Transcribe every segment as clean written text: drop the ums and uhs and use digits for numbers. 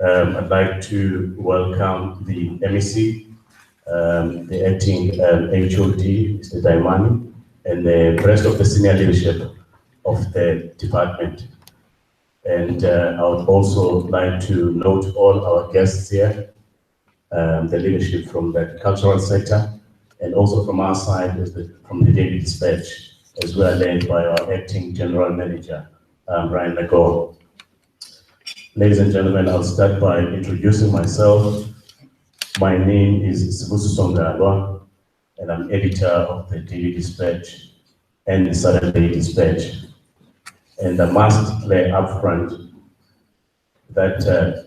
I'd like to welcome the MEC, the acting HOD, Mr. Daimani, and the rest of the senior leadership of the department. And I would also like to note all our guests here, the leadership from the cultural sector, and also from our side, from the daily dispatch, as well led by our acting general manager, Ryan Ngalwa. Ladies and gentlemen, I'll start by introducing myself. My name is Ngalwa, and I'm editor of the Daily Dispatch and the Saturday Dispatch. And I must declare upfront that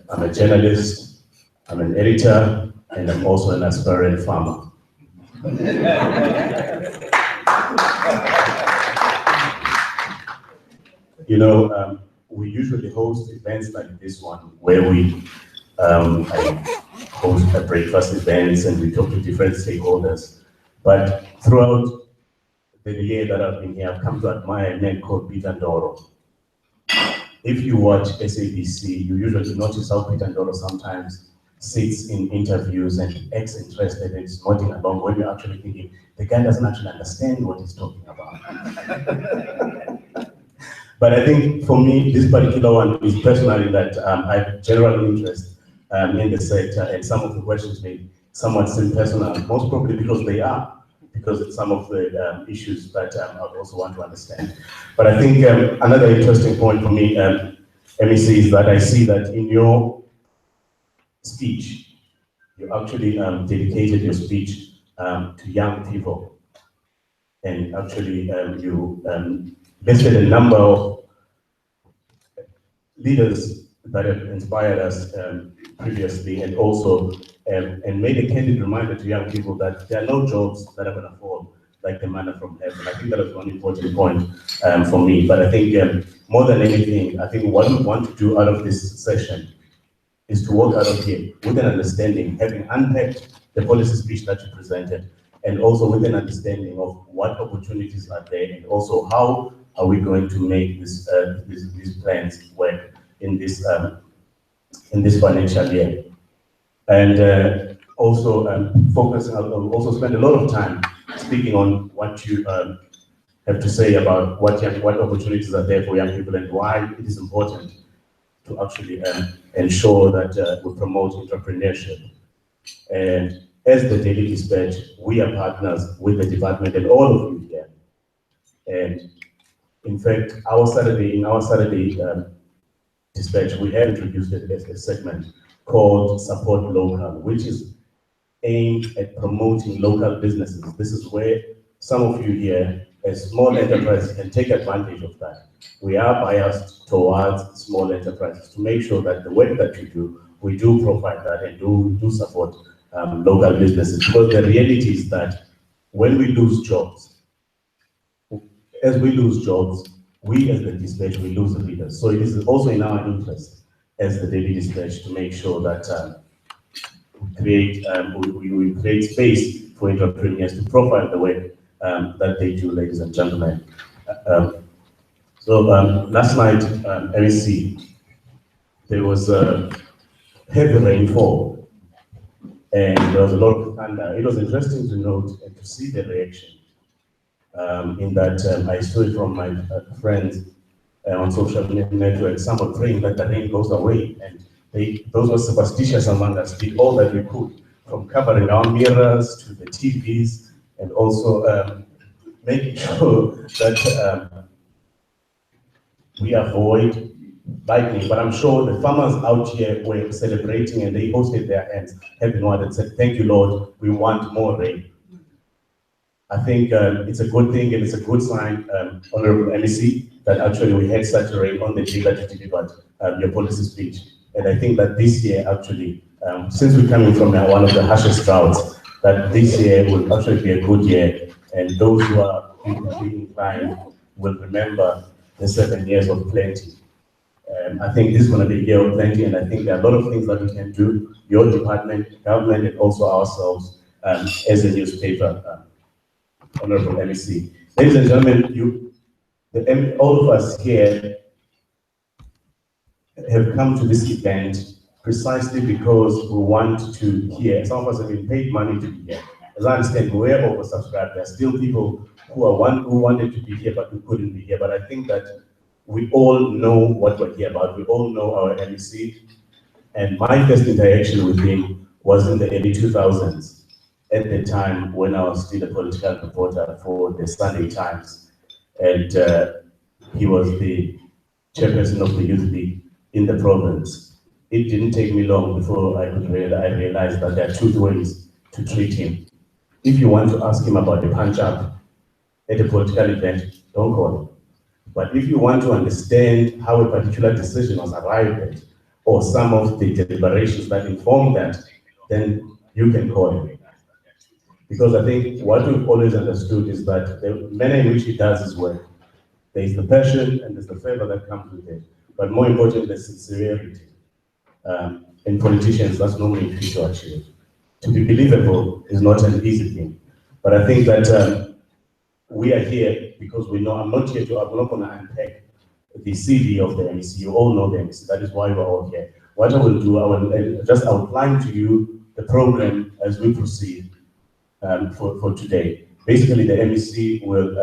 I'm a journalist, I'm an editor, and I'm also an aspiring farmer. You know, we usually host events like this one where we host breakfast events and we talk to different stakeholders. But throughout the year that I've been here, I've come to admire a man called Peter Ndoro. If you watch SABC, you usually notice how Peter Ndoro sometimes sits in interviews and acts interested and is nodding along when you're actually thinking, the guy doesn't actually understand what he's talking about. But I think for me, this particular one is personally that I have general interest in the sector, and some of the questions may somewhat seem personal, most probably because they are. Because it's some of the issues that I also want to understand. But I think another interesting point for me, MEC, is that I see that in your speech, you actually dedicated your speech to young people. And actually you listed a number of leaders that have inspired us previously, and also and made a candid reminder to young people that there are no jobs that are going to fall like the manna from heaven. I think that was one important point for me. But I think more than anything, I think what we want to do out of this session is to walk out of here with an understanding, having unpacked the policy speech that you presented, and also with an understanding of what opportunities are there, and also how are we going to make these plans work in this financial year. And also focusing, I'll also spend a lot of time speaking on what you have to say about what opportunities are there for young people and why it is important to actually ensure that we promote entrepreneurship. And as the Daily Dispatch, we are partners with the department and all of you here. And in fact, in our Saturday Dispatch, we have introduced a segment called Support Local, which is aimed at promoting local businesses. This is where some of you here, as small enterprises, can take advantage of that. We are biased towards small enterprises to make sure that the work that you do, we do provide that and do support local businesses. Because the reality is that when we lose jobs, as we lose jobs, we as the dispatch, we lose the leaders. So it is also in our interest as the Daily Dispatch to make sure that we create space for entrepreneurs to profile the work that they do, ladies and gentlemen. So last night, MEC, there was heavy rainfall and there was a lot of thunder. It was interesting to note and to see the reaction in that I saw it from my friends on social networks. Some were praying that the rain goes away, and those were superstitious among us, did all that we could, from covering our mirrors to the TVs, and also making sure that we avoid lightning. But I'm sure the farmers out here were celebrating and they hosted their hands, having one and said, "Thank you, Lord, we want more rain." I think it's a good thing and it's a good sign, Honorable MEC, that actually we had such a rain on the day that you delivered your policy speech. And I think that this year, actually, since we're coming from one of the harshest droughts, that this year will actually be a good year. And those who are politically inclined will remember the 7 years of plenty. I think this is going to be a year of plenty, and I think there are a lot of things that we can do, your department, government, and also ourselves as a newspaper. Honorable MEC. Ladies and gentlemen, all of us here have come to this event precisely because we want to hear. Some of us have been paid money to be here. As I understand, we were oversubscribed. There are still people who wanted to be here, but who couldn't be here. But I think that we all know what we're here about. We all know our MEC. And my first interaction with him was in the early 2000s, at the time when I was still a political reporter for the Sunday Times. And he was the chairperson of the Youth League in the province. It didn't take me long before I realized that there are two ways to treat him. If you want to ask him about the punch-up at a political event, don't call him. But if you want to understand how a particular decision was arrived at, or some of the deliberations that inform that, then you can call him. Because I think what we've always understood is that the manner in which he does his work, there is the passion and there's the fervor that comes with it. But more importantly, the sincerity. In politicians, that's normally key to achieve. To be believable is not an easy thing. But I think that we are here because we know, I'm not going to unpack the CV of the MEC. You all know the MEC. That is why we're all here. What I will do, I will just outline to you the program as we proceed for today. Basically, the MEC will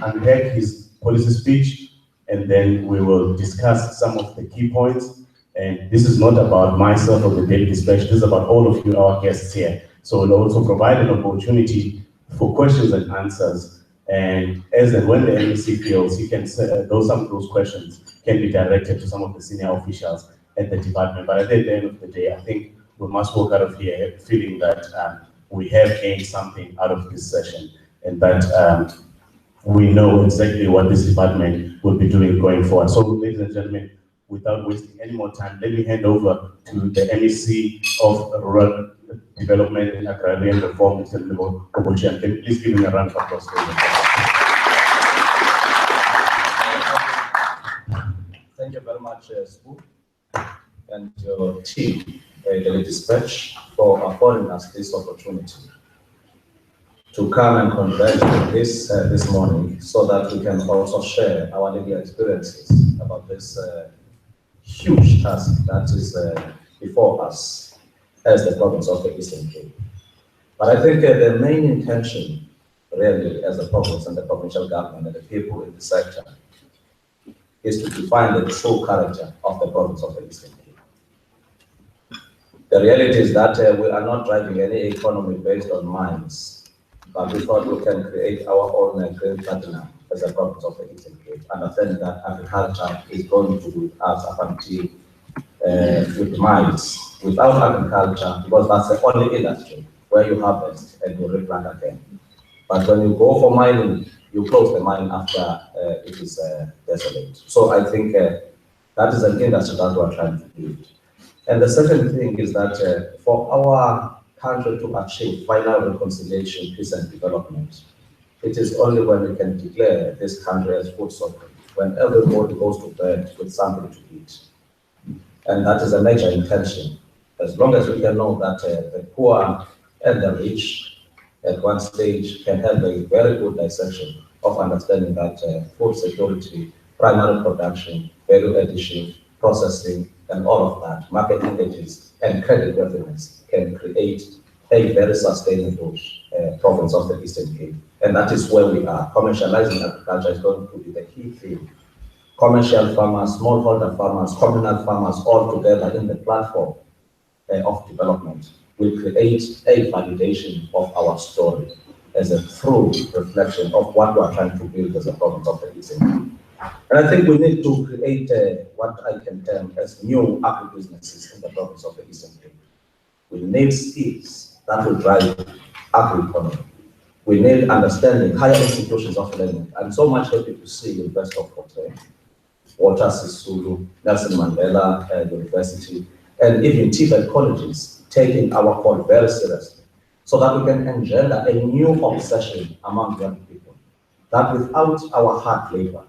unpack his policy speech, and then we will discuss some of the key points. And this is not about myself or the daily dispatch. This is about all of you, our guests here. So we'll also provide an opportunity for questions and answers. And as and when the MEC feels, he can some of those questions can be directed to some of the senior officials at the department. But at the end of the day, I think we must walk out of here feeling that we have gained something out of this session, and that we know exactly what this department will be doing going forward. So, ladies and gentlemen, without wasting any more time, let me hand over to the MEC of Rural Development and Agrarian Reform, Mr. Mlibo Qoboshiyane. Can you please give him a round of applause? Thank you very much, Sbu, and your team, Daily Dispatch, for affording us this opportunity to come and converge on this morning, so that we can also share our legal experiences about this huge task that is before us as the province of the Eastern Cape. But I think the main intention, really, as the province and the provincial government and the people in the sector, is to define the true character of the province of the Eastern Cape. The reality is that we are not driving any economy based on mines, but we thought we can create our own green platinum as a province of the Eastern Cape, understanding that agriculture is going to do us up until with mines. Without agriculture, because that's the only industry where you harvest and you replant again. But when you go for mining, you close the mine after it is desolate. So I think that is an industry that we are trying to build. And the second thing is that for our country to achieve final reconciliation, peace and development, it is only when we can declare this country as food sovereign, when everybody goes to bed with something to eat. And that is a major intention. As long as we can know that the poor and the rich at one stage can have a very good dissection of understanding that food security, primary production, value addition, processing, and all of that, marketing agents and credit worthiness can create a very sustainable province of the Eastern Cape. And that is where we are. Commercializing agriculture is going to be the key theme. Commercial farmers, smallholder farmers, communal farmers, all together in the platform of development will create a validation of our story as a true reflection of what we are trying to build as a province of the Eastern Cape. And I think we need to create what I can term as new agribusinesses in the province of the Eastern Cape. We need skills that will drive agri-economy. We need understanding, higher institutions of learning. I'm so much happy to see University of Portland, Walter Sisulu, Nelson Mandela University, and even TVET colleges taking our call very seriously, so that we can engender a new obsession among young people, that without our hard labor,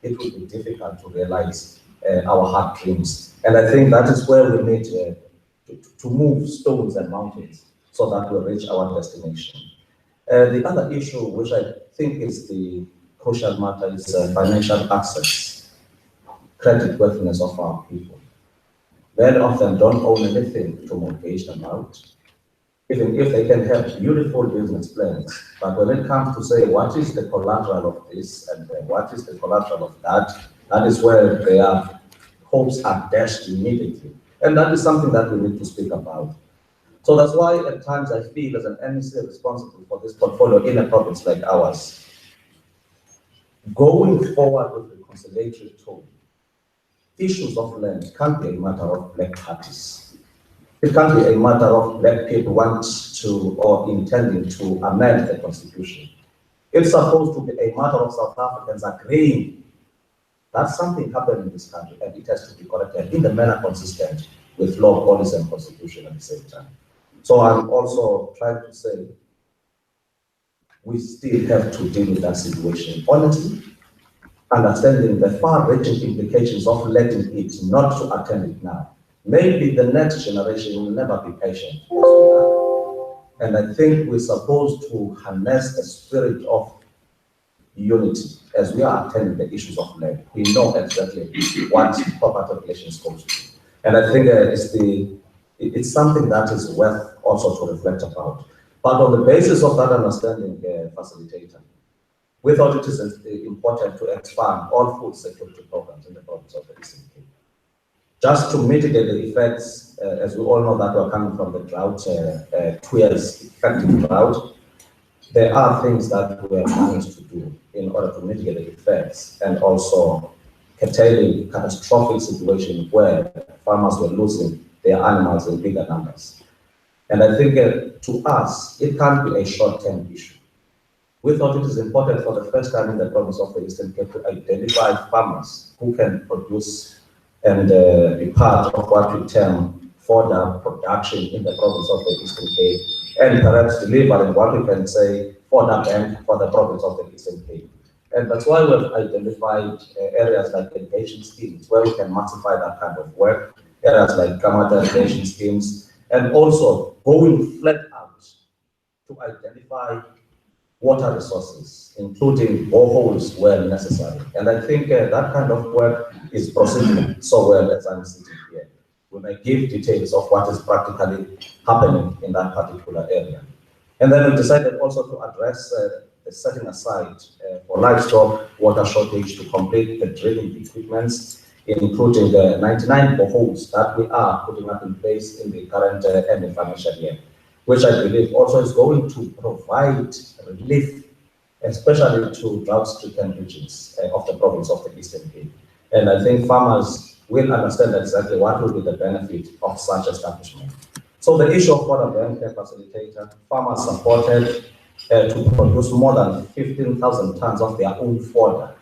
it will be difficult to realize our hard dreams. And I think that is where we need to move stones and mountains so that we reach our destination. The other issue, which I think is the crucial matter, is financial access, credit worthiness of our people. Many of them don't own anything to mortgage them out, even if they can have beautiful business plans. But when it comes to say, what is the collateral of this and what is the collateral of that, that is where their hopes are dashed immediately. And that is something that we need to speak about. So that's why at times I feel as an MEC responsible for this portfolio in a province like ours, going forward with the conciliatory tone, issues of land can't be a matter of black parties. It can't be a matter of black people want to or intending to amend the constitution. It's supposed to be a matter of South Africans agreeing that something happened in this country and it has to be corrected in the manner consistent with law, policy, and constitution at the same time. So I'm also trying to say we still have to deal with that situation honestly, understanding the far-reaching implications of letting it not to attend it now. Maybe the next generation will never be patient as we are. And I think we're supposed to harness a spirit of unity as we are attending the issues of land. We know exactly what property relations goes to. And I think it's something that is worth also to reflect about. But on the basis of that understanding, facilitator, we thought it is important to expand all food security programs in the province of the Eastern Cape. Just to mitigate the effects, as we all know that we're coming from the drought, 2 years effective drought, there are things that we have managed to do in order to mitigate the effects and also curtailing catastrophic situations where farmers were losing their animals in bigger numbers. And I think to us, it can't be a short-term issue. We thought it is important for the first time in the province of the Eastern Cape to identify farmers who can produce and be part of what we term fodder production in the province of the Eastern Cape, and perhaps delivering what we can say fodder bank for the province of the Eastern Cape. And that's why we've identified areas like irrigation schemes where we can massify that kind of work, areas like Kamata irrigation schemes, and also going flat out to identify water resources, including boreholes where necessary. And I think that kind of work is proceeding so well as I'm sitting here. We may give details of what is practically happening in that particular area. And then we decided also to address the setting aside for livestock water shortage to complete the drilling equipments, including the 99 boreholes that we are putting up in place in the current financial year, which I believe also is going to provide relief, especially to drought-stricken regions of the province of the Eastern Cape. And I think farmers will understand exactly what will be the benefit of such establishment. So the issue of fodder bank facilitator, farmers supported to produce more than 15,000 tons of their own fodder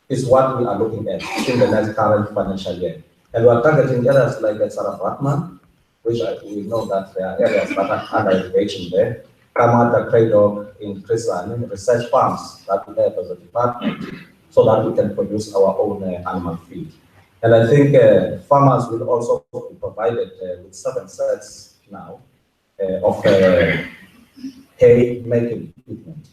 is what we are looking at in the next current financial year. And we are targeting areas like Saravatman, which we know that there are areas that are under irrigation there. Kamata, Kraydog, in Prisani, research farms that we have as a department so that we can produce our own animal feed. And I think farmers will also be provided with 7 sets now of hay making equipment.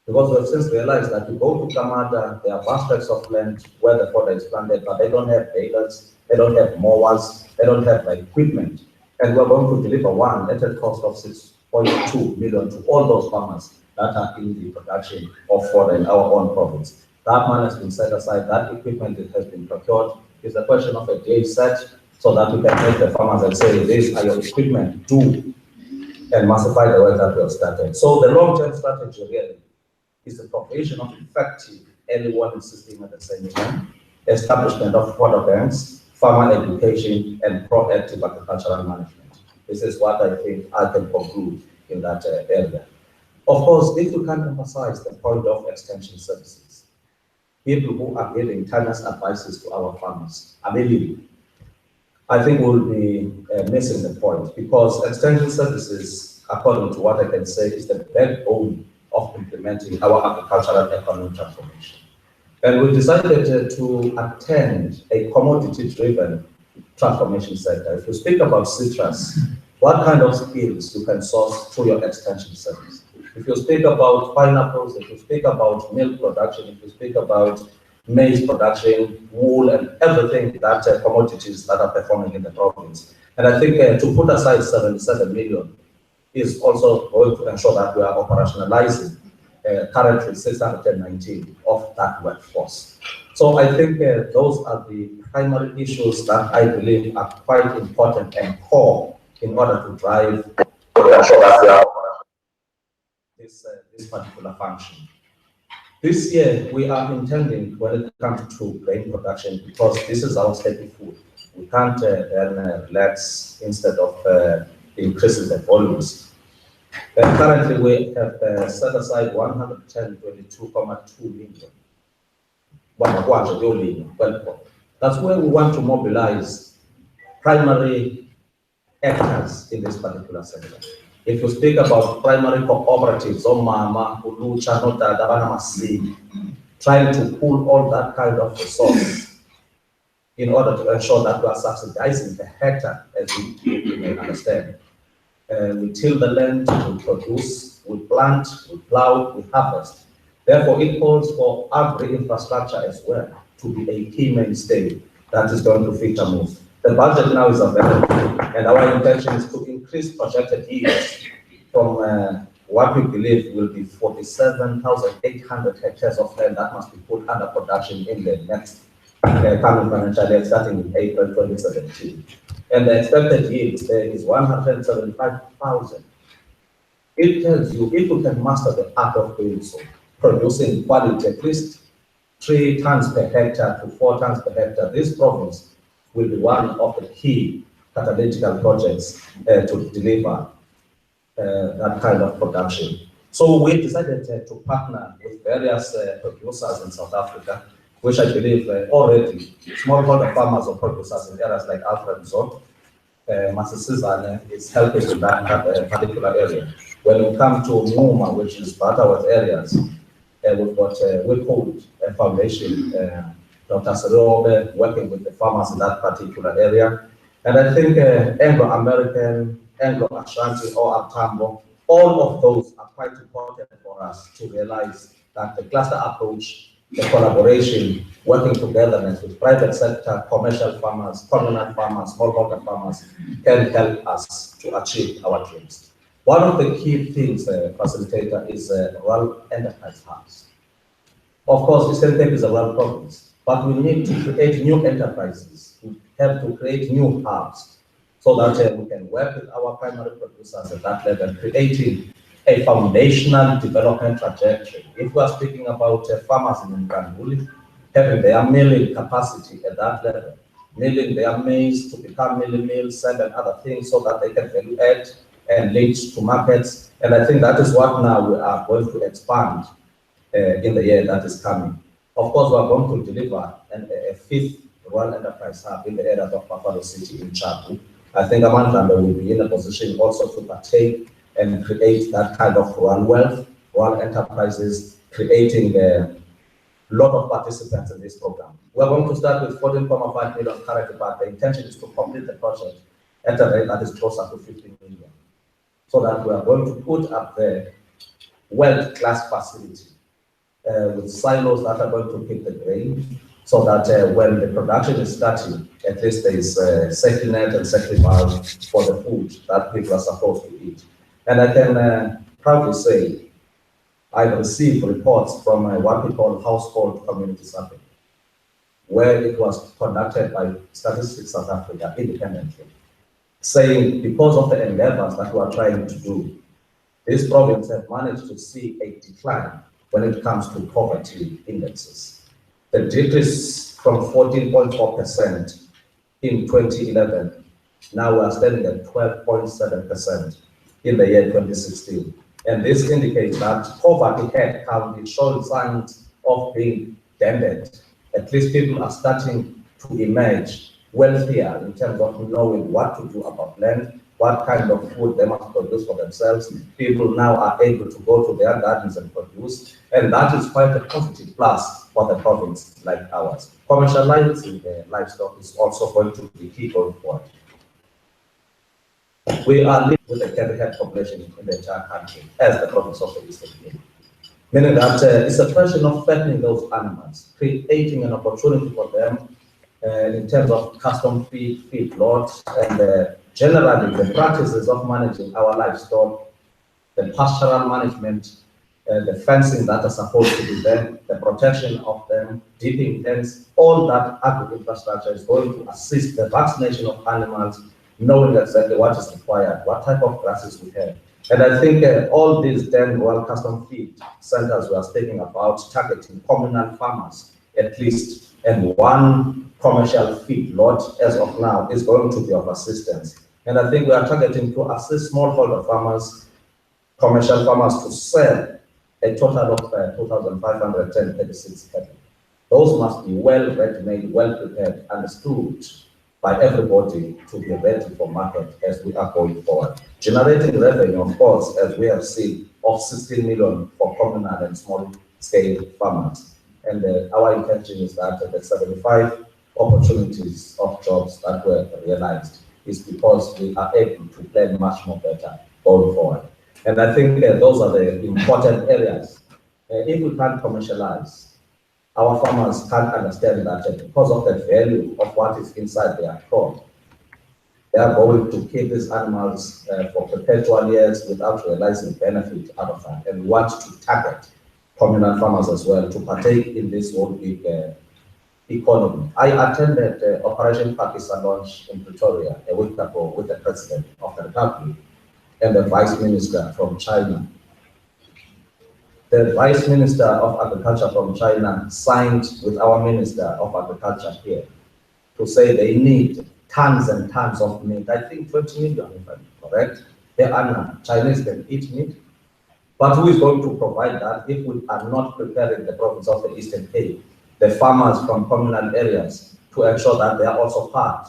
Because we've since realized that you go to Kamata, there are vast tracts of land where the fodder is planted, but they don't have balers, they don't have mowers, they don't have equipment. And we're going to deliver one at a cost of 6.2 million to all those farmers that are in the production of fodder in our own province. That money has been set aside, that equipment has been procured. It's a question of a day set so that we can take the farmers and say, these are your equipment, do and massify the work that we have started. So the long-term strategy really is the provision of effective early warning system at the same time, establishment of fodder banks, farmer education, and proactive agricultural management. This is what I think I can conclude in that area. Of course, if we can emphasize the point of extension services, people who are giving timeless advices to our farmers, I think we'll be missing the point, because extension services, according to what I can say, is the backbone of implementing our agricultural economic transformation. And we decided to attend a commodity-driven transformation sector. If you speak about citrus, what kind of skills you can source through your extension service? If you speak about pineapples, if you speak about milk production, if you speak about maize production, wool, and everything that commodities that are performing in the province. And I think to put aside 77 million is also going to ensure that we are operationalizing currently 619 of that workforce. So I think those are the primary issues that I believe are quite important and core in order to drive this particular function. This year, we are intending, when it comes to grain production, because this is our staple food, we can't then relax instead of increasing the volumes. Currently, we have set aside 122.2 million. Well, that's where we want to mobilize primary actors in this particular sector. If you speak about primary cooperatives, Mama, Ulucha, Nota, Masi, trying to pull all that kind of resource in order to ensure that we are subsidizing the hectare, as we may understand. We till the land, we produce, we plant, we plow, we harvest. Therefore, it calls for agri-infrastructure as well to be a key mainstay that is going to feature most. The budget now is available, and our intention is to increase projected yields from what we believe will be 47,800 hectares of land that must be put under production in the next coming financial year, starting in April 2017. And the expected yield there is 175,000. It tells you if you can master the art of doing so, producing quality at least 3 tons per hectare to 4 tons per hectare, this province will be one of the key catalytical projects to deliver that kind of production. So we decided to partner with various producers in South Africa, which I believe already smallholder farmers or producers in areas like Alfred Zone, Masisizane is helping in that particular area. When we come to Muma, which is Butterworth areas, we've got Withhold Foundation, Dr. Serobe working with the farmers in that particular area. And I think Anglo-American, Anglo-Ashanti, or Atambo, all of those are quite important for us to realize that the cluster approach, the collaboration, working togetherness with private sector, commercial farmers, communal farmers, smallholder farmers can help us to achieve our dreams. One of the key things, facilitator, is rural enterprise hubs. Of course, Eastern Cape is a rural province, but we need to create new enterprises. We have to create new hubs so that we can work with our primary producers at that level, creating a foundational development trajectory. If we are speaking about farmers in Nkanduli, having their milling capacity at that level, milling their maize to become milling mills, sand and other things so that they can value add and link to markets. And I think that is what now we are going to expand in the year that is coming. Of course, we are going to deliver a 5th rural enterprise hub in the area of Buffalo City in Chapu. I think Amanda will be in a position also to partake and create that kind of rural wealth, rural enterprises, creating a lot of participants in this program. We're going to start with 14.5 million currently, but the intention is to complete the project at a rate that is closer to 15 million. So that we are going to put up the world-class facility with silos that are going to pick the grain, so that when the production is starting, at least there is a safety net and safety valve for the food that people are supposed to eat. And I can proudly say, I've received reports from what we call household community survey, where it was conducted by Statistics South Africa independently, saying because of the endeavors that we are trying to do, this province has managed to see a decline when it comes to poverty indexes. The decrease from 14.4% in 2011, now we are standing at 12.7% in the year 2016. And this indicates that poverty headcount is showing signs of being dented. At least people are starting to emerge wealthier in terms of knowing what to do about land, what kind of food they must produce for themselves. People now are able to go to their gardens and produce, and that is quite a positive plus for the province like ours. Commercializing the livestock is also going to be key going forward. We are living with a cattle head population in the entire country as the province of the Eastern Cape. Meaning that it's a question of fattening those animals, creating an opportunity for them in terms of custom feed lots, and generally the practices of managing our livestock, the pastoral management, the fencing that are supposed to be there, the protection of them, dipping pens, all that agri-infrastructure is going to assist the vaccination of animals, knowing exactly what is required, what type of grasses we have. And I think all these 10 Royal Custom Feed centers we are speaking about, targeting communal farmers at least, and one commercial feed lot as of now is going to be of assistance. And I think we are targeting to assist smallholder farmers, commercial farmers to sell a total of 2,536 cattle. Those must be well ready-made, well prepared, understood by everybody to be ready for market as we are going forward. Generating revenue, of course, as we have seen, of 16 million for communal and small-scale farmers. And our intention is that the 75 opportunities of jobs that were realized is because we are able to plan much more better going forward. And I think those are the important areas. If we can't commercialize, our farmers can't understand that because of the value of what is inside their crop, they are going to keep these animals for perpetual years without realizing benefit out of that. And we want to target communal farmers as well to partake in this whole big economy. I attended Operation Pakistan launch in Pretoria a week ago with the President of the Republic and the Vice Minister from China. The Vice Minister of Agriculture from China signed with our Minister of Agriculture here to say they need tons and tons of meat. I think 20 million, if I'm correct. Chinese can eat meat. But who is going to provide that if we are not preparing the province of the Eastern Cape, the farmers from communal areas, to ensure that they are also part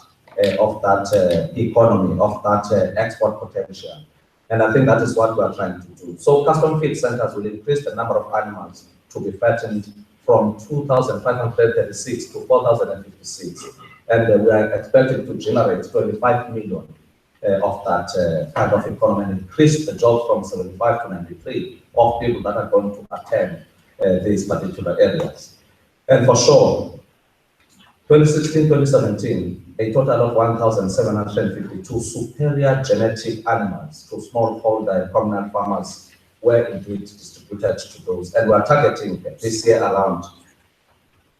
of that economy, of that export potential? And I think that is what we are trying to do. So custom feed centers will increase the number of animals to be fattened from 2,536 to 4,056. And we are expecting to generate 25 million of that kind of economy and increase the jobs from 75 to 93 of people that are going to attend these particular areas. And for sure, 2016-2017, a total of 1,752 superior genetic animals to smallholder and communal farmers were indeed distributed to those. And we are targeting this year around,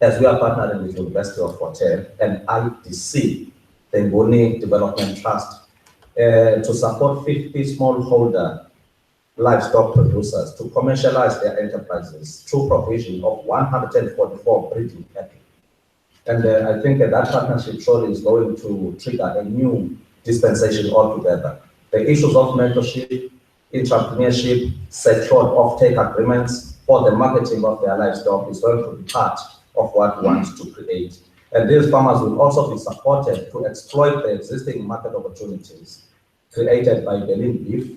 as we are partnering with the University of Fort Hare and IDC, the Nguni Development Trust, to support 50 smallholder livestock producers to commercialize their enterprises through provision of 144 breeding cattle. And I think that partnership surely is going to trigger a new dispensation altogether. The issues of mentorship, entrepreneurship, secured offtake agreements for the marketing of their livestock is going to be part of what we want to create. And these farmers will also be supported to exploit the existing market opportunities created by Berlin beef,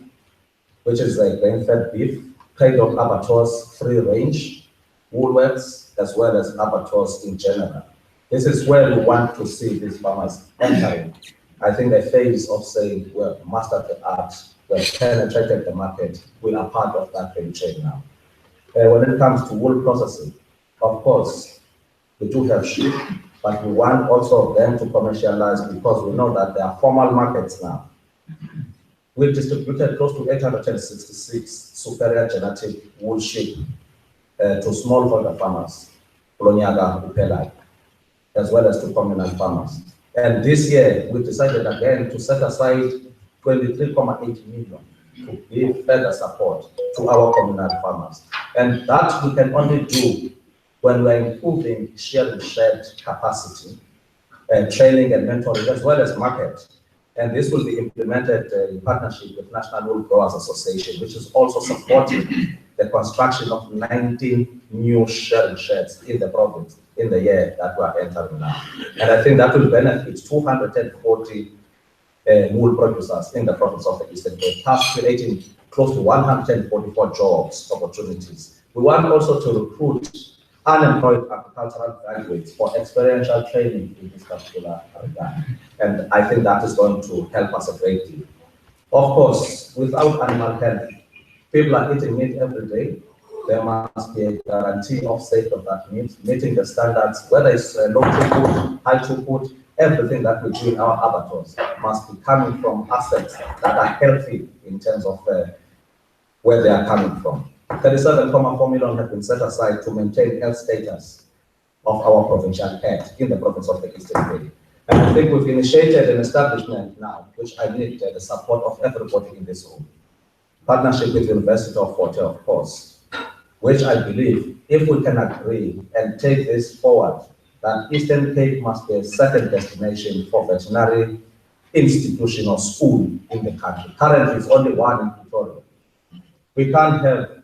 which is a grain-fed beef, trade-off abattoirs, free range, woolworths, as well as abattoirs in general. This is where we want to see these farmers entering. I think the phase of saying we have mastered the art, we have penetrated the market, we are part of that value chain now. When it comes to wool processing, of course, we do have sheep, but we want also them to commercialize because we know that there are formal markets now. We've distributed close to 866 superior genetic wool sheep to smallholder farmers, Kolonyaga, Upelai, as well as to communal farmers. And this year, we decided again to set aside 23.8 million to give further support to our communal farmers. And that we can only do when we're improving shared capacity, training and mentoring, as well as market. And this will be implemented in partnership with National Wool Growers Association, which is also supporting the construction of 19 new sharing sheds in the province in the year that we are entering now. And I think that will benefit 240 wool producers in the province of the Eastern Cape, thus creating close to 144 jobs opportunities. We want also to recruit unemployed agricultural graduates for experiential training in this particular regard. And I think that is going to help us a great deal. Of course, without animal health, people are eating meat every day. there must be a guarantee of state of that meat, meeting the standards, whether it's low throughput, high throughput, everything that we do in our abattoirs must be coming from assets that are healthy in terms of where they are coming from. 37.4 million have been set aside to maintain health status of our provincial head in the province of the Eastern Cape. And I think we've initiated an establishment now, which I need the support of everybody in this room. Partnership with the University of Fort Hare, of course, which I believe, if we can agree and take this forward, that Eastern Cape must be a second destination for veterinary institution or school in the country. Currently, it's only one in Pretoria. We can't have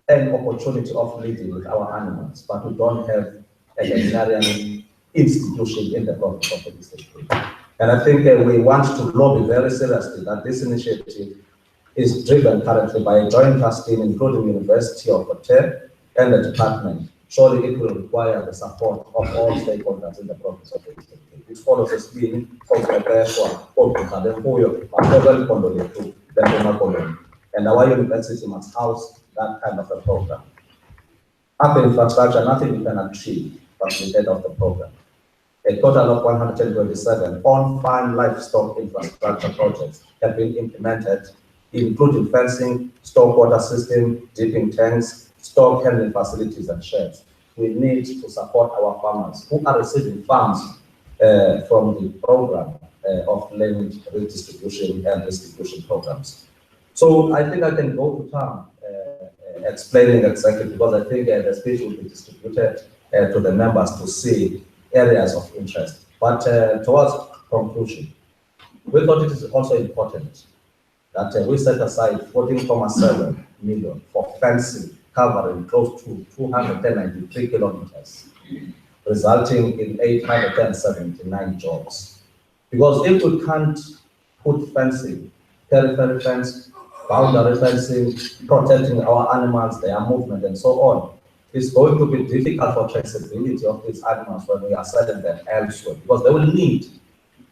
an opportunity of living with our animals, but we don't have a veterinarian institution in the province of the Eastern Cape. And I think we want to lobby very seriously that this initiative is driven currently by a joint task team, including University of Fort Hare and the department. Surely it will require the support of all stakeholders in the province of the Eastern Cape. It follows a scheme called and our university must house that kind of a program. After infrastructure, nothing we can achieve from the head of the program. A total of 127 on-farm livestock infrastructure projects have been implemented, including fencing, stormwater system, dipping tanks, stock handling facilities and sheds. We need to support our farmers who are receiving funds from the program of land redistribution and distribution programs. So I think I can go to town explaining exactly, because I think the speech will be distributed to the members to see areas of interest. But towards conclusion, we thought it is also important that we set aside 14.7 million for fencing covering close to 293 kilometers, resulting in 879 jobs. Because if we can't put fencing, periphery fence, boundary fencing, protecting our animals, their movement and so on, it's going to be difficult for traceability of these animals when we are selling them elsewhere, because they will need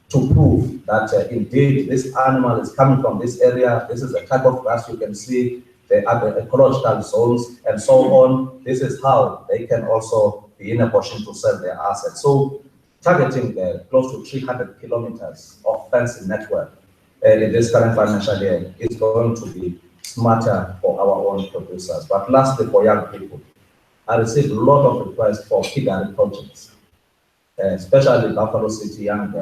to prove that indeed this animal is coming from this area, this is the type of grass you can see, the other ecological zones and so on. This is how they can also be in a position to sell their assets. So targeting close to 300 kilometers of fencing network in this current financial year is going to be smarter for our own producers. But lastly, for young people, I received a lot of requests for piggery projects, especially Buffalo City Young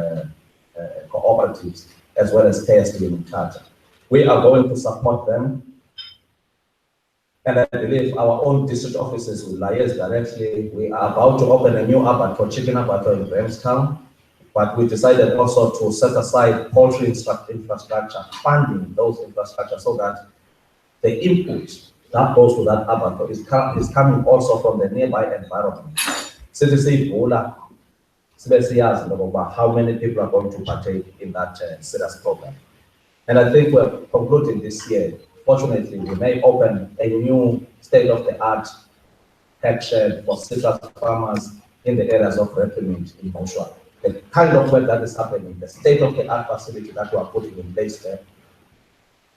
Cooperatives, as well as KSD in Tata. We are going to support them. And I believe our own district offices will liaise directly. We are about to open a new abattoir, chicken abattoir in Grahamstown, but we decided also to set aside poultry infrastructure, funding those infrastructure so that the input that goes to that abattoir is coming also from the nearby environment. CTC Bola, about how many people are going to partake in that serious program. And I think we're concluding this year. Fortunately, we may open a new state-of-the-art tech shed for citrus farmers in the areas of Rethinking in Boshua. The kind of work that is happening, the state-of-the-art facility that we are putting in place there.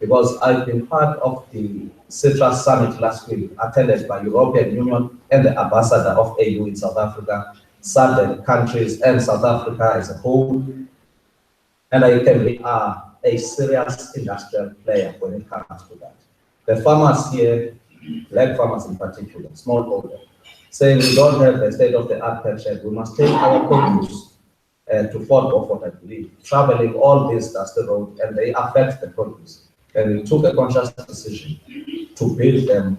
Because I've been part of the Citrus Summit last week, attended by European Union and the ambassador of AU in South Africa, SADC countries and South Africa as a whole. And I can be a serious industrial player when it comes to that. The farmers here, black farmers in particular, smallholder, saying we don't have the state-of-the-art pet shed, we must take our produce to Fort Beaufort, I believe, traveling all this dusty road, and they affect the produce. And we took a conscious decision to build them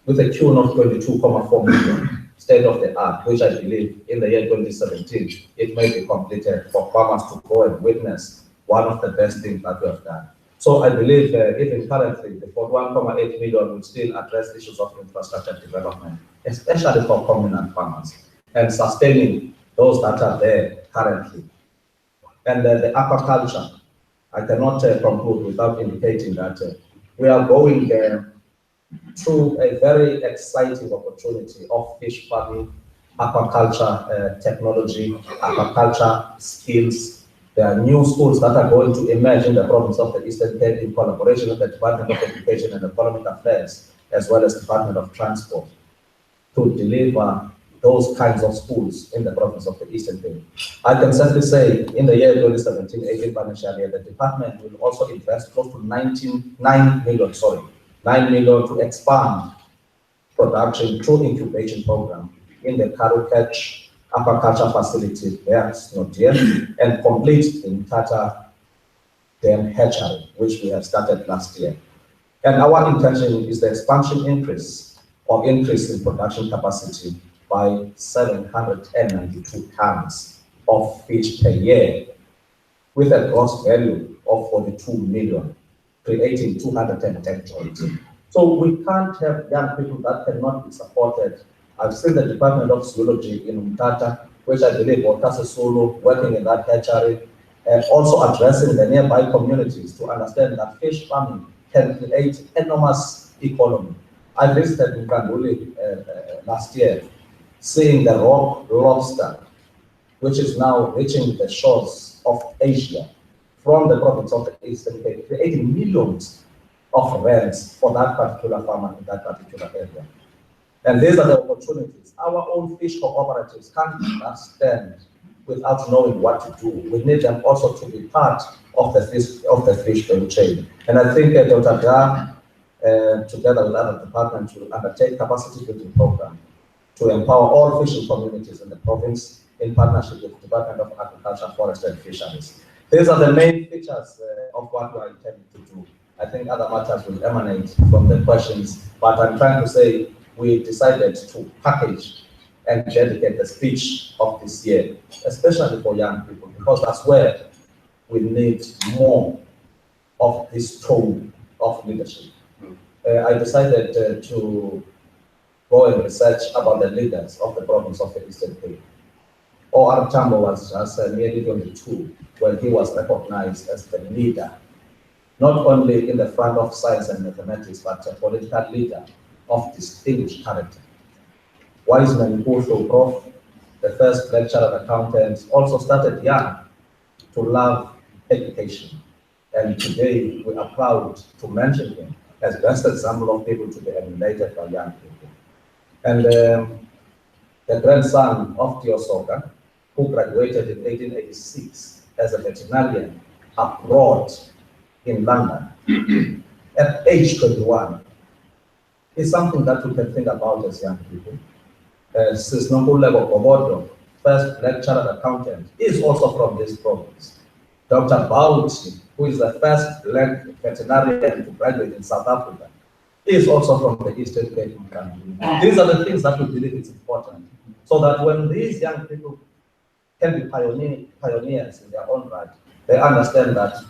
with a tune of 22.4 million state-of-the-art, which I believe in the year 2017, it may be completed for farmers to go and witness one of the best things that we have done. So I believe even currently, the 41.8 million will still address issues of infrastructure development, especially for communal farmers, and sustaining those that are there currently. And the aquaculture, I cannot conclude without indicating that we are going through a very exciting opportunity of fish farming, aquaculture technology, aquaculture skills. There are new schools that are going to emerge in the province of the Eastern Cape in collaboration with the Department of Education and Economic Affairs as well as Department of Transport, to deliver those kinds of schools in the province of the Eastern Cape. I can certainly say in the year 2017-18 financial year, the department will also invest close to 9 million to expand production through incubation program in the Catch Aquaculture facility there, and complete the Tata Dam hatchery, which we have started last year. And our intention is the expansion increase in production capacity by 792 tons of fish per year, with a gross value of 42 million, creating 210 jobs. So we can't have young people that cannot be supported. I've seen the Department of Zoology in Umtata, which I believe was Sulu, working in that hatchery, and also addressing the nearby communities to understand that fish farming can create enormous economy. I visited in Kanduli last year, seeing the rock lobster, which is now reaching the shores of Asia from the province of the Eastern Cape, creating millions of rents for that particular farmer in that particular area. And these are the opportunities. Our own fish cooperatives can't stand without knowing what to do. We need them also to be part of the fish value chain. And I think Dr. Ga, together with other departments, will undertake capacity building program to empower all fishing communities in the province in partnership with the Department of Agriculture, Forestry and Fisheries. These are the main features of what we are intending to do. I think other matters will emanate from the questions, but I'm trying to say we decided to package and dedicate the speech of this year, especially for young people, because that's where we need more of this tone of leadership. I decided to go and research about the leaders of the province of the Eastern Cape. O.R. Tambo was just nearly 22 when he was recognized as the leader, not only in the front of science and mathematics, but a political leader of distinguished character. Wiseman Kusho, Prof, the first black chartered accountant, also started young to love education. And today we are proud to mention him as best example of people to be emulated by young people. And the grandson of Tiosoka, who graduated in 1886 as a veterinarian abroad in London at age 21, is something that we can think about as young people. Sis Ngalwa Qoboshiyane, first black chartered accountant, is also from this province. Dr. Bauti, who is the first black veterinarian to graduate in South Africa, is also from the Eastern Cape. These are the things that we believe is important, so that when these young people can be pioneers in their own right, they understand that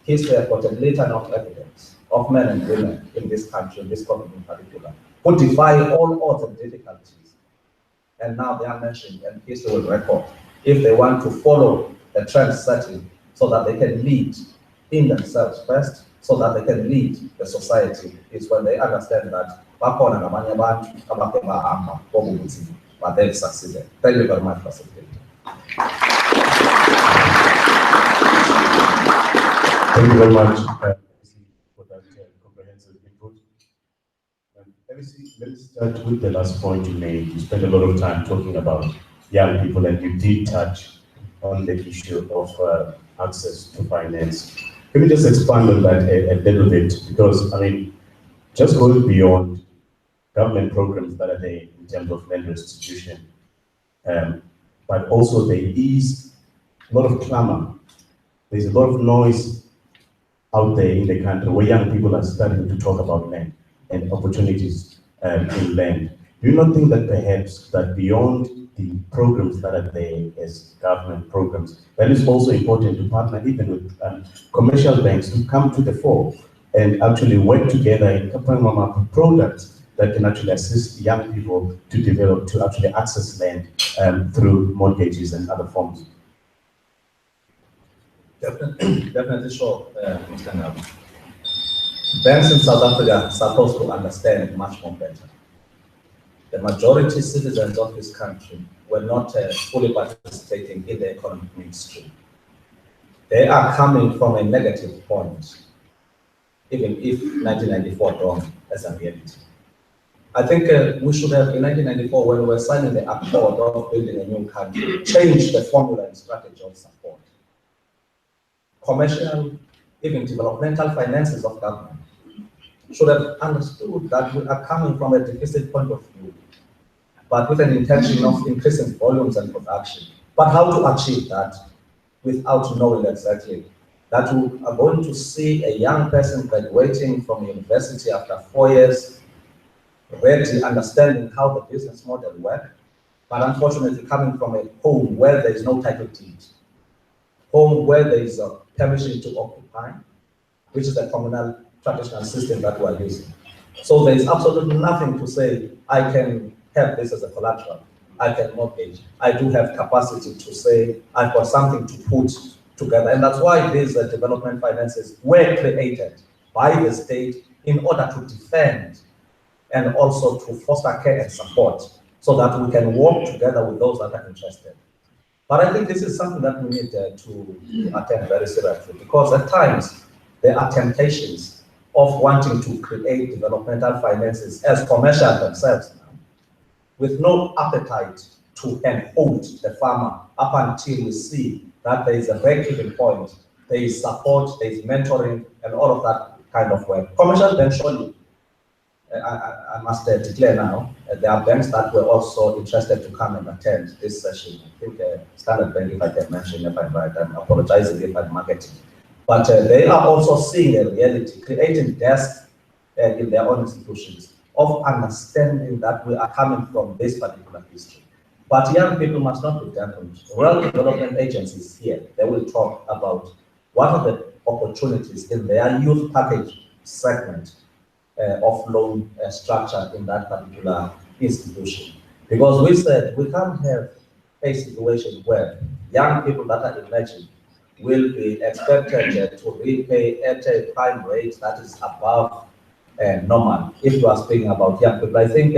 history has got a litany of evidence of men and women in this country, in this continent in particular, who defy all odds and difficulties. And now they are mentioned, and history will record if they want to follow the trend setting so that they can lead in themselves first, so that they can lead the society, is when they understand that but they've succeeded. Thank you very much for supporting. Thank you very much for that comprehensive input. Let me start with the last point you made. You spent a lot of time talking about young people, and you did touch on the issue of access to finance. Let me just expand on that a little bit, because, I mean, just going beyond government programs that are there in terms of land restitution, but also there is a lot of clamor. There's a lot of noise out there in the country where young people are starting to talk about land and opportunities in land. Do you not think that perhaps that beyond the programs that are there as government programs, that is also important to partner even with commercial banks to come to the fore and actually work together in products that can actually assist young people to develop, to actually access land through mortgages and other forms? Definitely sure, Mr. Ngalwa. Banks in South Africa are supposed to understand much more better. The majority citizens of this country were not fully participating in the economic mainstream. They are coming from a negative point, even if 1994 dawned as a reality. I think we should have, in 1994, when we were signing the accord of building a new country, changed the formula and strategy of support. Commercial, even developmental finances of government should have understood that we are coming from a deficit point of view, but with an intention of increasing volumes and production. But how to achieve that without knowing exactly that we are going to see a young person graduating from university after 4 years, ready, understanding how the business model works, but unfortunately coming from a home where there is no title deed, home where there is a permission to occupy, which is the communal traditional system that we are using. So there is absolutely nothing to say, I can have this as a collateral, I can mortgage, I do have capacity to say, I've got something to put together. And that's why these development finances were created by the state in order to defend and also to foster care and support so that we can work together with those that are interested. But I think this is something that we need to attend very seriously, because at times there are temptations of wanting to create developmental finances as commercial themselves now, with no appetite to hold the farmer up until we see that there is a break-even point, there is support, there is mentoring, and all of that kind of work. Commercial, then surely, I must declare now, there are banks that were also interested to come and attend this session. I think Standard Bank, if I can mention, if I'm right, I'm apologizing if I'm marketing. But they are also seeing a reality, creating desks in their own institutions of understanding that we are coming from this particular history. But young people must not be dampened. Rural development agencies here, they will talk about what are the opportunities in their youth package segment of loan structure in that particular institution. Because we said we can't have a situation where young people that are emerging will be expected to repay at a prime rate that is above normal. If you are speaking about young people, I think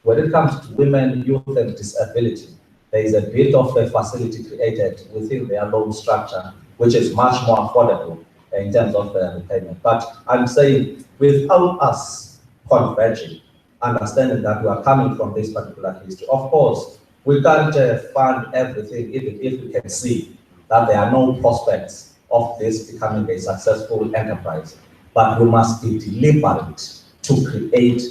when it comes to women, youth, and disability, there is a bit of a facility created within their loan structure, which is much more affordable in terms of repayment. But I'm saying, without us converging, understanding that we are coming from this particular history, of course, we can't fund everything, even if we can see that there are no prospects of this becoming a successful enterprise. But we must be deliberate to create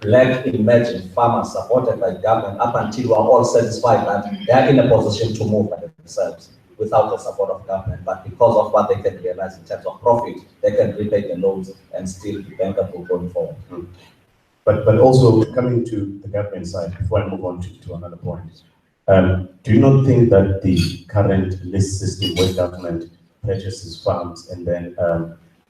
Black emerging farmers supported by government up until we are all satisfied that they are in a position to move by themselves without the support of government. But because of what they can realize in terms of profit, they can repay the loans and still be bankable going forward. But also coming to the government side, before I move on to another point, do you not think that the current list system where government purchases farms and then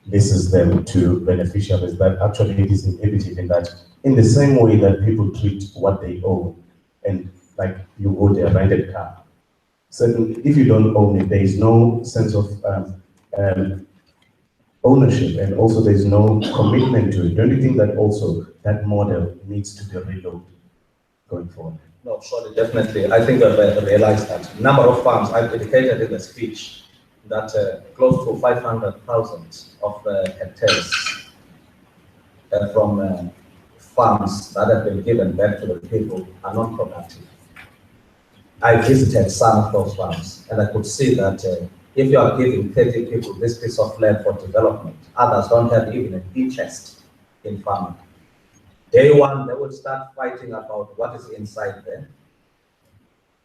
leases them to beneficiaries, that actually it is inhibitive in that, in the same way that people treat what they own, and like you would a rented car. So if you don't own it, there is no sense of ownership, and also there's no commitment to it. Don't you think that also that model needs to be reloaded going forward? No, surely, definitely. I think I've realized that. Number of farms, I've indicated in the speech that close to 500,000 of hectares from farms that have been given back to the people are not productive. I visited some of those farms, and I could see that if you are giving 30 people this piece of land for development, others don't have even an interest in farming. Day one, they will start fighting about what is inside there,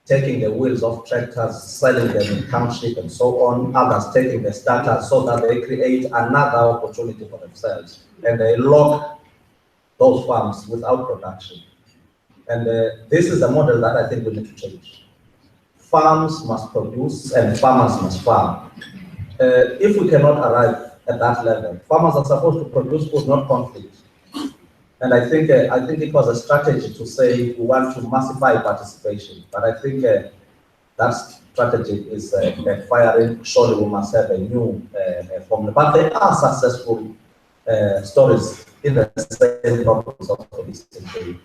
taking the wheels of tractors, selling them in township and so on, others taking the starters so that they create another opportunity for themselves. And they lock those farms without production. And this is a model that I think we need to change. Farms must produce and farmers must farm. If we cannot arrive at that level, farmers are supposed to produce food, not conflict. And I think it was a strategy to say we want to massify participation, but I think that strategy is backfiring. Surely we must have a new formula. But there are successful stories in the same problems of the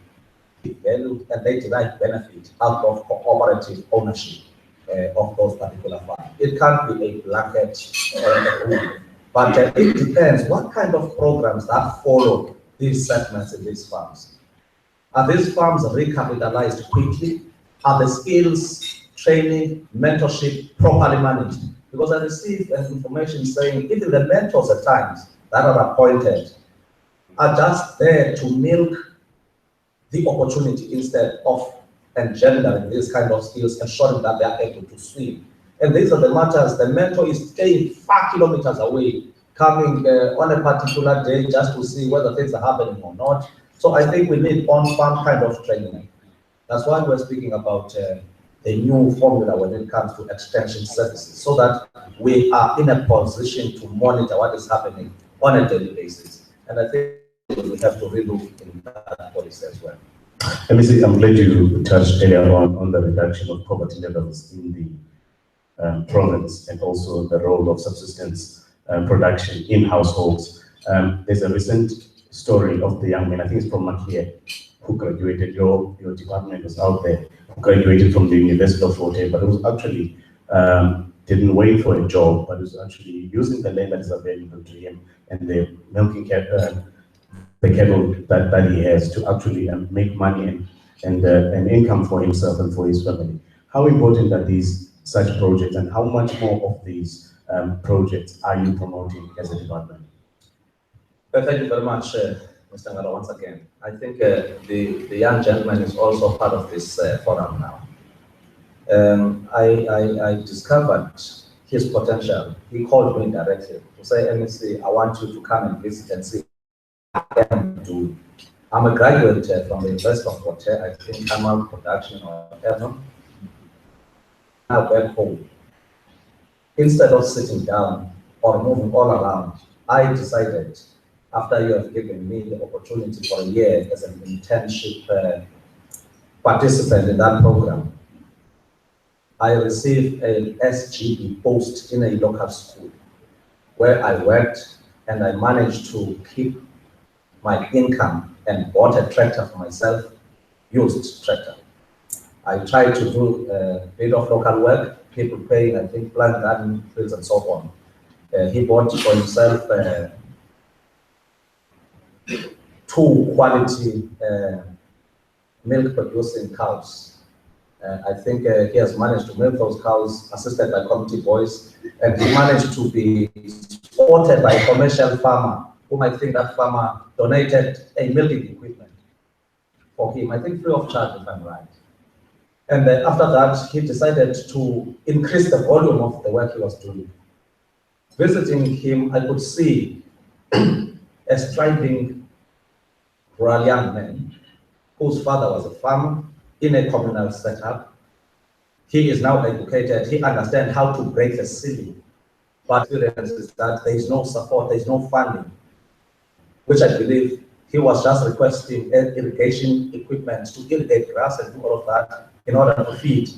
value, and they derive benefit out of cooperative ownership of those particular farms. It can't be a blanket rule, but it depends what kind of programs that follow these segments in these farms. Are these farms recapitalized quickly? Are the skills, training, mentorship properly managed? Because I received information saying even the mentors at times that are appointed are just there to milk the opportunity instead of engendering these kind of skills, ensuring that they are able to swim. And these are the matters. The mentor is staying 5 kilometers away, coming on a particular day just to see whether things are happening or not. So I think we need on-farm kind of training. That's why we're speaking about a new formula when it comes to extension services, so that we are in a position to monitor what is happening on a daily basis. And I think we have to relook in that policy as well. Let me say, I'm glad you touched earlier on the reduction of poverty levels in the province, and also the role of subsistence production in households. There's a recent story of the young man, I think it's from Makia, who graduated, your department was out there, who graduated from the University of Fort Hare, but it was actually, didn't wait for a job, but was actually using the land that is available to him and the milking the cattle that he has to actually make money and an income for himself and for his family. How important are these such projects, and how much more of these projects are you promoting as a department? Well, thank you very much, Mr. Ngalwa, once again. I think the young gentleman is also part of this forum now. I discovered his potential. He called me directly to say, MEC, I want you to come and visit and see I'm a graduate from the University of Fort Hare, I think animal production or whatever. Now back home, instead of sitting down or moving all around, I decided, after you have given me the opportunity for a year as an internship participant in that program, I received an SGB post in a local school where I worked, and I managed to keep my income and bought a tractor for myself, used tractor. I tried to do a bit of local work, people paying, I think, plant garden fields and so on. He bought for himself 2 quality milk producing cows. I think he has managed to milk those cows, assisted by committee boys, and he managed to be supported by a commercial farmer, whom I think that farmer donated a milking equipment for him, I think free of charge, if I'm right. And then after that, he decided to increase the volume of the work he was doing. Visiting him, I could see a striving rural young man whose father was a farmer in a communal setup. He is now educated, he understands how to break the ceiling, but the experience is that there is no support, there is no funding, which I believe he was just requesting irrigation equipment to irrigate grass and do all of that in order to feed.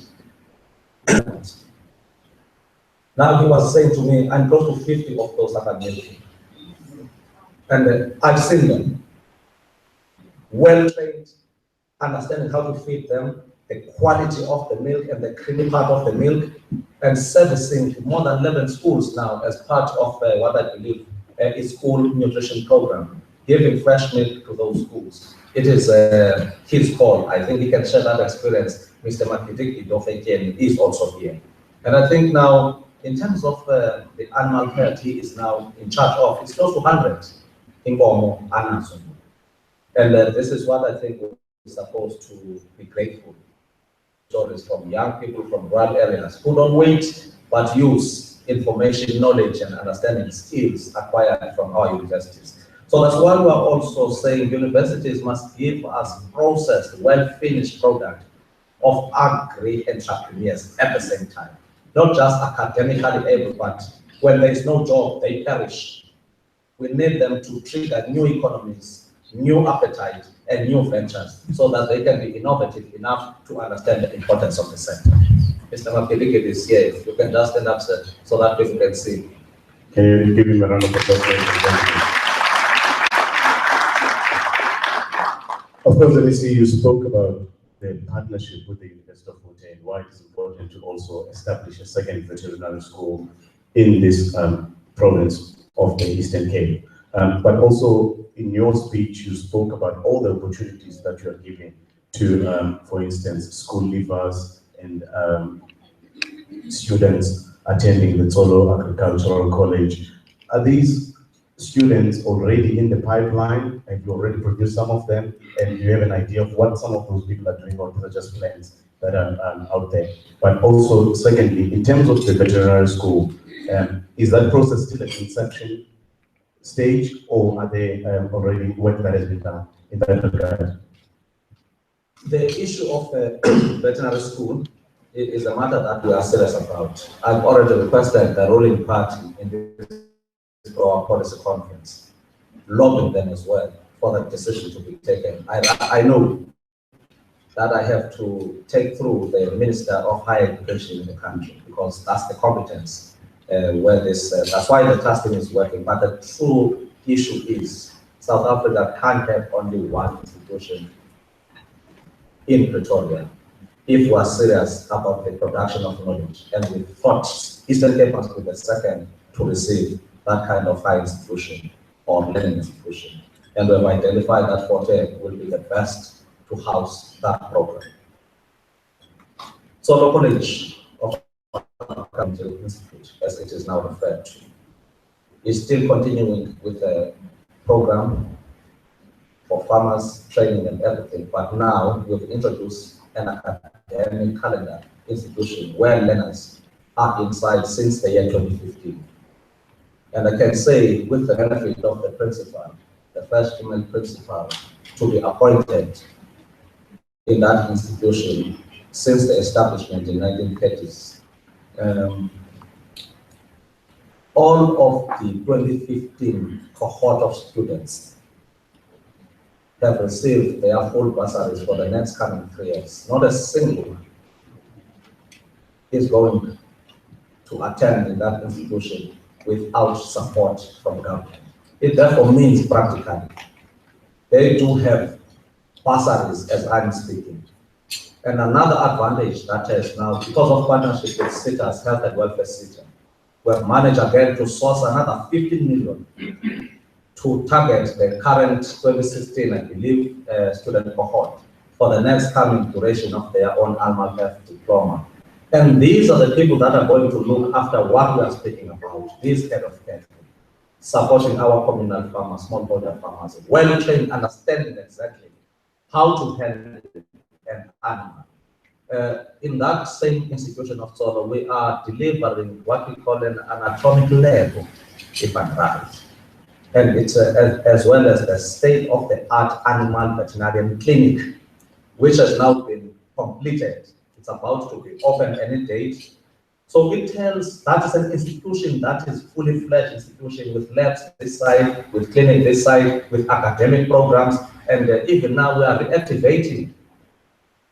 Now he was saying to me, I'm close to 50 of those that are milking. And I've seen them, well trained, understanding how to feed them, the quality of the milk and the creamy part of the milk, and servicing more than 11 schools now as part of what I believe is school nutrition program, giving fresh milk to those schools. It is his call. I think he can share that experience. Mr. Makidiki is also here. And I think now, in terms of the animal health, he is now in charge of, it's close to 100 in Bomo, Anasun. And this is what I think we're supposed to be grateful. Stories from young people from rural areas who don't wait, but use information, knowledge, and understanding skills acquired from our universities. So that's why we are also saying universities must give us processed, well-finished product of agri-entrepreneurs at the same time. Not just academically able, but when there is no job, they perish. We need them to trigger new economies, new appetite, and new ventures, so that they can be innovative enough to understand the importance of the sector. Mr. Makidiki is here. If you can just stand up, sir, so that people can see. Can you give him a round of applause? Of course, MEC, you spoke about the partnership with the University of Fort Hare and why it is important to also establish a second veterinary school in this province of the Eastern Cape. But also, in your speech, you spoke about all the opportunities that you are giving to, for instance, school leavers and students attending the Solo Agricultural College. Are these students already in the pipeline? Have you already produced some of them? And do you have an idea of what some of those people are doing, or these are just plans that are out there? But also, secondly, in terms of the veterinary school, is that process still at inception stage, or are they already work that has been done in that regard? The issue of veterinary school is a matter that we are serious about. I've already requested the ruling party in this our policy conference, lobbying them as well for that decision to be taken. I know that I have to take through the Minister of Higher Education in the country, because that's the competence where this, that's why the trusting is working. But the true issue is South Africa can't have only one institution in Pretoria if we are serious about the production of knowledge. And we thought Eastern Cape must be the second to receive that kind of high institution or learning institution. And we've identified that Forte will be the best to house that program. So the College of Aquaculture Institute, as it is now referred to, is still continuing with the program for farmers, training and everything, but now we've introduced an academic calendar institution where learners are inside since the year 2015. And I can say, with the benefit of the principal, the first female principal to be appointed in that institution since the establishment in 1930s. All of the 2015 cohort of students have received their full bursaries for the next coming 3 years. Not a single one is going to attend in that institution without support from government. It therefore means practically they do have bursaries as I'm speaking. And another advantage that is now, because of partnership with SITA's Health and Welfare Center, we have managed again to source another 15 million to target the current 2016, I believe, student cohort for the next coming duration of their own alma health diploma. And these are the people that are going to look after what we are speaking about, this kind of care, supporting our communal farmers, smallholder farmers, well-trained, understanding exactly how to handle an animal. In that same institution of Solo, we are delivering what we call an anatomic lab, if I'm right. And it's as well as the state-of-the-art animal veterinarian clinic, which has now been completed. It's about to be open any day. So it tells that is an institution that is fully fledged institution with labs this side, with clinic this side, with academic programs, and even now we are reactivating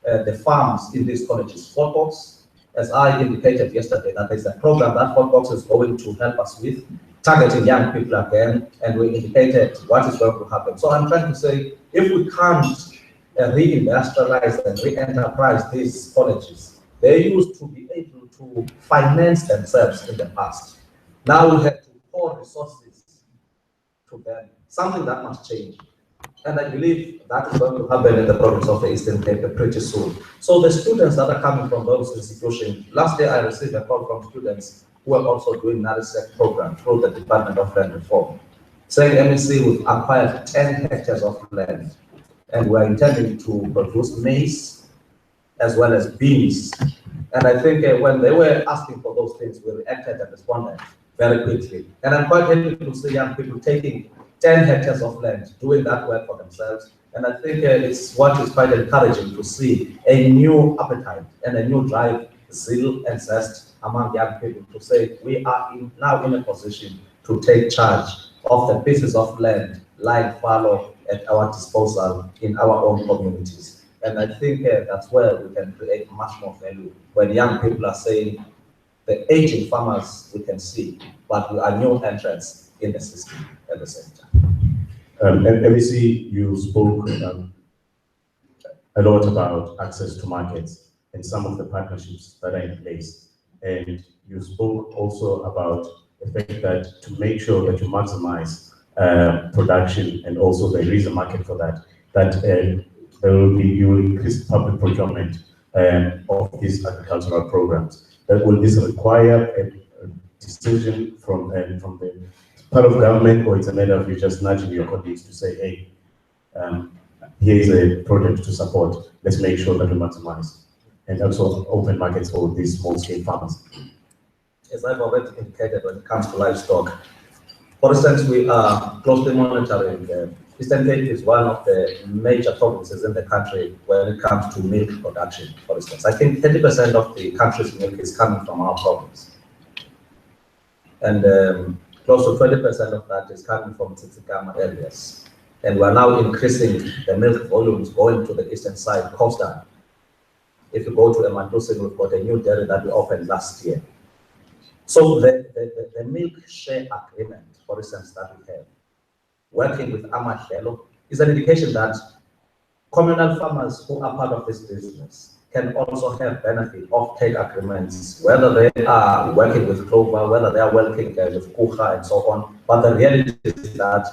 the farms in these colleges. Fortbox, as I indicated yesterday, that is a program that Fortbox is going to help us with, targeting young people again, and we indicated what is going to happen. So I'm trying to say, if we can't reindustrialize and re-enterprise these colleges, they used to be able to finance themselves in the past. Now we have to pour resources to them, something that must change. And I believe that is going to happen in the province of the Eastern Cape pretty soon. So the students that are coming from those institutions, last day I received a call from students who are also doing NARISEC program through the Department of Land Reform, saying MEC, we've acquired 10 hectares of land, and we're intending to produce maize as well as beans. And I think when they were asking for those things, we reacted and responded very quickly. And I'm quite happy to see young people taking 10 hectares of land, doing that work for themselves. And I think it's what is quite encouraging to see a new appetite and a new drive, zeal and zest among young people to say, we are now in a position to take charge of the pieces of land lying fallow at our disposal in our own communities. And I think that's where we can create much more value when young people are saying, the aging farmers we can see, but we are new entrants in the system at the same time. MEC, you spoke a lot about access to markets and some of the partnerships that are in place. And you spoke also about the fact that to make sure that you maximize production, and also there is a market for that, you will increase public procurement of these agricultural programs. Will this require a decision from the part of government, or it's a matter of you just nudging your colleagues to say, hey, here is a project to support, let's make sure that we maximize, and also open markets for these small-scale farmers? As I've already indicated, when it comes to livestock, for instance, we are closely monitoring Eastern Cape is one of the major provinces in the country when it comes to milk production, for instance. I think 30% of the country's milk is coming from our province. And close to 20% of that is coming from Tsitsikamma areas. And we're now increasing the milk volumes going to the eastern side, coastal. If you go to Emantosing, we've got a new dairy that we opened last year. So the milk share agreement, for instance, that we have, working with Amahlelo, is an indication that communal farmers who are part of this business can also have benefit of take agreements, whether they are working with clover, whether they are working with kucha and so on. But the reality is that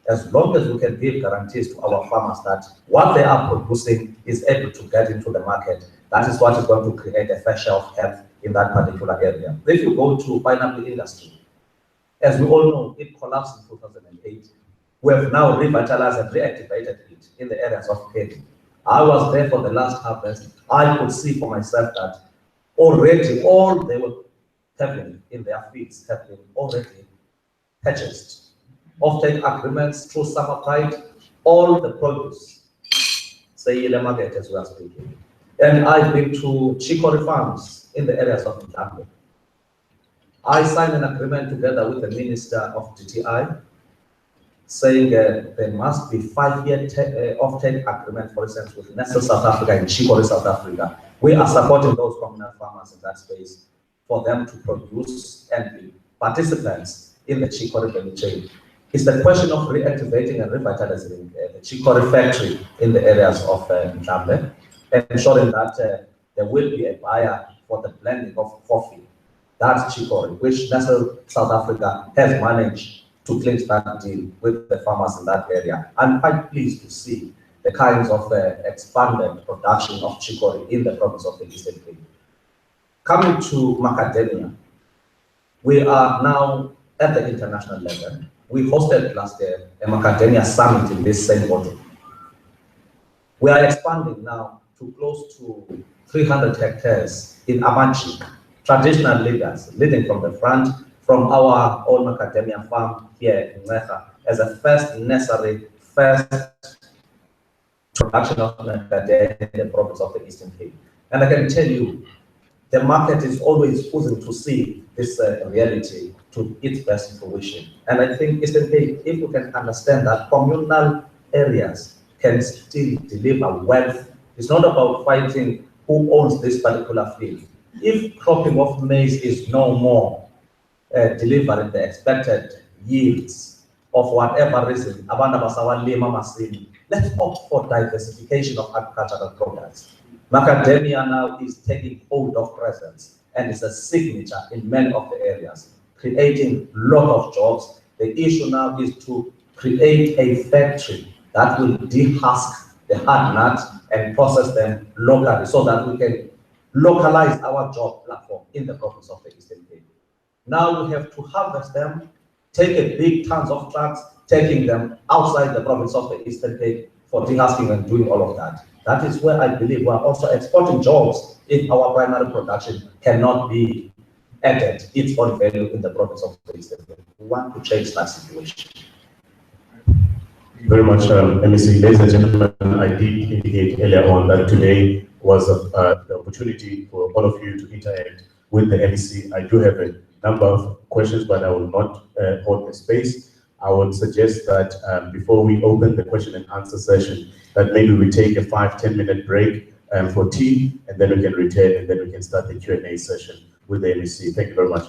as long as we can give guarantees to our farmers that what they are producing is able to get into the market, that is what is going to create a fair share of health in that particular area. If you go to pineapple industry, as we all know, it collapsed in 2008. We have now revitalized and reactivated it in the areas of Kenya. I was there for the last harvest. I could see for myself that already all they were having in their fields have been already purchased. Offtake agreements through summer pride, all the produce, say in the market as we are speaking. And I've been to chicory farms in the areas of Ngalwa. I signed an agreement together with the Minister of DTI saying there must be 5-year offtake agreement, for instance, with Nestle South Africa and Chicory South Africa. We are supporting those communal farmers in that space for them to produce and be participants in the chicory value chain. It's the question of reactivating and revitalizing the chicory factory in the areas of Ngalwa, and ensuring that there will be a buyer for the blending of coffee, that's chicory, which Nestle South Africa has managed to clinch that deal with the farmers in that area. I'm quite pleased to see the kinds of expanded production of chicory in the province of the Eastern Cape. Coming to macadamia, we are now at the international level. We hosted last year a macadamia summit in this same body. We are expanding now to close to 300 hectares in Amanchi, traditional leaders leading from the front, from our own macadamia farm here in Ngalwa, as a first nursery, first production of macadamia in the province of the Eastern Cape. And I can tell you, the market is always oozing to see this reality to its best fruition. And I think Eastern Cape, if we can understand that communal areas can still deliver wealth, it's not about fighting who owns this particular field. If cropping of maize is no more delivering the expected yields of whatever reason, let's opt for diversification of agricultural products. Macadamia now is taking hold of presence and is a signature in many of the areas, creating a lot of jobs. The issue now is to create a factory that will dehusk the hard nuts and process them locally so that we can localize our job platform in the province of the Eastern Cape. Now we have to harvest them, take a big tons of trucks, taking them outside the province of the Eastern Cape for dehusking and doing all of that. That is where I believe we are also exporting jobs if our primary production cannot be added its own value in the province of the Eastern Cape. We want to change that situation. Very much, MEC. Ladies and gentlemen, I did indicate earlier on that today was the opportunity for all of you to interact with the MEC. I do have a number of questions, but I will not hold the space. I would suggest that before we open the question and answer session, that maybe we take a 5-10 minute break for tea, and then we can return, and then we can start the Q&A session with the MEC. Thank you very much.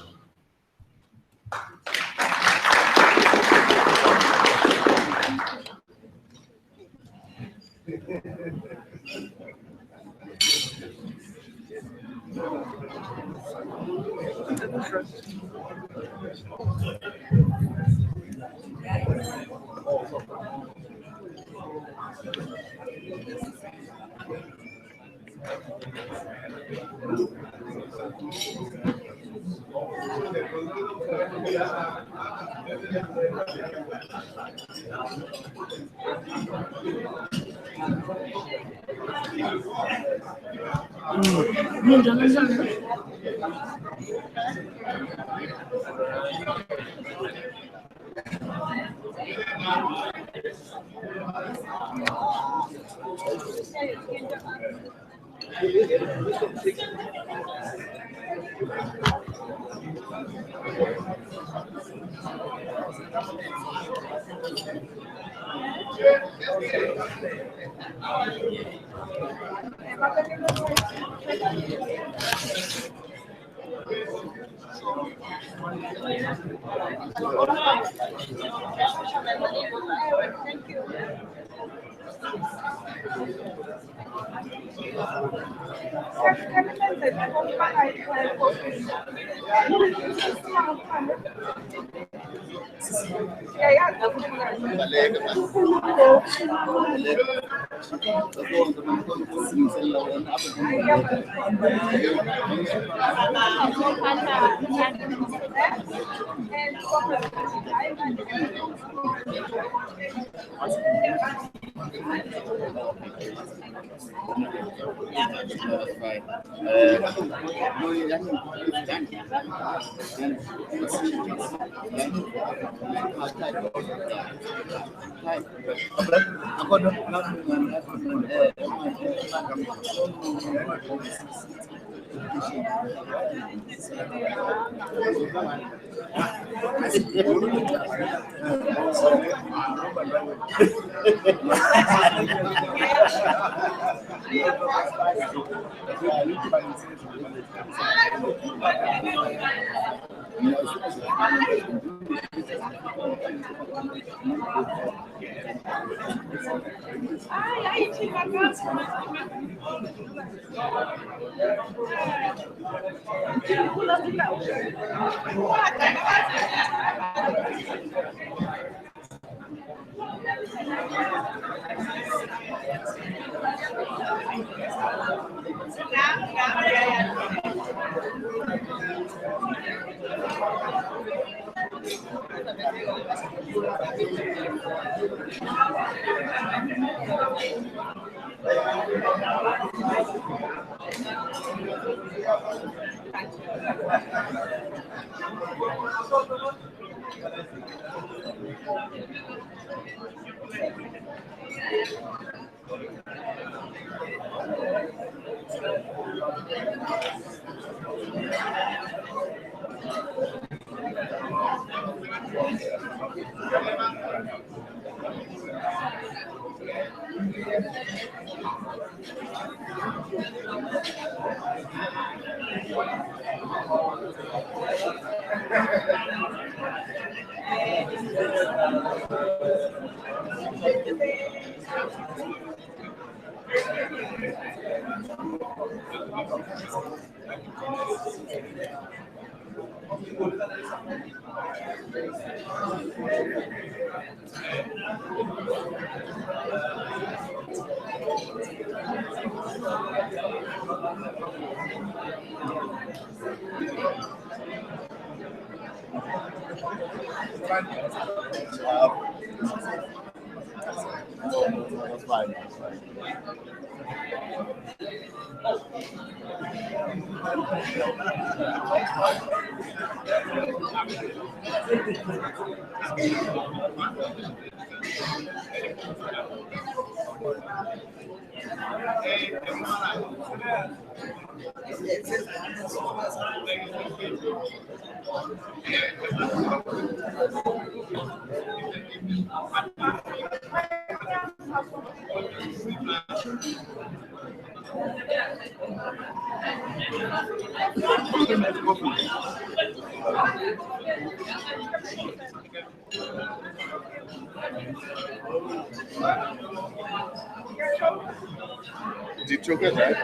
Did you get that?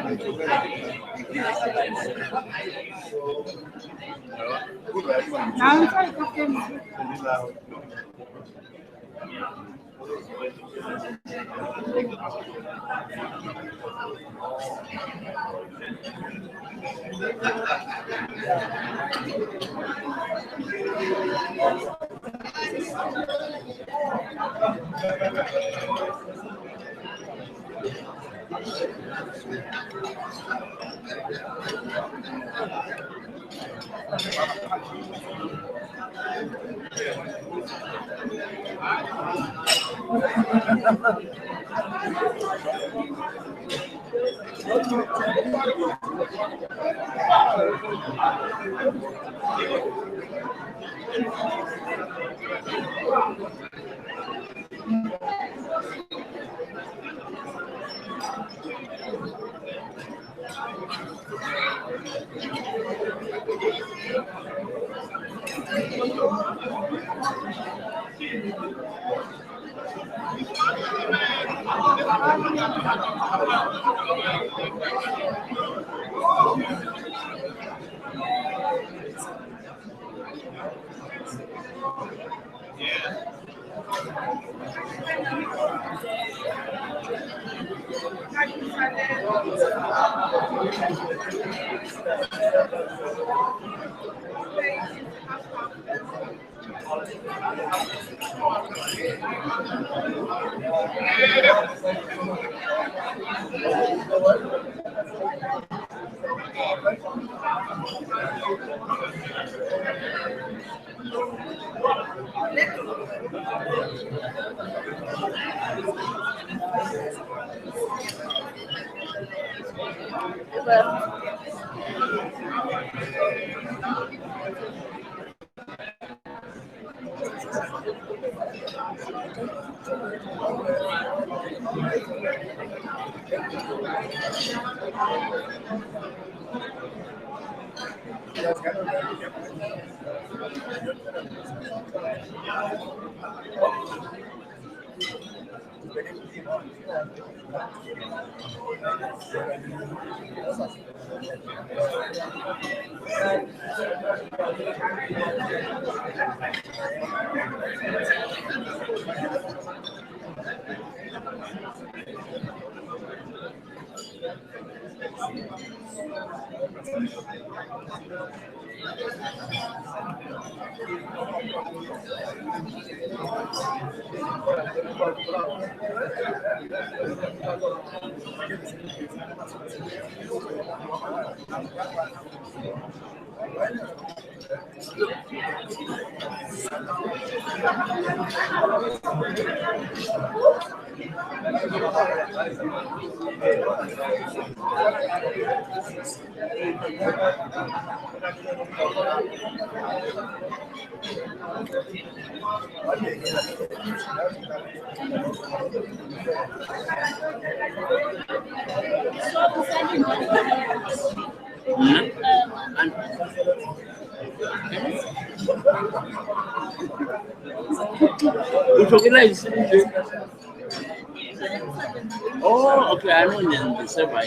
Oh, okay, I know the server.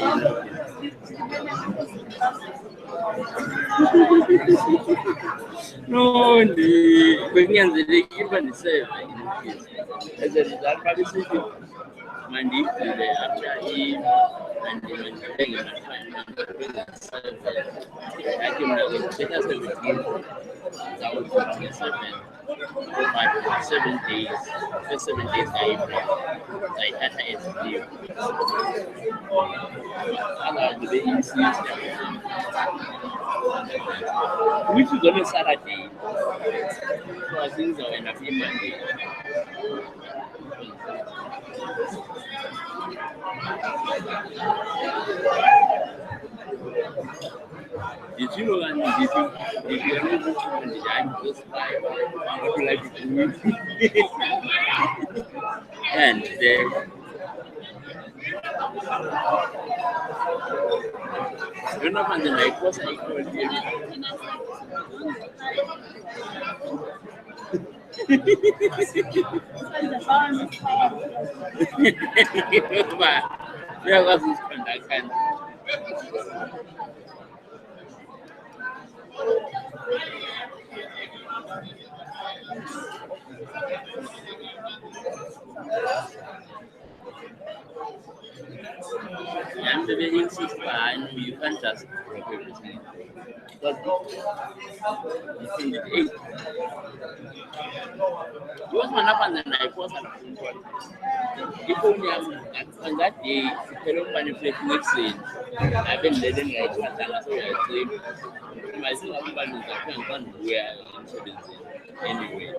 No, the Koreans they even serve. As a result, publicity, Mandi, and the actually, and the Mandarin, and serve. I can better 17, that would be 27. But 7 days, for 7 days, I had an interview. And I did the instance, which is on a Saturday. So I think so, and a few Monday. Did you know that did you know did I just buy what you like to do? And then you know when the night was I called you. There was this conduct. And the way insist, you can't just drop everything. But in the eight, you was one up and then I was if only on that day, hello manipulate next scene. I've been letting right one time, so I say, myself, I'm going to wear insurance anyway.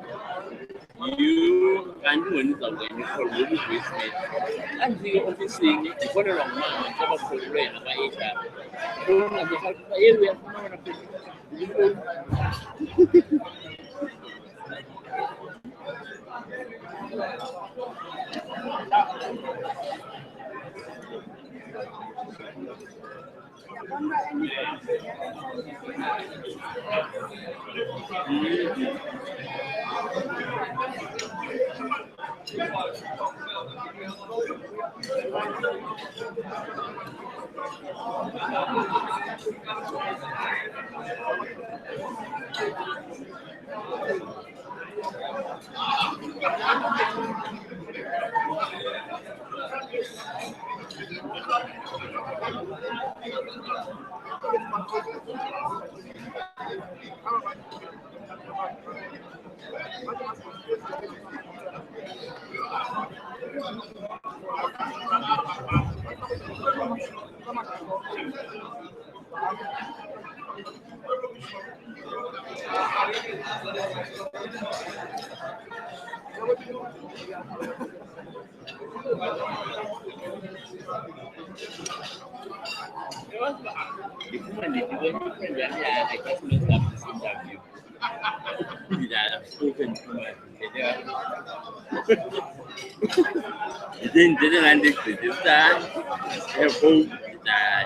You can do anything when you call me with me. And the office thing, you put it on man, top of the brain, and I eat that. Don't have to have the area, the woman is the one friend that I just messed up this interview. That I've spoken to my it didn't end it this time. Both that.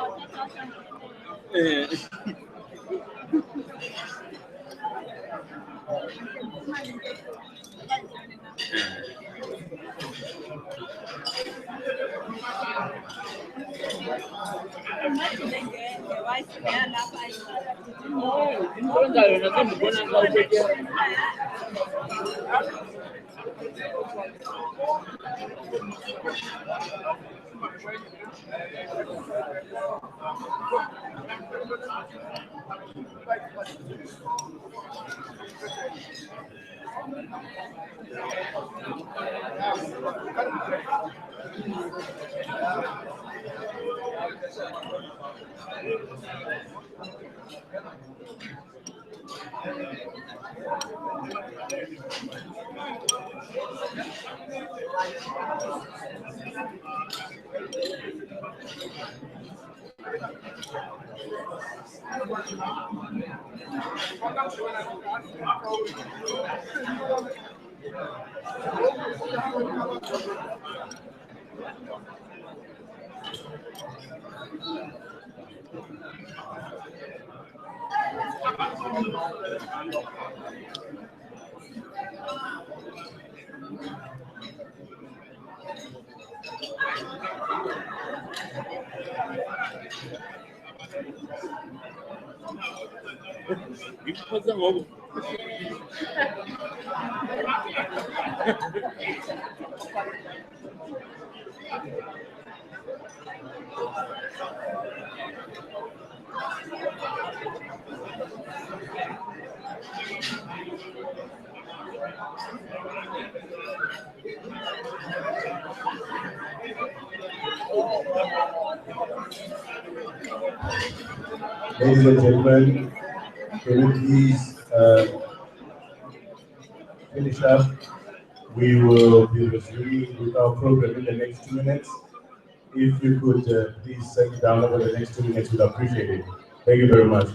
Because the whole Ladies and gentlemen, can we please finish up? We will be resuming with our program in the next 2 minutes. If you could please settle down over the next 2 minutes, we'd appreciate it. Thank you very much.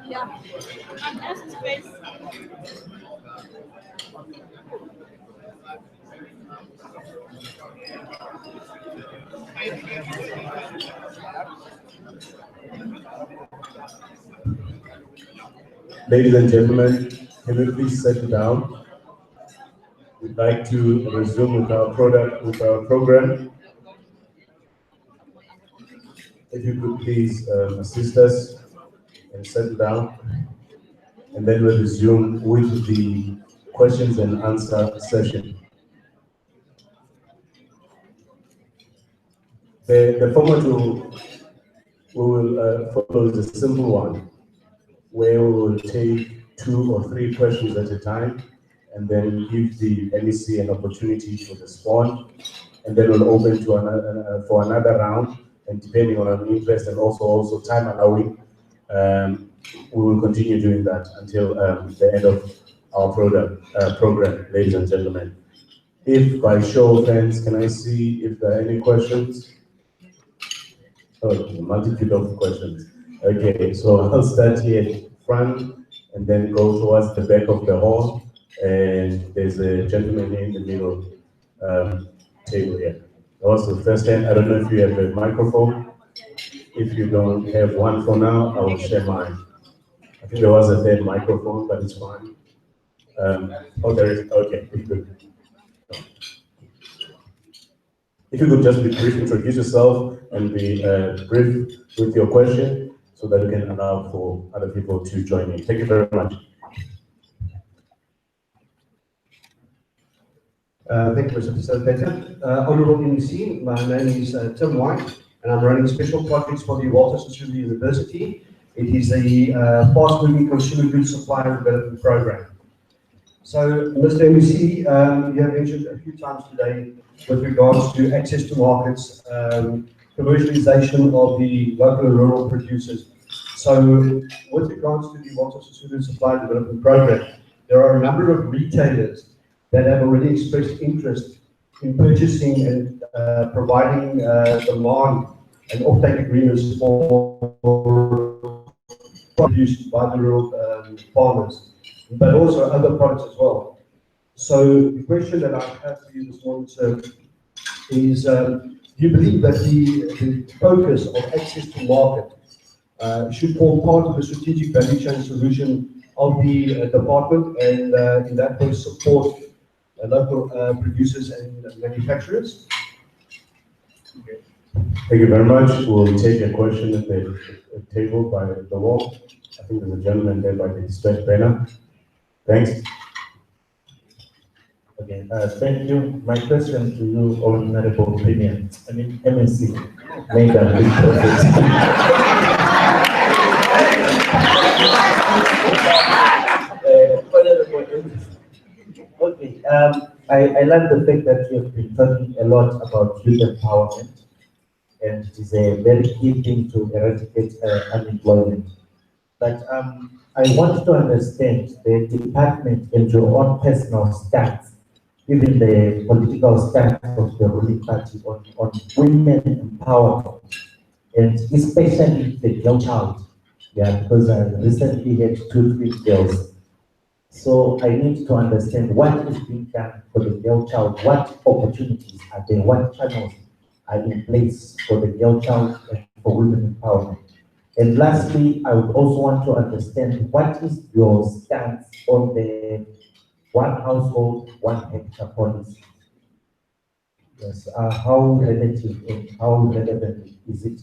Yeah. Space. Ladies and gentlemen, can we please settle down? We'd like to resume with our program. If you could please assist us and settle down, and then we'll resume with the questions and answer session. The format we will follow is a simple one, where we will take 2 or 3 questions at a time, and then give the MEC an opportunity to respond, and then we'll open to for another round, and depending on our interest and also time allowing, we will continue doing that until the end of our program, ladies and gentlemen. If by show of hands, can I see if there are any questions? Oh, a multitude of questions. Okay, so I'll start here at front and then go towards the back of the hall. And there's a gentleman here in the middle table here. Also, first hand, I don't know if you have a microphone. If you don't have one for now, I will share mine. I think there was a third microphone, but it's fine. Oh, there is, okay, good. If you could just be brief, introduce yourself and be brief with your question so that we can allow for other people to join in. Thank you very much. Thank you, Mr. Facilitator. Honorable MEC, my name is Tim White, and I'm running special projects for the Walter Sisulu University. It is a fast-moving consumer goods supplier development program. So, Mr. MEC, you have mentioned a few times today with regards to access to markets, commercialization of the local and rural producers. So, with regards to the Walter Sisulu Supply Development Program, there are a number of retailers that have already expressed interest in purchasing and providing demand and offtake agreements for produced by the rural farmers, but also other products as well. So the question that I have for you this morning, sir, is do you believe that the focus of access to market should form part of the strategic value chain solution of the department, and in that way support local producers and manufacturers? Okay. Thank you very much. We'll take a question at the table by the wall. I think there's a gentleman there by the dispatch banner. Thanks. Okay, thank you. My question to you, Honorable Premier, MNC, made a big profit. Okay, I love the fact that you have been talking a lot about youth empowerment, and it is a very key thing to eradicate unemployment. But I want to understand the department and your own personal stance, even the political stance of the ruling party on women empowerment, and especially the girl child. Yeah, because I recently had 2 3 girls. So I need to understand what is being done for the girl child, what opportunities are there, what channels are in place for the girl child and for women empowerment. And lastly, I would also want to understand what is your stance on the one household, 1 hectare policy. Yes, how relative and how relevant is it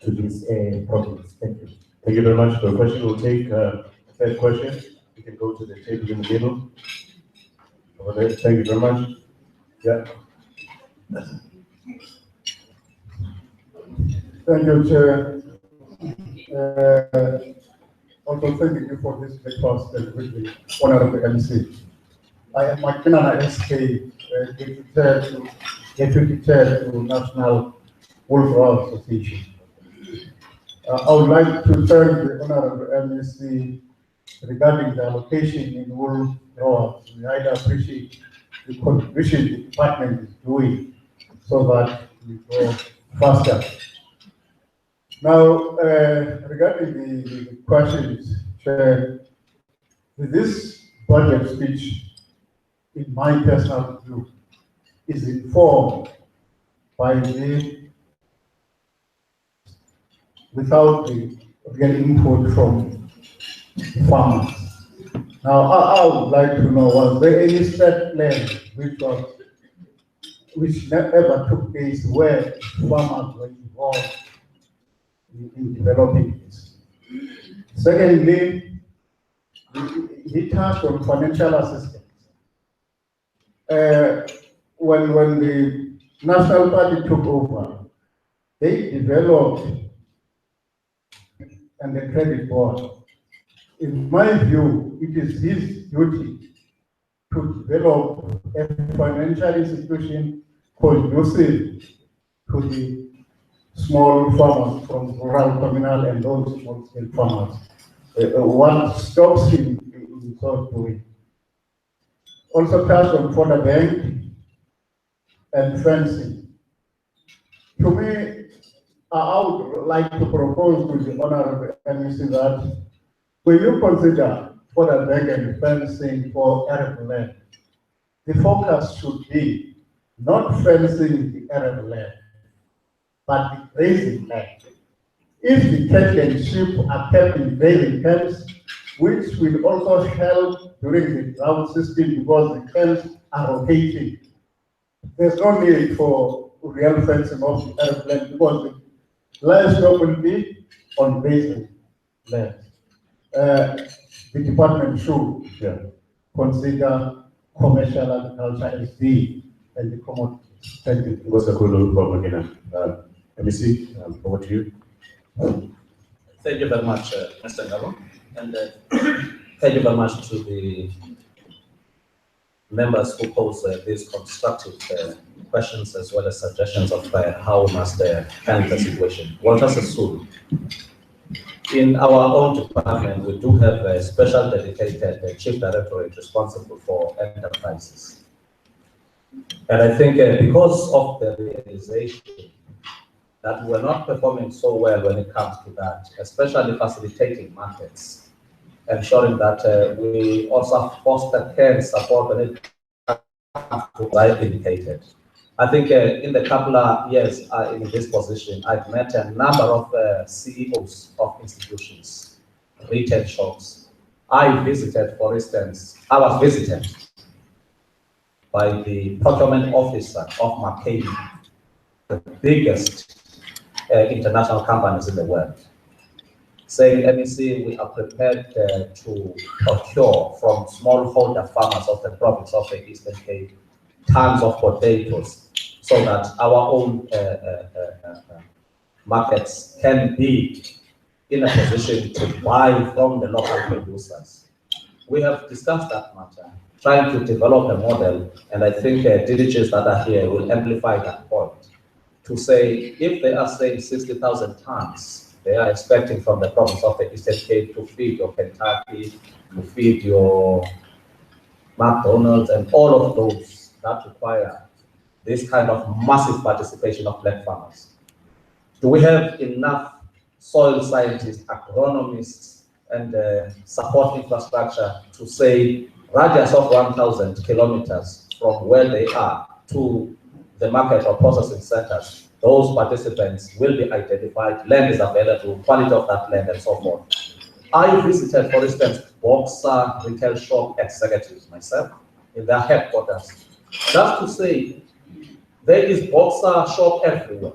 to these problems? Thank you. Thank you very much for the question. We'll take a third question. You can go to the table in the middle. Over there. Thank you very much. Yeah. Thank you, Chair. Also, thank you for this breakfast with the Honorable MC. I am Makinana SK, Deputy Chair to National Wool Growers Association. I would like to thank the Honorable MEC regarding the allocation in wool growers. We highly appreciate the contribution the department is doing so that we go faster. Now, regarding the questions, Chair, this budget speech, in my personal view, is informed by without the real input from farmers. Now, I would like to know, was there any set plan which never took place where farmers were involved in developing this? Secondly, he touched on financial assistance. When the National Party took over, they developed and the credit board. In my view, it is his duty to develop a financial institution conducive to the small farmers from rural, communal, and those small-scale farmers. What stops him in so doing? Also touched on fodder bank and fencing. To me, I would like to propose to the Honorable MEC that when you consider fodder bank and fencing for arable land, the focus should be not fencing the arable land, but the grazing land. If the cattle and sheep are kept in grazing camps, which will also help during the drought system because the camps are rotating, there's no need for real fencing of the arable land because the livestock will be on grazing land. The department should consider commercial agriculture as the and the commodities. Thank you. What's the problem again? MEC, over to you. Thank you very much, Mr. Ngalwa, and thank you very much to the members who posed these constructive questions as well as suggestions of how we must handle the situation. Walter Sisulu. In our own department, we do have a special dedicated chief directorate responsible for enterprises. And I think because of the realization that we're not performing so well when it comes to that, especially facilitating markets, ensuring that we also foster care and support when it comes to life indicated. I think in the couple of years in this position, I've met a number of CEOs of institutions, retail shops. I was visited by the procurement officer of Makeni, the biggest international companies in the world. saying, MEC, we are prepared to procure from smallholder farmers of the province of the Eastern Cape tons of potatoes so that our own markets can be in a position to buy from the local producers. We have discussed that matter, trying to develop a model, and I think DDGs that are here will amplify that point, to say if they are saying 60,000 tons, they are expecting from the province of the Eastern Cape to feed your Kentucky, to feed your McDonald's, and all of those that require this kind of massive participation of black farmers. Do we have enough soil scientists, agronomists, and support infrastructure to say radius of 1,000 kilometers from where they are to the market or processing centers? Those participants will be identified, land is available, quality of that land, and so forth. I visited, for instance, Boxer retail shop executives myself in their headquarters, just to say there is Boxer shop everywhere.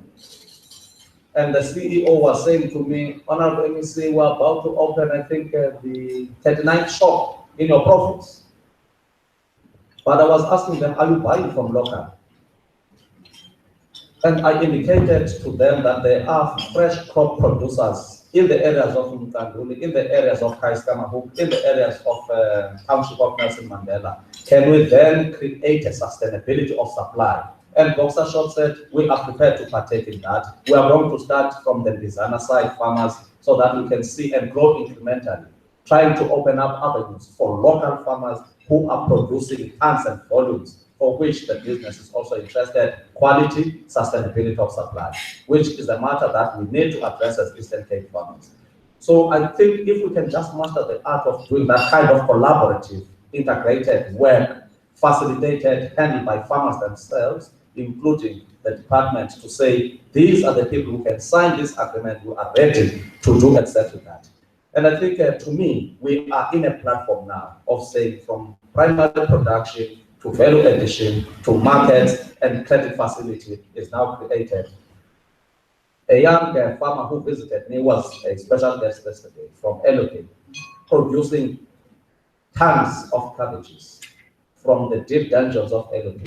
And the CEO was saying to me, Honorable MEC, we're about to open, I think, the 39th shop in your province. But I was asking them, are you buying from local? And I indicated to them that there are fresh crop producers in the areas of Mtanduli, in the areas of Kaiskamahook, in the areas of Township of Nelson Mandela. Can we then create a sustainability of supply? And Boxer Shop said, we are prepared to partake in that. We are going to start from the designer side farmers so that we can see and grow incrementally, trying to open up avenues for local farmers who are producing tons and volumes for which the business is also interested, quality, sustainability of supply, which is a matter that we need to address as Eastern Cape farmers. So I think if we can just master the art of doing that kind of collaborative, integrated work, facilitated, handled by farmers themselves, including the department, to say, these are the people who can sign this agreement, who are ready to do exactly that. And I think, to me, we are in a platform now of saying from primary production to value addition to markets and credit facility is now created. A young farmer who visited me was a special guest yesterday from Elohim, producing tons of cabbages from the deep dungeons of Elohim.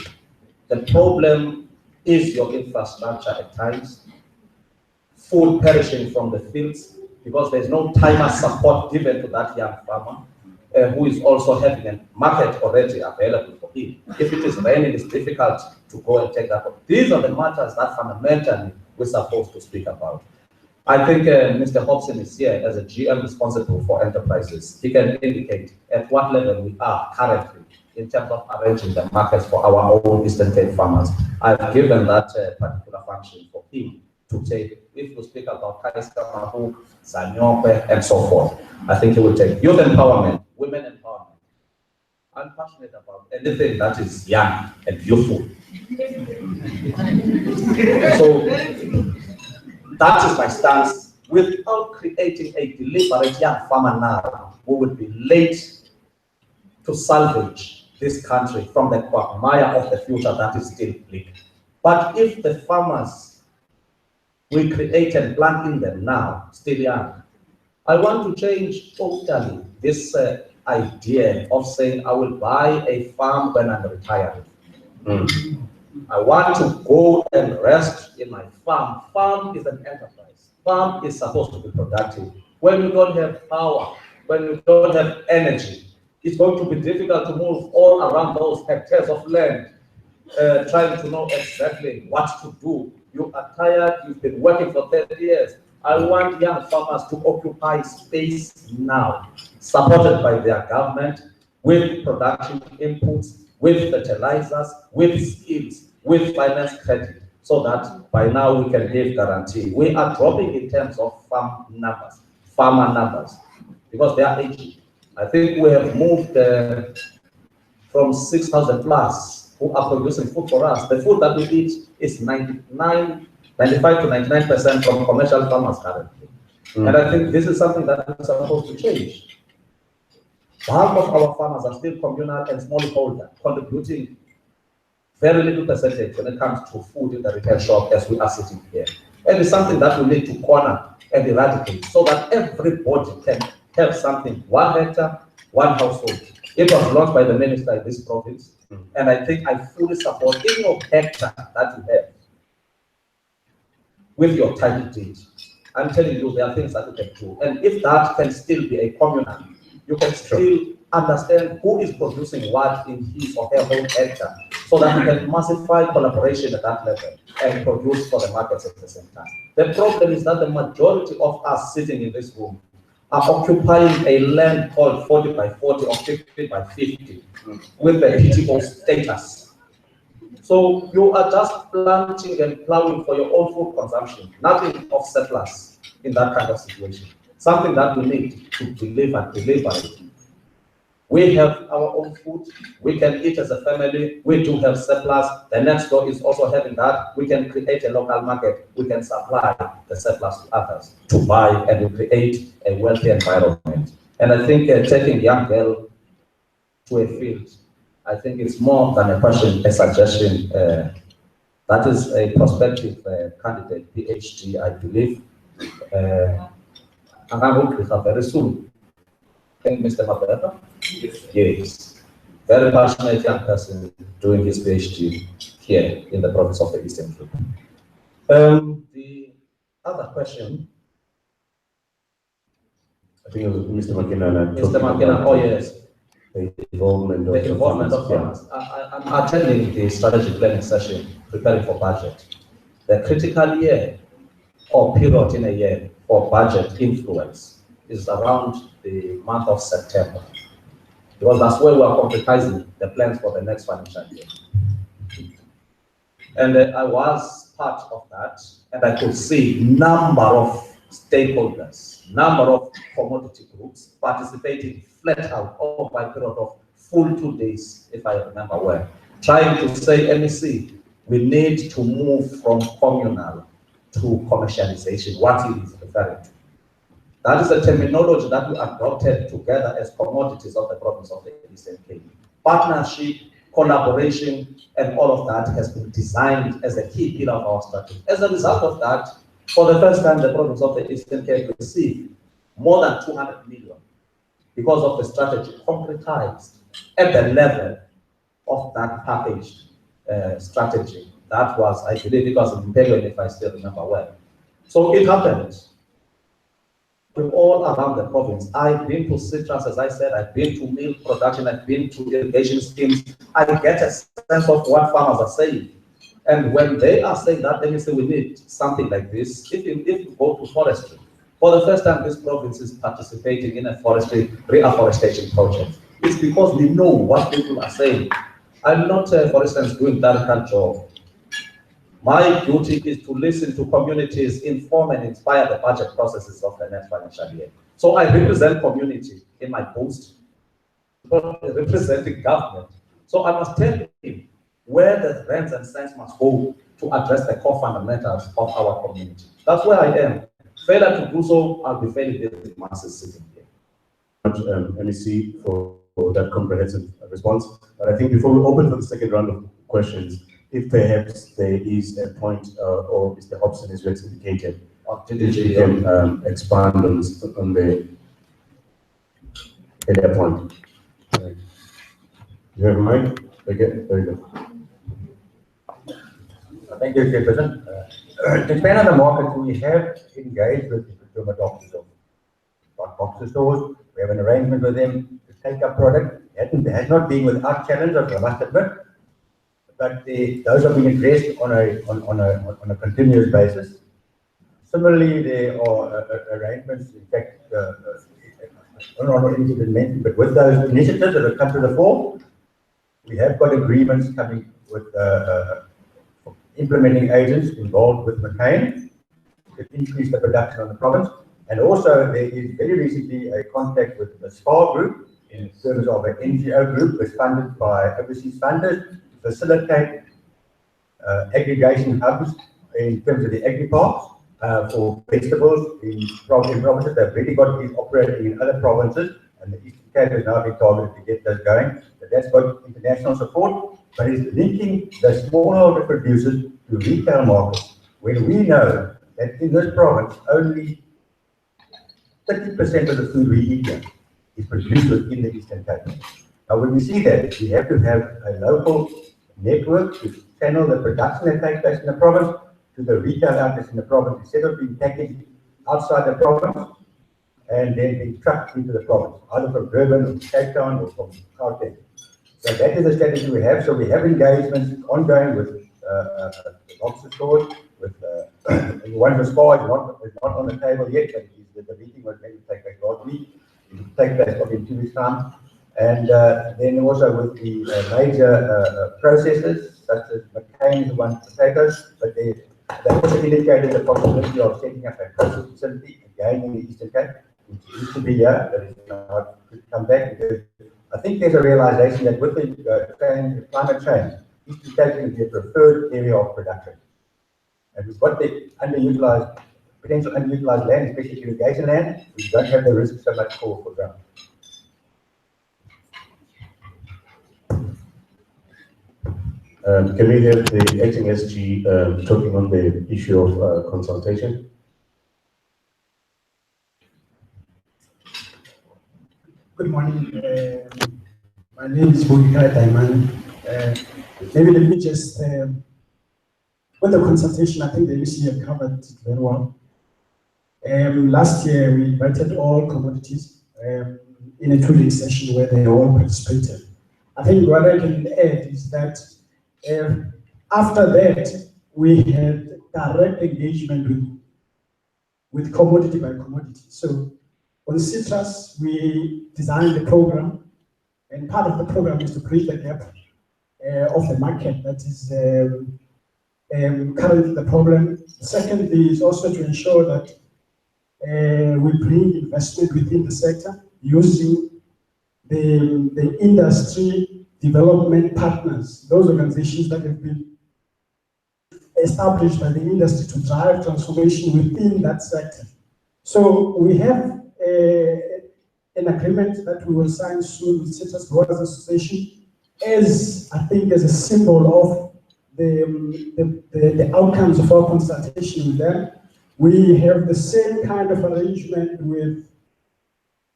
The problem is your infrastructure at times, food perishing from the fields because there's no timer support given to that young farmer who is also having a market already available for him. If it is raining, it's difficult to go and take that. These are the matters that fundamentally we're supposed to speak about. I think Mr. Hobson is here as a GM responsible for enterprises. He can indicate at what level we are currently in terms of arranging the markets for our own Eastern Cape farmers. I've given that particular function for him to take. If we speak about Kaiskamahook, Zanyope, and so forth, I think he will take youth empowerment, women empowerment. I'm passionate about anything that is young and youthful. So that is my stance. Without creating a deliberate young farmer now, we would be late to salvage this country from the quagmire of the future that is still bleak. But if the farmers we create and plant in them now, still young, I want to change totally this idea of saying I will buy a farm when I'm retiring. I want to go and rest in my farm. Farm is an enterprise. Farm is supposed to be productive. When you don't have power, when you don't have energy, it's going to be difficult to move all around those hectares of land, trying to know exactly what to do. You are tired, you've been working for 30 years. I want young farmers to occupy space now, supported by their government, with production inputs, with fertilizers, with skills, with finance credit, so that by now we can give guarantee. We are dropping in terms of farmer numbers, because they are aging. I think we have moved from 6,000 plus who are producing food for us. The food that we eat is 95 to 99% from commercial farmers currently. And I think this is something that is supposed to change. Half of our farmers are still communal and smallholder, contributing very little percentage when it comes to food in the retail shop as we are sitting here. And it's something that we need to corner and eradicate so that everybody can have something, 1 hectare, 1 household. It was launched by the minister in this province, and I think I fully support any hectare that you have with your title deed. I'm telling you, there are things that you can do. And if that can still be a communal, you can still understand who is producing what in his or her own hectare, so that you can massify collaboration at that level and produce for the markets at the same time. The problem is that the majority of us sitting in this room are occupying a land called 40 by 40 or 50 by 50 with the PTO status. So you are just planting and plowing for your own food consumption, nothing of surplus in that kind of situation. Something that we need to deliver it. We have our own food, we can eat as a family, we do have surplus. The next door is also having that. We can create a local market, we can supply the surplus to others to buy, and we create a wealthy environment. And I think taking young girl to a field, I think it's more than a question, a suggestion. That is a prospective candidate, PhD, I believe. Very soon. Thank Mr. Mabeka. Yes. Very passionate young person doing his PhD here in the province of the Eastern Cape. The other question. I think it was Mr. McKinnon. Mr. McKinnon, oh yes. The involvement of farmers. I'm attending the strategic planning session, preparing for budget. The critical year or period in a year for budget influence is around the month of September, because that's where we are concretizing the plans for the next financial year. And I was part of that, and I could see number of stakeholders, number of commodity groups participating flat out over a period of full 2 days, if I remember well, trying to say, MEC, we need to move from communal to commercialization, what he is referring to. That is a terminology that we adopted together as commodities of the province of the Eastern Cape. Partnership, collaboration, and all of that has been designed as a key pillar of our strategy. As a result of that, for the first time, the province of the Eastern Cape received more than 200 million because of the strategy concretized at the level of that packaged strategy. That was, I believe it was in Imperial, if I still remember well. So it happened. We're all around the province. I've been to citrus, as I said, I've been to milk production, I've been to irrigation schemes. I get a sense of what farmers are saying. And when they are saying that, let me say we need something like this. If you go to forestry, for the first time this province is participating in a forestry reforestation project. It's because we know what people are saying. I'm not, for instance, doing that kind of job. My duty is to listen to communities, inform and inspire the budget processes of the next financial year. So I represent community in my post, representing government. So I must tell him where the rands and cents must go to address the core fundamentals of our community. That's where I am. Failure to do so, I'll be failing the masses sitting here. MEC for that comprehensive response. But I think before we open for the second round of questions, if perhaps there is a point, or Mr. Hobson is what's indicated, if you can expand on the earlier point. You have a mic? Okay, very good. Thank you, Chairperson. To expand on the market, we have engaged with the procurement officers of box stores. We have an arrangement with them to take up product. It has not been without challenge, I must admit, but those are being addressed on a continuous basis. Similarly, there are arrangements, in fact, I don't know what anything been mentioned, but with those initiatives that have come to the fore, we have got agreements coming with implementing agents involved with McCain to increase the production of the province. And also, there is very recently a contact with the SPAR group in terms of an NGO group that's funded by overseas funders to facilitate aggregation hubs in terms of the agri-parks for vegetables in provinces. They've already got these operating in other provinces, and the Eastern Cape has now been targeted to get those going. So that's got international support, but it's linking the smallholder producers to retail markets, when we know that in this province only 30% of the food we eat here is produced within the Eastern Cape. Now, when we see that, we have to have a local network to channel the production that takes place in the province to the retail outlets in the province, instead of being packaged outside the province and then being trucked into the province, either from Durban or Cape Town or from Gauteng. So that is the strategy we have. So we have engagements ongoing with the lobster stores, with one of the spa is not on the table yet, but the meeting was going to take place last week. It will take place probably in 2 weeks' time. And then also with the major processors, such as McCain, the one potatoes, but they also indicated the possibility of setting up a process facility again in the Eastern Cape, which used to be here, but it's not could come back, because I think there's a realization that with the climate change, Eastern Cape will be a preferred area of production. And we've got the underutilized, potential underutilized land, especially irrigation land, we don't have the risk so much for ground. Can we have the acting SG talking on the issue of consultation? Good morning. My name is Boyka Daiman. Maybe let me just, on the consultation, I think the UC have covered it very well. Last year, we invited all commodities in a 2-day session where they all participated. I think what I can add is that after that, we had direct engagement with commodity by commodity. So on citrus, we designed the program, and part of the program is to bridge the gap of the market that is currently the problem. Secondly is also to ensure that we bring investment within the sector using the industry development partners, those organizations that have been established by the industry to drive transformation within that sector. So we have an agreement that we will sign soon with Citrus Growers Association as, I think, as a symbol of the outcomes of our consultation with them. We have the same kind of arrangement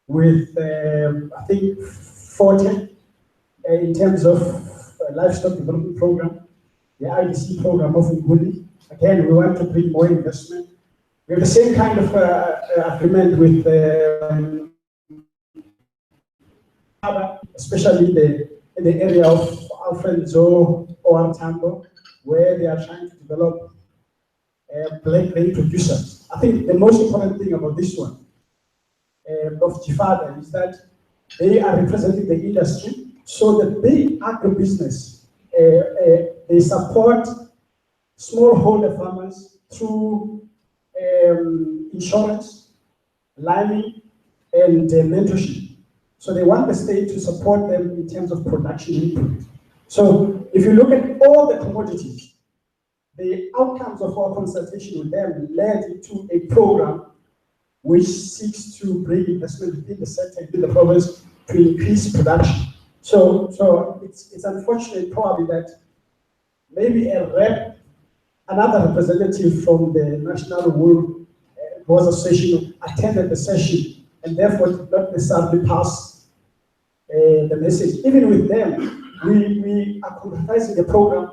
with I think, Forte in terms of livestock development program, the IDC program of Nguli. Again, we want to bring more investment. We have the same kind of agreement with especially in the area of Alfred Zo or Tambo, where they are trying to develop black grain producers. I think the most important thing about this one of Jifada is that they are representing the industry, so the big agribusiness, they support smallholder farmers through insurance, liming, and mentorship. So they want the state to support them in terms of production input. So if you look at all the commodities, the outcomes of our consultation with them led into a program which seeks to bring investment within the sector, within the province, to increase production. So it's unfortunate probably that maybe another representative from the National Wool Growers Association attended the session and therefore did not necessarily pass the message. Even with them, we are concretizing the program,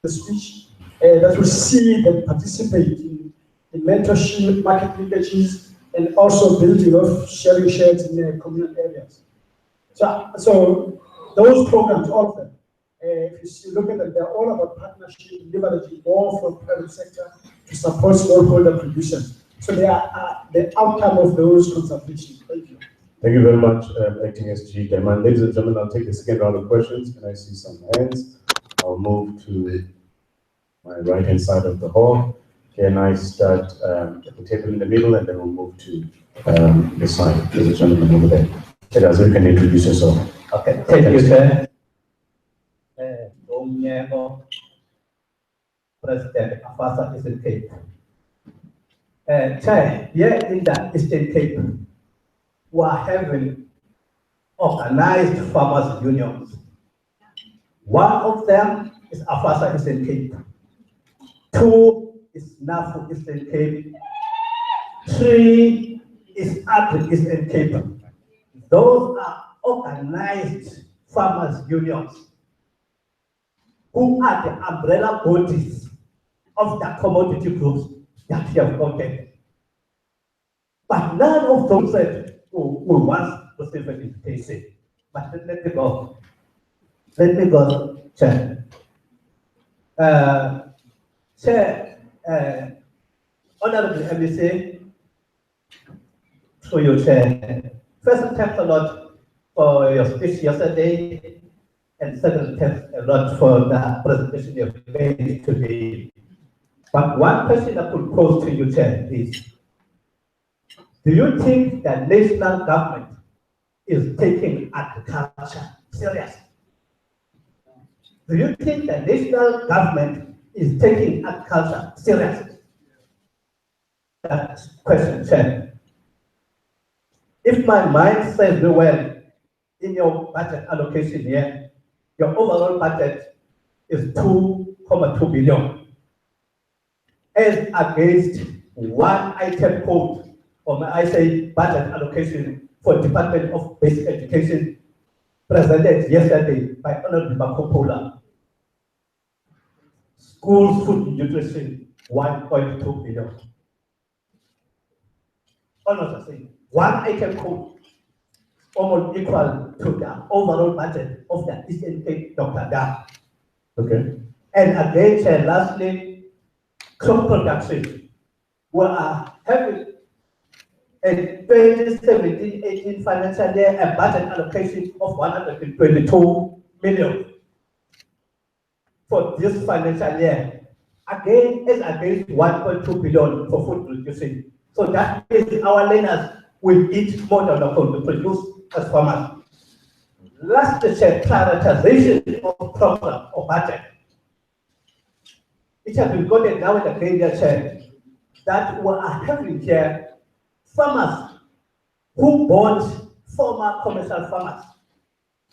the speech, that will see them participate in mentorship, market linkages, and also building of sharing sheds in the communal areas. So those programs, all of them, if you look at them, they're all about partnership, leveraging more from private sector to support smallholder producers. So they are the outcome of those consultations. Thank you. Thank you very much, Acting SG Daiman. Ladies and gentlemen, I'll take the second round of questions. Can I see some hands? I'll move to my right-hand side of the hall. Can I start at the table in the middle, and then we'll move to the side. There's a gentleman over there. So you can introduce yourself. Okay, thank you, sir. President Afasa Eastern Cape. Chair, here in the Eastern Cape, we are having organized farmers' unions. One of them is Afasa Eastern Cape. 2 is NAFU Eastern Cape. 3 is Agri-Eastern Cape. Those are organized farmers' unions who are the umbrella bodies of the commodity groups that we have quoted. But none of those said, who wants to receive an invitation. But let me go. Let me go, Chair. Chair, Honorable MEC, through you, Chair. First, thanks a lot for your speech yesterday, and second, thanks a lot for the presentation you've made today. But one question I could pose to you, Chair, is, do you think the national government is taking agriculture serious? Do you think the national government is taking agriculture serious? That question, Chair. If my mind says me well, in your budget allocation here, your overall budget is 2.2 billion, as against one item code, or I say budget allocation for Department of Basic Education, presented yesterday by Honorable Makopola. Schools food nutrition, 1.2 billion. Almost the same. One item code, almost equal to the overall budget of the Eastern Cape Dr. Dar. Okay. And again, lastly, crop production. We are having a 2017-18 financial year a budget allocation of 122 million for this financial year. Again, it's against 1.2 billion for food production. So that is our learners will eat more than to produce as farmers. Last year, prioritization of program or budget. It has been gotten now in the Canadian chair that we are having here farmers who bought former commercial farmers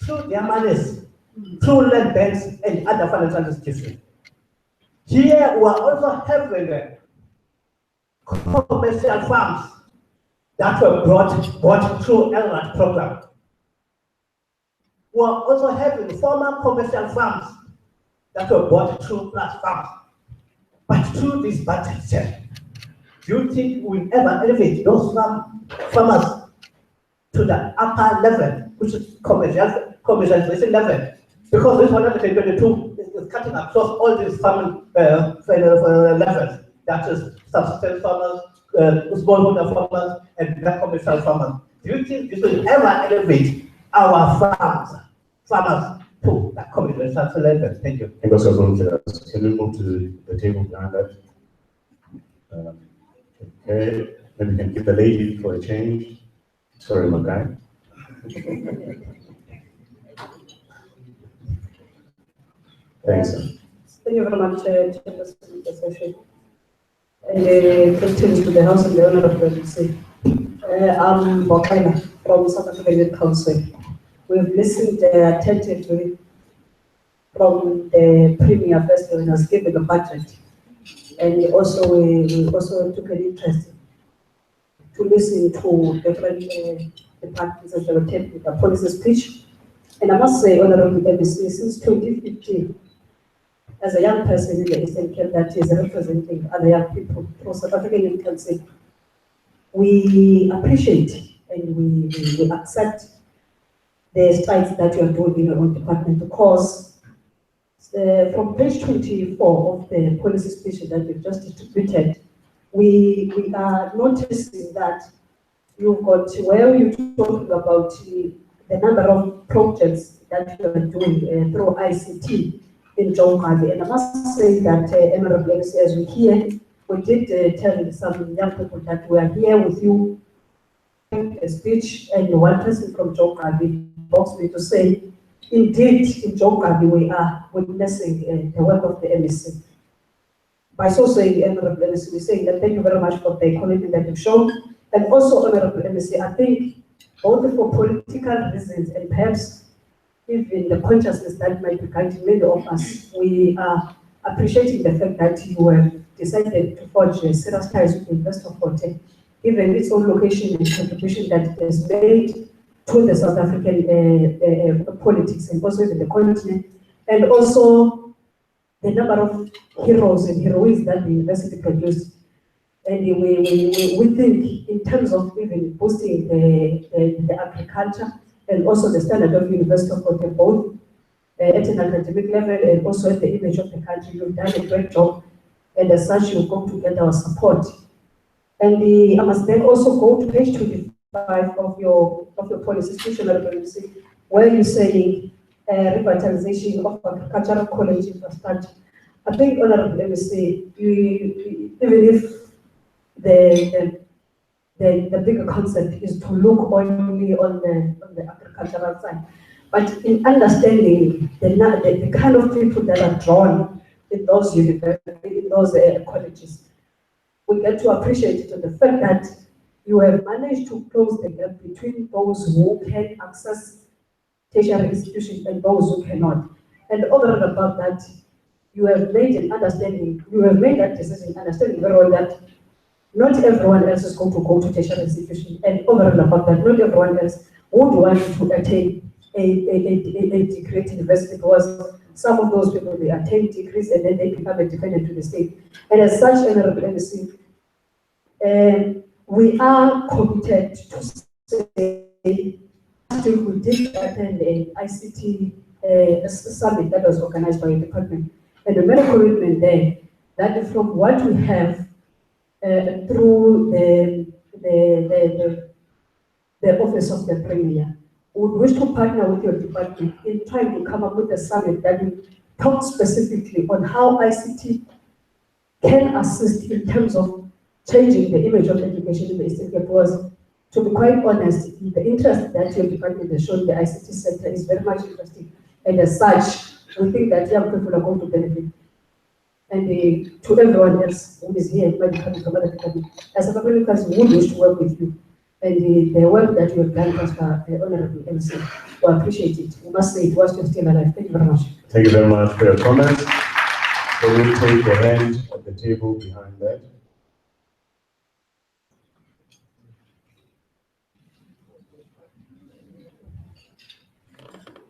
through their monies, through land banks and other financial institutions. Here we are also having commercial farms that were bought through LRAT program. We are also having former commercial farms that were bought through plus farms. But through this budget, do you think we'll ever elevate those farmers to the upper level, which is commercialization level? Because this 122 is cutting across all these farming levels. That is subsistence farmers, smallholder farmers, and commercial farmers. Do you think this will ever elevate our farmers to the commercialization level? Thank you. Thank you, Sir Volunteers. Can we move to the table behind that? Okay, maybe we can give the lady for a change. Sorry, my guy. Thanks, sir. Thank you very much, Chairperson of the session. And greetings to the House and the Honorable MC. I'm Bokaina from South African Youth Council. We've listened attentively from the Premier first when he was given the budget. And also, we also took an interest to listen to different departments as they were taking the policy speech. And I must say, Honorable MC, since 2015, as a young person in the Eastern Cape that is representing other young people from South African Youth Council, we appreciate and we accept the strides that you are doing in your own department, because from page 24 of the policy speech that you've just distributed, we are noticing that you've got where you're talking about the number of projects that you are doing through ICT in Jongavi. And I must say that, Honorable MC, as we hear, we did tell some young people that we are here with you in a speech, and one person from Jongavi asked me to say, indeed, in Jongavi, we are witnessing the work of the MEC. By so saying, Honorable MEC, we're saying that thank you very much for the quality that you've shown. And also, Honorable MEC, I think both for political reasons and perhaps even the consciousness that might be guiding many of us, we are appreciating the fact that you have decided to forge serious ties with Investor Forte given its own location and contribution that it has made to the South African politics and also even the continent, and also the number of heroes and heroines that the university produced. And we think in terms of even boosting the agriculture and also the standard of university of both at an academic level and also at the image of the country. You've done a great job, and as such, you've come to get our support. And I must then also go to page 25 of your policy, institutional policy, where you're saying revitalization of agricultural college infrastructure. I think, Honorable MEC, even if the bigger concept is to look only on the agricultural side, but in understanding the kind of people that are drawn in those universities, in those colleges, we get to appreciate the fact that you have managed to close the gap between those who can access tertiary institutions and those who cannot. And over and above that, you have made an understanding, you have made that decision, understanding very well that not everyone else is going to go to tertiary institution, and over and above that, not everyone else would want to attain a degree at university, because some of those people, they attain degrees and then they become a dependent to the state. And as such, Honorable MEC, we are committed to say, we did attend an ICT summit that was organized by the department, and the main commitment there, that from what we have through the office of the Premier, we would wish to partner with your department in trying to come up with a summit that will talk specifically on how ICT can assist in terms of changing the image of education in the Eastern Cape. Because, to be quite honest, the interest that your department has shown the ICT sector is very much interesting, and as such, we think that young people are going to benefit. And to everyone else who is here, my department, from other department, as a Africans, we would wish to work with you. And the work that you have done, Honorable MEC, we appreciate it. We must say it was just still alive. Thank you very much. Thank you very much for your comments. So we'll take the hand at the table behind that.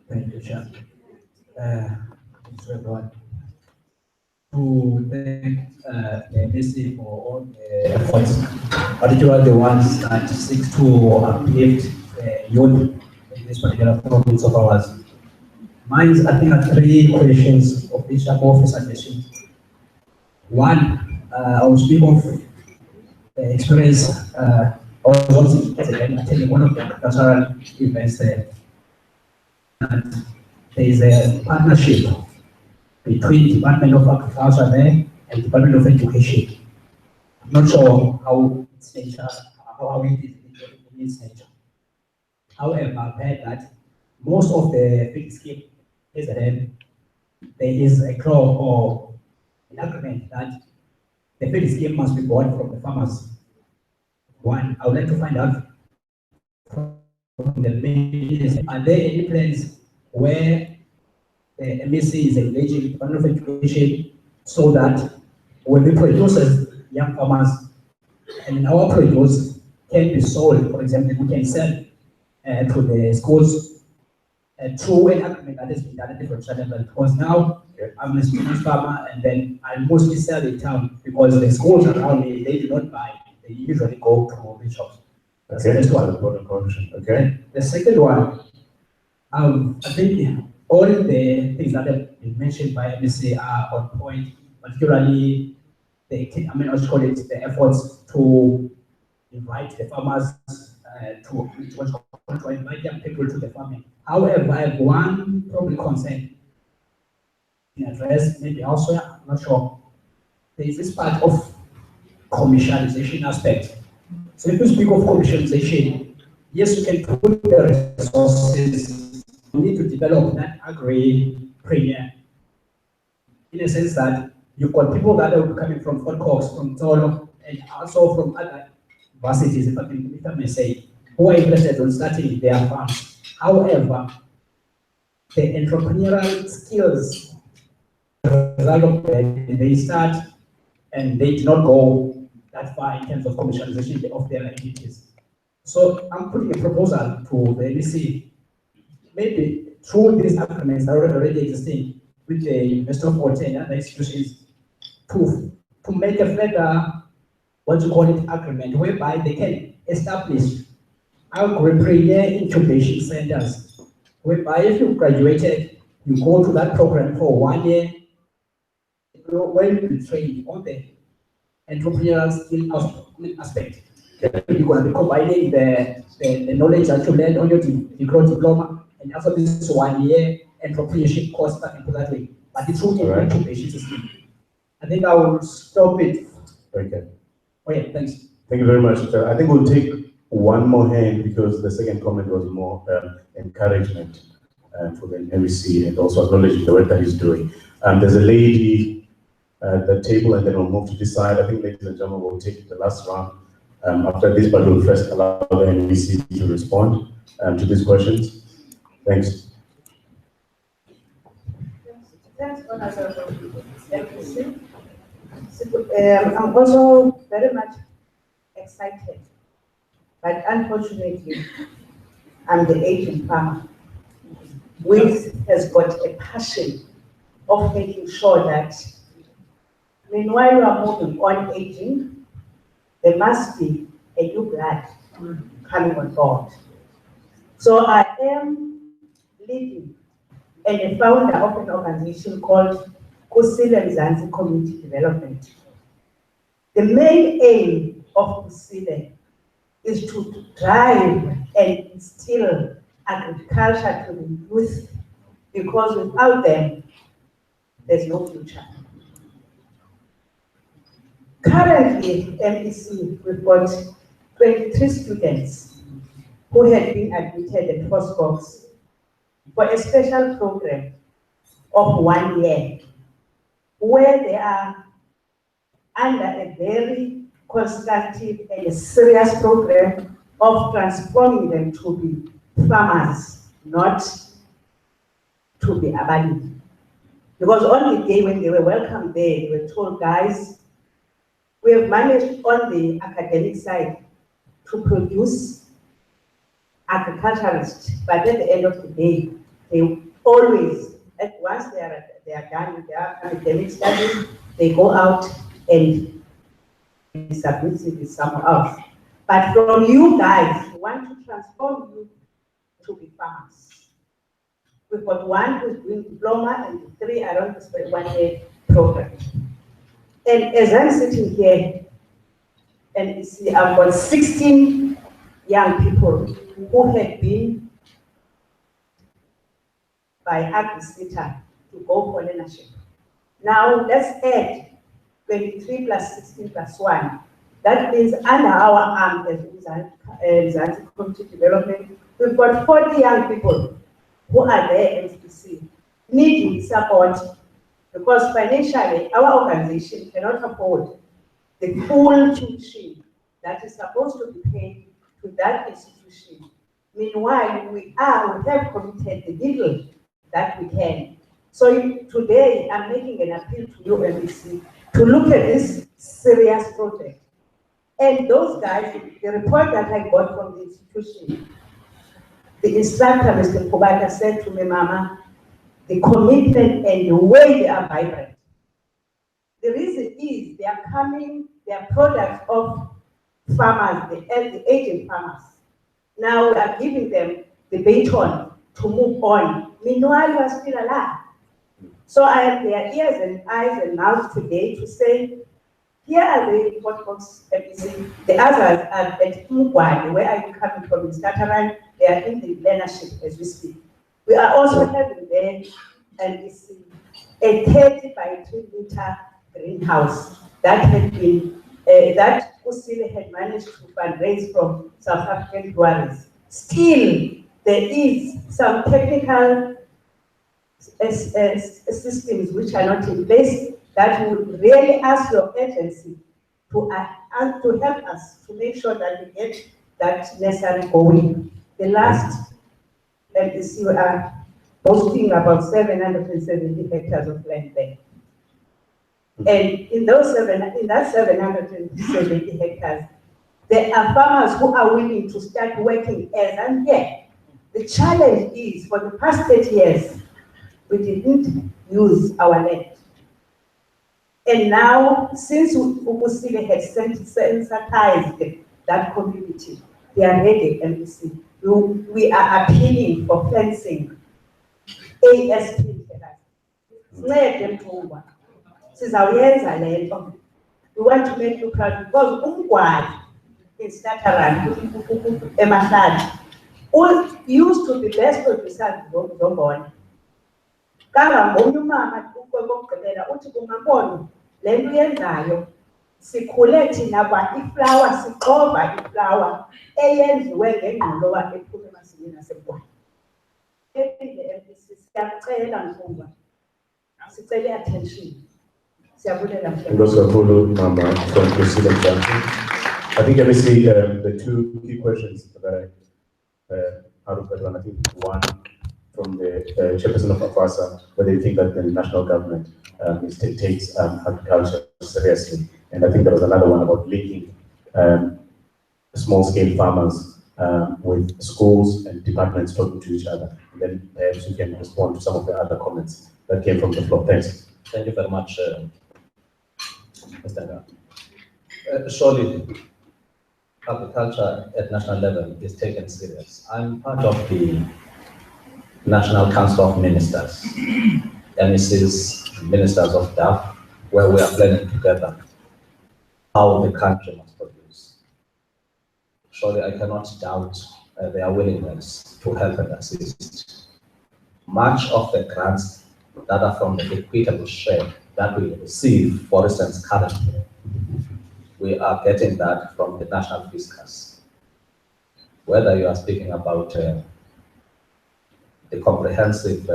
Thank you, Chair. Thanks everyone. To thank the MEC for all the efforts, particularly the ones that seek to uplift youth in this particular province of ours. Mine, I think, are three questions of which I'm more suggestion. One, I will speak of the experience. I was also attending one of the cultural events there. And there is a partnership between Department of Agriculture there and Department of Education. I'm not sure how it's nature, how it is in its nature. However, I've heard that most of the feed scheme is that there is a clause or an agreement that the feed scheme must be bought from the farmers. One, I would like to find out from the minister, are there any plans where the MEC is engaging the Department of Education so that when we produce as young farmers and our produce can be sold, for example, we can sell to the schools through an agreement that has been done at the provincial level. Because now I'm a student farmer and then I mostly sell in town because the schools around me, they do not buy, they usually go to the shops. That's the first one. Okay. The second one, I think all the things that have been mentioned by MEC are on point, particularly the, I just call it the efforts to invite the farmers to invite young people to the farming. However, I have one probably concern in address, maybe elsewhere, I'm not sure. There is this part of commercialization aspect. So if you speak of commercialization, yes, you can put the resources. You need to develop that agri premier in a sense that you've got people that are coming from Fort Cox, from Tolo, and also from other varsities, if I may say, who are interested in starting their farms. However, the entrepreneurial skills, they start and they do not go that far in terms of commercialization of their activities. So I'm putting a proposal to the MEC, maybe through these agreements that are already existing with the University of Water and other institutions, to make a further, what you call it, agreement, whereby they can establish agri-premier incubation centers, whereby if you graduated, you go to that program for 1 year, where you will train on the entrepreneurial skill aspect. You're going to be combining the knowledge that you learned on your degree diploma, and after this 1 year entrepreneurship course that into that way. But it's only an incubation system. I think I will stop it. Okay. Oh yeah, thanks. Thank you very much. I think we'll take one more hand because the second comment was more encouragement for the MEC and also acknowledging the work that he's doing. There's a lady at the table, and then we'll move to this side. I think, ladies and gentlemen, we'll take the last round after this, but we'll first allow the MEC to respond to these questions. Thanks. Thanks, Honorable MEC. I'm also very much excited, but unfortunately, I'm the aging farmer, which has got a passion of making sure that meanwhile we are moving on aging, there must be a new blood coming on board. So I am leading and a founder of an organization called Kusile Mzansi Community Development. The main aim of Kusile is to drive and instill agriculture to the youth, because without them, there's no future. Currently, MEC, we've got 23 students who had been admitted at Postbox for a special program of 1 year, where they are under a very constructive and a serious program of transforming them to be farmers, not to be abandoned. Because on the day when they were welcomed there, they were told, guys, we have managed on the academic side to produce agriculturists, but at the end of the day, they always, once they are done with their academic studies, they go out and submit CVs somewhere else. But from you guys, we want to transform you to be farmers. We've got one who's doing diploma and 3 are on this 1 year program. And as I'm sitting here, and you see, I've got 16 young people who have been by AgriSita to go for learnership. Now let's add 23 plus 16 plus 1. That means under our arm as Mzansi Community Development, we've got 40 young people who are there at MCC, needing support, because financially our organization cannot afford the full tuition that is supposed to be paid to that institution. Meanwhile, we have committed the little that we can. So today, I'm making an appeal to you, MEC, to look at this serious project. And those guys, the report that I got from the institution, the instructor, Mr. Kubata, said to me, Mama, the commitment and the way they are vibrant. The reason is they are products of farmers, the aging farmers. Now we are giving them the baton to move on. Meanwhile, you are still alive. So I have their ears and eyes and mouths today to say, here are the Postbox MEC. The others are at Mugwadi, where I'm coming from in Scatterland. They are in the learnership as we speak. We are also having there a 30 by 3 meter greenhouse that had been, that Kusile had managed to fundraise from South African dwellers. Still, there is some technical systems which are not in place that would really ask your agency to help us to make sure that we get that necessary going. The last MEC, we are boasting about 770 hectares of land there. And in that 770 hectares, there are farmers who are willing to start working as and yet. The challenge is for the past 30 years, we didn't use our land. And now, since Ukusile had sensitized that community, they are ready, MEC. We are appealing for fencing, ASP. We want to make you proud because in Stataran, Emashad, all used to be best producers of Zombon. Kama mama ukwekokuqedela uthi kungabona le nto yenzayo sikhule thina kwa iflower siqoba iflower eyenziwe ngengqolowa ephuma emasimini naseBwana. Siyacela mfungwa sicele attention. Siyabulela Mama from President Johnson. I think let me see the two key questions that I out of that one. I think one from the chairperson of AFASA, whether you think that the national government takes agriculture seriously. And I think there was another one about linking small-scale farmers with schools and departments talking to each other. And then perhaps you can respond to some of the other comments that came from the floor. Thanks. Thank you very much, Mr. Surely, agriculture at national level is taken serious. I'm part of the National Council of Ministers, MECs, Ministers of DAF, where we are planning together how the country must produce. Surely I cannot doubt their willingness to help and assist. Much of the grants that are from the equitable share that we receive, for instance, currently, we are getting that from the national fiscus. Whether you are speaking about the comprehensive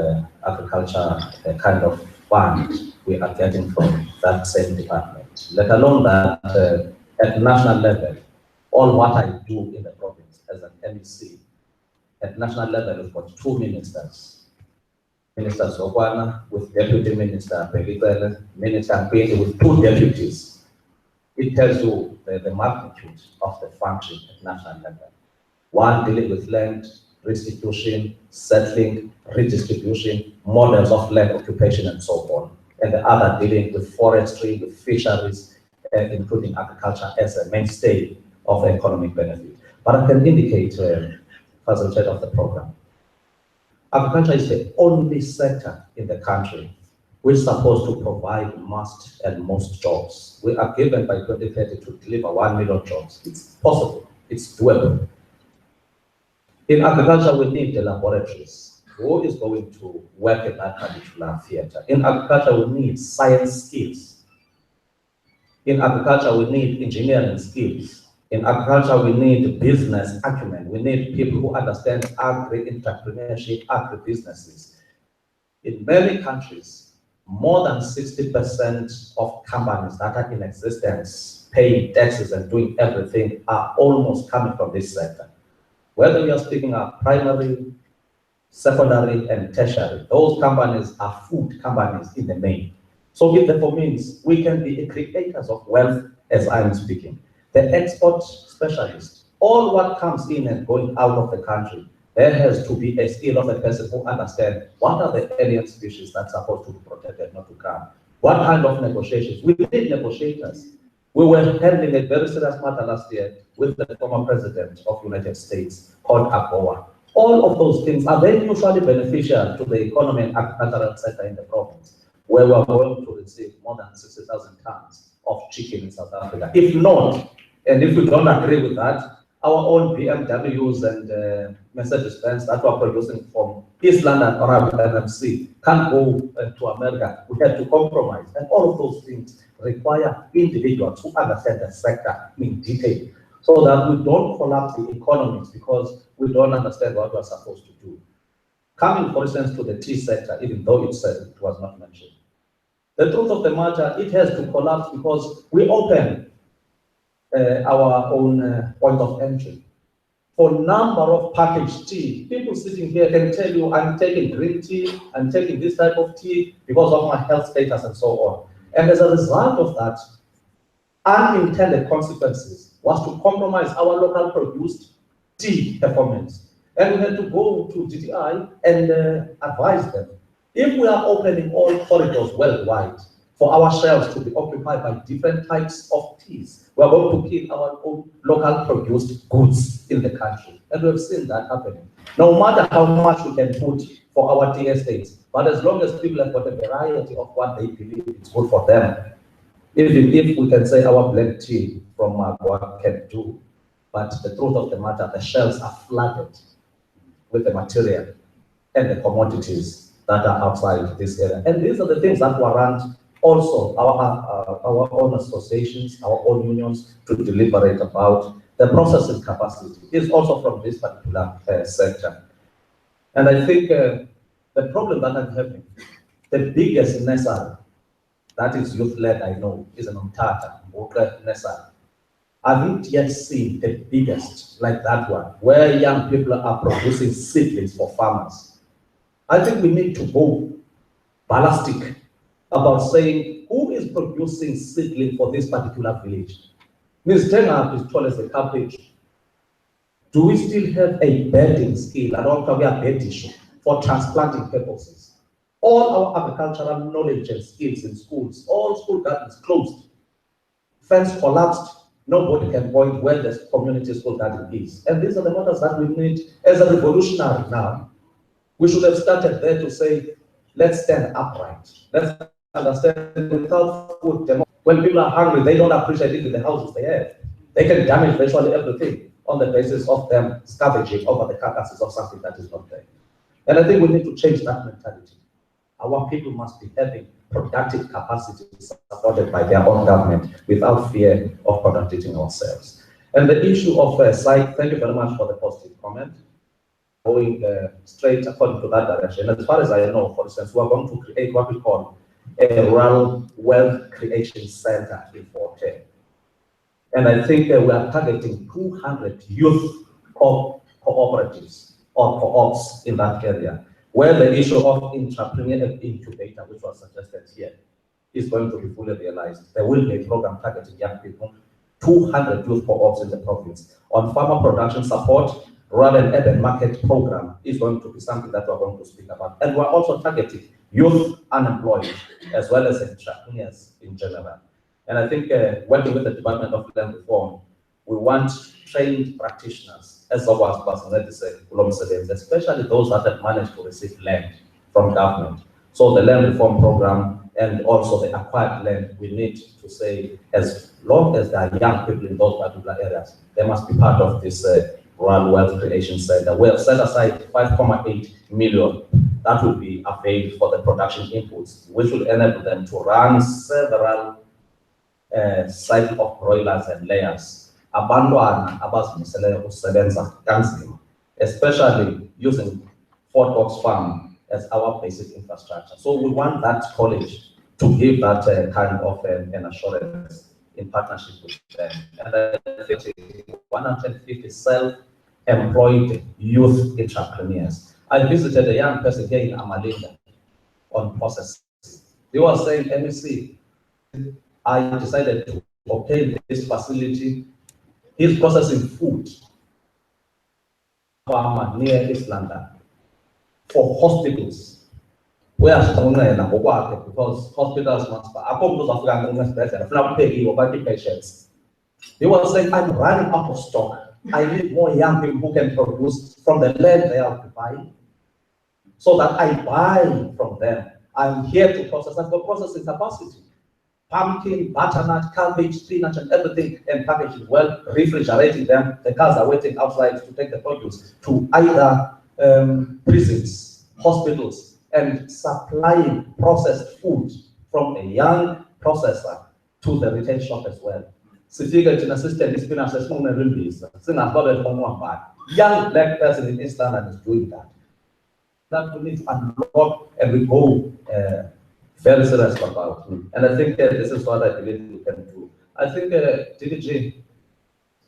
agriculture kind of fund we are getting from that same department, let alone that at national level, all what I do in the province as an MEC, at national level, we've got two ministers. Minister Sokwana with Deputy Minister Pegitele, Minister Mpete with two deputies. It tells you the magnitude of the function at national level. One dealing with land restitution, settling, redistribution, models of land occupation and so on. And the other dealing with forestry, with fisheries, including agriculture as a mainstay of economic benefit. But I can indicate, facilitator of the program, agriculture is the only sector in the country which is supposed to provide most and most jobs. We are given by 2030 to deliver 1 million jobs. It's possible, it's doable. In agriculture, we need the laboratories. Who is going to work in that particular theater? In agriculture, we need science skills. In agriculture, we need engineering skills. In agriculture, we need business acumen. We need people who understand agri-entrepreneurship, agri-businesses. In many countries, more than 60% of companies that are in existence, paying taxes and doing everything, are almost coming from this sector. Whether we are speaking of primary, secondary, and tertiary, those companies are food companies in the main. So it therefore means we can be creators of wealth as I am speaking. The export specialist, all what comes in and going out of the country, there has to be a skill of a person who understands what are the alien species that's supposed to be protected, not to come. What kind of negotiations? We need negotiators. We were handling a very serious matter last year with the former president of the United States called AGOA. All of those things are very mutually beneficial to the economy and agricultural sector in the province, where we are going to receive more than 60,000 tons of chicken in South Africa. If not, and if we don't agree with that, our own BMWs and Mercedes-Benz that we're producing from East London or NMC can't go to America. We have to compromise. And all of those things require individuals who understand the sector in detail so that we don't collapse the economies because we don't understand what we're supposed to do. Coming, for instance, to the tea sector, even though it was not mentioned. The truth of the matter, it has to collapse because we open our own point of entry. For number of packaged tea, people sitting here can tell you, I'm taking green tea, I'm taking this type of tea because of my health status and so on. And as a result of that, unintended consequences was to compromise our local produced tea performance. And we had to go to GTI and advise them, if we are opening all corridors worldwide for our shelves to be occupied by different types of teas, we are going to kill our own local produced goods in the country. And we've seen that happening. No matter how much we can put for our tea estates, but as long as people have got a variety of what they believe is good for them, even if we can say our black tea from Ngalwa can do, but the truth of the matter, the shelves are flooded with the material and the commodities that are outside this area. And these are the things that warrant also our own associations, our own unions to deliberate about. The processing capacity is also from this particular sector. And I think the problem that I'm having, the biggest nursery, that is youth-led, I know, is an Umtata, nursery. I haven't yet seen the biggest like that one, where young people are producing seedlings for farmers. I think we need to go ballistic about saying who is producing seedling for this particular village. Ms. Tenga is told as a cabbage. Do we still have a bedding skill? I don't talk about bed issue for transplanting purposes. All our agricultural knowledge and skills in schools, all school gardens closed, fence collapsed. Nobody can point where the community school garden is. And these are the matters that we need as a revolutionary now. We should have started there to say, let's stand upright. Let's understand without food, when people are hungry, they don't appreciate even the houses they have. They can damage virtually everything on the basis of them scavenging over the carcasses of something that is not there. And I think we need to change that mentality. Our people must be having productive capacity supported by their own government without fear of contradicting ourselves. And the issue of site, thank you very much for the positive comment. Going straight according to that direction. As far as I know, for instance, we are going to create what we call a rural wealth creation center in Fort Hare. And I think we are targeting 200 youth cooperatives or co-ops in that area, where the issue of entrepreneurial incubator, which was suggested here, is going to be fully realized. There will be a program targeting young people, 200 youth co-ops in the province. On farmer production support, rural and urban market program is going to be something that we're going to speak about. And we're also targeting youth unemployed, as well as entrepreneurs in general. And I think working with the Department of Land Reform, we want trained practitioners, as was personally said, especially those that have managed to receive land from government. So the land reform program and also the acquired land, we need to say, as long as there are young people in those particular areas, they must be part of this rural wealth creation center. We have set aside 5.8 million that will be availed for the production inputs, which will enable them to run several cycles of broilers and layers. Abantwana abazimiseleyo ukusebenza kanzima, especially using Fort Ox Farm as our basic infrastructure. So we want that college to give that kind of an assurance in partnership with them. And I think 150 self-employed youth entrepreneurs. I visited a young person here in Amalinda on processing. They were saying, MEC, I decided to obtain this facility. He's processing food farmer near East London for hospitals. Where because hospitals must patients. They were saying, I'm running out of stock. I need more young people who can produce from the land they are occupying, so that I buy from them. I'm here to process. I've got processing capacity. Pumpkin, butternut, cabbage, spinach, and everything, and packaging well, refrigerating them. The cars are waiting outside to take the produce to either prisons, hospitals, and supplying processed food from a young processor to the retail shop as well. Young black person in East London is doing that. That we need to unlock, and we go very serious about. And I think this is what I believe we can do. I think DDG,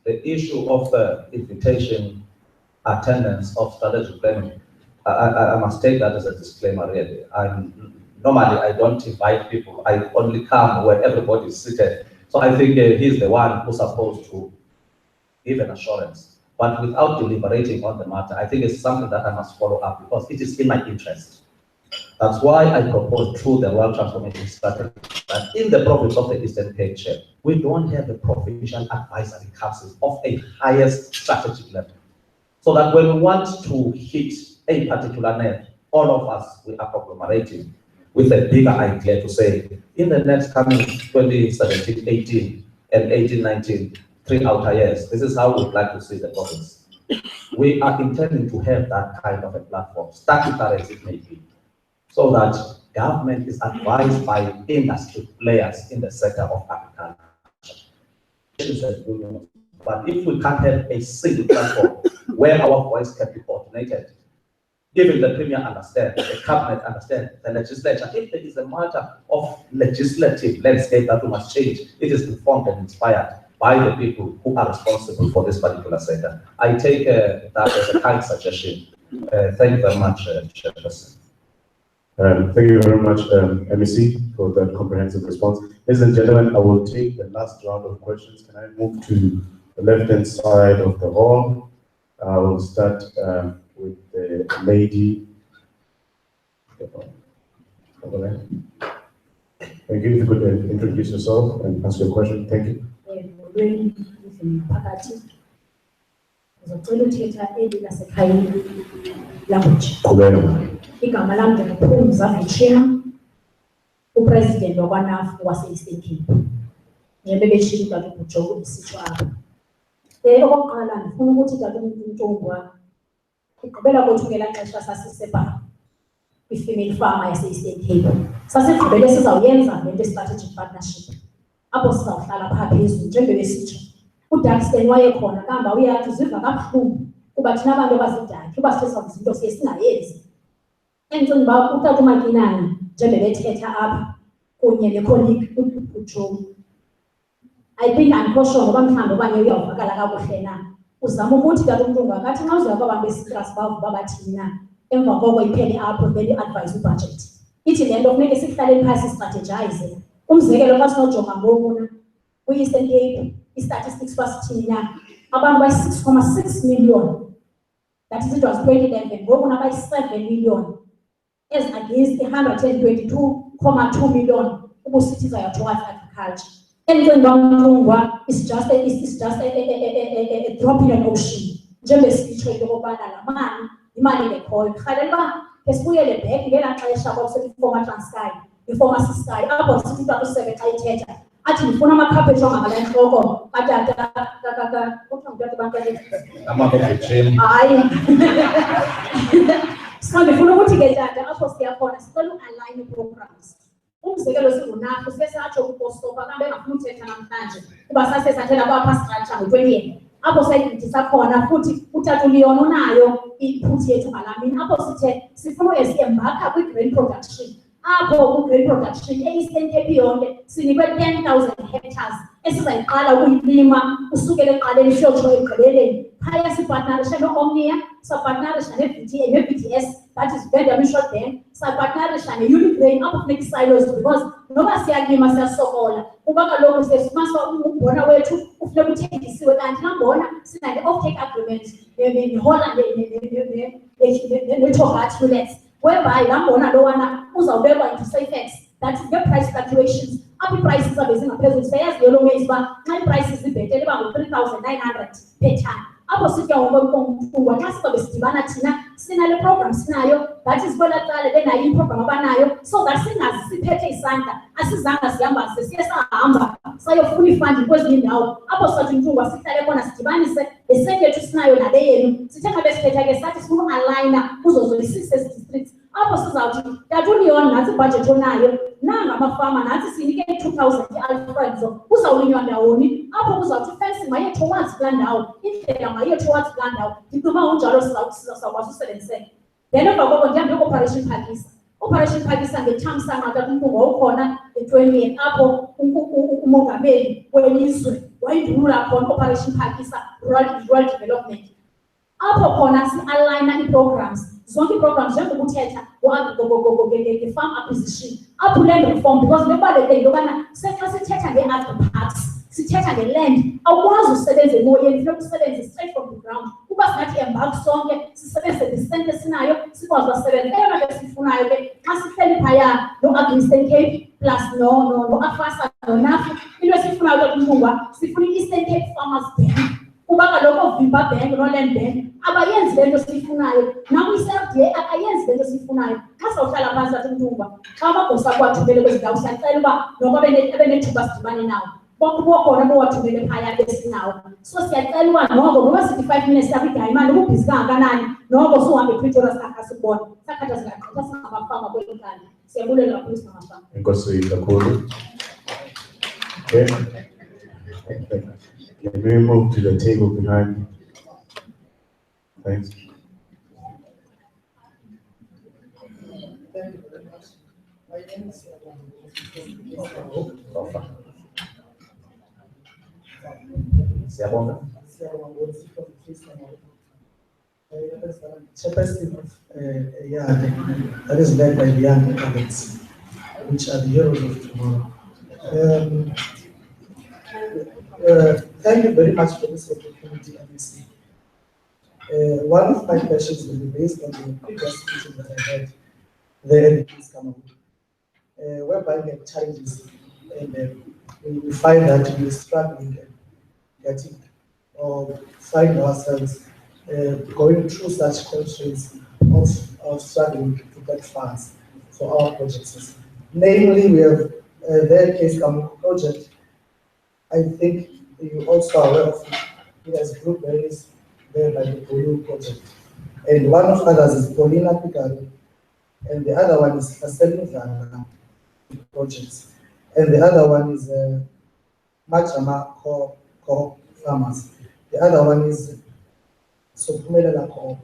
the issue of invitation, attendance of strategic planning, I must take that as a disclaimer really. I'm normally I don't invite people. I only come when everybody is seated. So I think he's the one who's supposed to give an assurance. But without deliberating on the matter, I think it's something that I must follow up because it is in my interest. That's why I propose through the Rural Transformation Strategy that in the province of the Eastern Cape, we don't have a provincial advisory council of a highest strategic level. So that when we want to hit a particular net, all of us, we are conglomerating with a bigger idea to say, in the next coming 2017, 18, and 18, 19, 3 outer years, this is how we'd like to see the province. We are intending to have that kind of a platform, statutory as it may be, so that government is advised by industry players in the sector of agriculture. But if we can't have a single platform where our voice can be coordinated, even the Premier understands, the Cabinet understands, the legislature, if there is a matter of legislative landscape that we must change, it is informed and inspired by the people who are responsible for this particular sector. I take that as a kind suggestion. Thank you very much, Chairperson. Thank you very much, MEC, for that comprehensive response. Ladies and gentlemen, I will take the last round of questions. Can I move to the left-hand side of the hall? I will start with the lady over there. Thank you. If you could introduce yourself and ask your question. Thank you. Igama lami ndinguPhumza Veterinary, upresident wakwaNAF wase-Eastern Cape. Njengoba beshilo Tata uJogo isitsho apha. Okokuqala ndifuna ukuthi Tata uNtungwa igqibela kwethu ngelaa xesha sasisepha i-female farmer yase-Eastern Cape. Sasigqibele sizawuyenza le nto strategic partnership. Apho sizawuhlala phaa phezulu njengoba besitsho. uDaxton wayekhona kambe uyathi uziva kabuhlungu kuba thina abantu abazidakhi uba sithetha izinto siye singayenzi. Endicinga uba uTata uMakinane njengoba bethetha apha kunye necolleague uJoe, I think andikho ngoba mhlawumbi okanye uyawuvakala kakuhle na. Uzama ukuthi Tata uNtungwa akathi nxa uziva kwabantu besitrust bavuba bathini na emva koko iphele apho then i-advise ubudget. Ithi le nto funeke sihlaleni phantsi sistrategize. Umzekelo xa sinojonga ngokuna kwi-Eastern Cape i-statistics basithini na abantu bayi-6.6 million. That is, it was 2011. Ngoku nabayi-7 million as against 122.2 million ubusithi towards agriculture. Endicinga uba uNtungwa is just a drop in an ocean. Njengoba sitsho into yokubana laa mali imali ekhoyo rhalela uba esibuyele back ngelaa xesha kwakusethi i-former Transkei, i-former Ciskei, apho sithi uTata uSebe xa ithetha athi ndifuna amakhaphetshu angabala entloko katata hayi. So ndifuna ukuthi ke Tata apho siyakhona sicela ualign ii-programs. Umzekelo singuNAF sesatsho kupostopa kambe engafuna uthetha namhlanje kuba sasesathela kwa-pastructure ngo-20. Apho sayithi sakhona futhi uTata uLeon unayo i-input yethu ngalamini apho sithe sifuna esiembakha kwi-grain production. Apho ku-grain production e-Eastern Cape yonke sinikwe 10,000 hectares esizayiqala ukuyilima usukela ekuqaleni siyotsho ekugqibeleni. Phaya sipartnerisha no-Omnia, sapartnerisha ne-BTS, that is Veterinary Short Bank, sapartnerisha ne-Unigrain apho funeka i-silos because noba siyalima siyasokola kuba kaloku sesifumasa umbona wethu ufuneka uthengisiwe kanti nambona sinale off-take agreement neHolland neTohat units whereby laa mbona lowana uzawubekwa into SafeX, that is nge-price fluctuations. Apho ii-prices zabe zingaphezulu siyayazi yelo mezi uba xa ii-prices zibhetele iba ngo-3,900 per ton. Apho sithi ngokomfungwa xa sizabe sidibana thina sinale program sinayo, that is kwelaa cala benayo iprogram abanayo, so that singazi siphethe isandla asizanga sihamba siye sahamba sayofuna ifandi kwezinye iindawo. Apho sathi uNtungwa sihlale khona sidibanise esetyethu sinayo nale yenu sithe xa besiphetha ke sathi sifuna ualigna kuzo zonke i-6 districts. Apho sizawuthi Tata uLeon nantsi ibhajethi onayo nanga amafama nantsi sinike 2,000 i-alfredzo kuzawulinywa ndawoni. Apho kuzawuthi ifensi maye towards kulaa ndawo, indlela maye towards kulaa ndawo. Ndicinga uba unjalo sizawukwazi usebenziseka. Then emva koko ndihambe Operation Phakisa. Operation Phakisa ngethamsanqa Tata uNtungwa ukhona e-20 apho umongameli welizwe wayidulula khona Operation Phakisa Rural Development. Apho khona si-aligna ii-programs zonke ii-programs njengokuthetha farm acquisition, up land reform, because nobody can go and say, agri-parks, sithetha nge-land, awukwazi usebenza emoyeni, funeka usebenze straight from the ground. Kuba singathi embark sonke, sisebenzise disente esinayo, sikwazi usebenza. Eyona nto esifunayo ke, xa sihleli phaya, no-Agri-Eastern Cape, plus no-AFASA, no-NAFU, into esifunayo ke kuMlungwa, sifuna i-Eastern Cape Farmers Bank. Kuba kaloku Vimba Bank, no-Land Bank, abayenzi le nto siyifunayo, nakwi-CFDA akayenzi le nto siyifunayo. Xa sawuhlala phantsi athi Mlungwa, xa amagosa akuwathumele kwezi ndawo, siyacela uba noko abenethuba sidibane nawo. Bokhona bowathumele phaya besinawo. So siyacela uba noko ngoba sithi 5 minutes sakwidayi imali ubhizi kangakanani, noko suhambe ePretoria sakasibona. Sakhatha singagqitha singamafama kweli nkani. Siyabulela kakhulu singamafama. Enkosi kakhulu. Okay. Can we move to the table behind? Thanks. Thank you very much. My name is chairperson of a yard that is led by the young adults, which are the heroes of tomorrow. Thank you very much for this opportunity, MEC. One of my questions will be based on the previous meeting that I had there in East whereby we have challenges and we find that we are struggling getting or find ourselves going through such constraints of struggling to get funds for our projects. Namely, we have their case project. I think you also are aware of it. It has blueberries there by the Blue project. And one of others is Paulina Picari, and the other one is Faseni projects. And the other one is Machama Co Farmers. The other one is Sopumelela Co.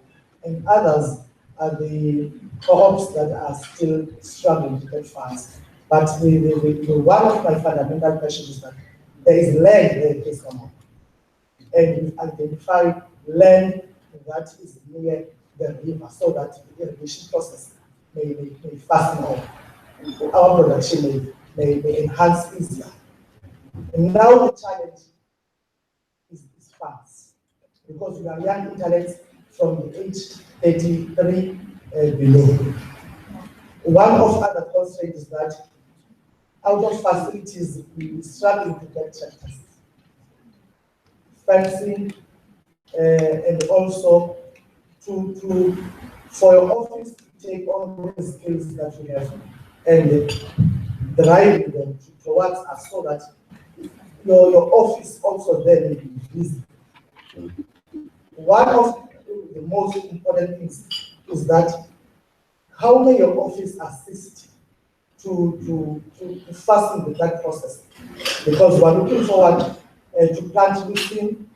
And others are the co-ops that are still struggling to get funds. But one of my fundamental questions is that there is land there in case come up. And we identify land that is near the river so that the irrigation process may fasten off. Our production may enhance easier. And now the challenge is funds, because we are young intellects from the age 33 below. One of other constraints is that out of facilities, we are struggling to get tractors, fencing, and also for your office to take on the skills that we have and driving them towards us so that your office also then will be busy. One of the most important things is that how may your office assist to fasten that process? Because we're looking forward to planting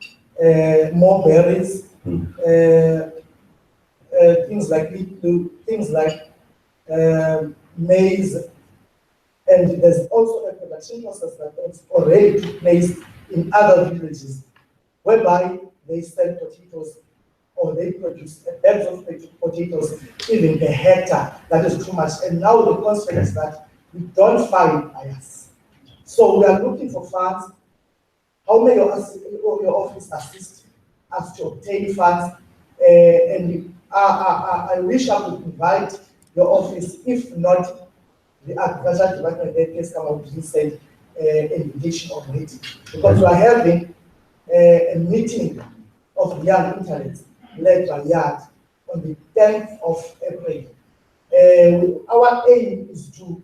more berries, things like maize, and there's also a production process that is already took place in other villages, whereby they sell potatoes or they produce bags of potatoes, even a hectare. That is too much. And now the constraint is that we don't find buyers. So we are looking for funds. How may your office assist us to obtain funds? And I wish I could invite your office, if not the Agriculture Development MEC Mlibo said invitation already, because we are having a meeting of young intellects led by YAD on the 10th of April. Our aim is to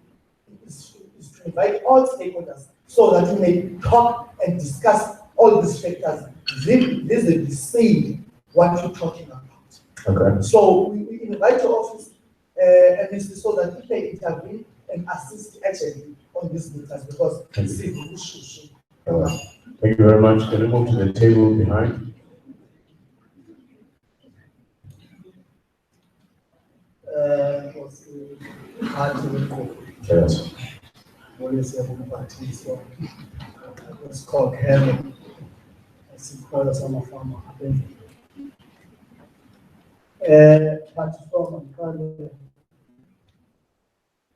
invite all stakeholders so that we may talk and discuss all these factors. This is the same what you're talking about. Okay. So we invite your office so that you may intervene and assist actually on these matters, because it's a good issue. Thank you very much. Can we move to the table behind? Yes. It's called Heaven. It's called a summer farmer. But from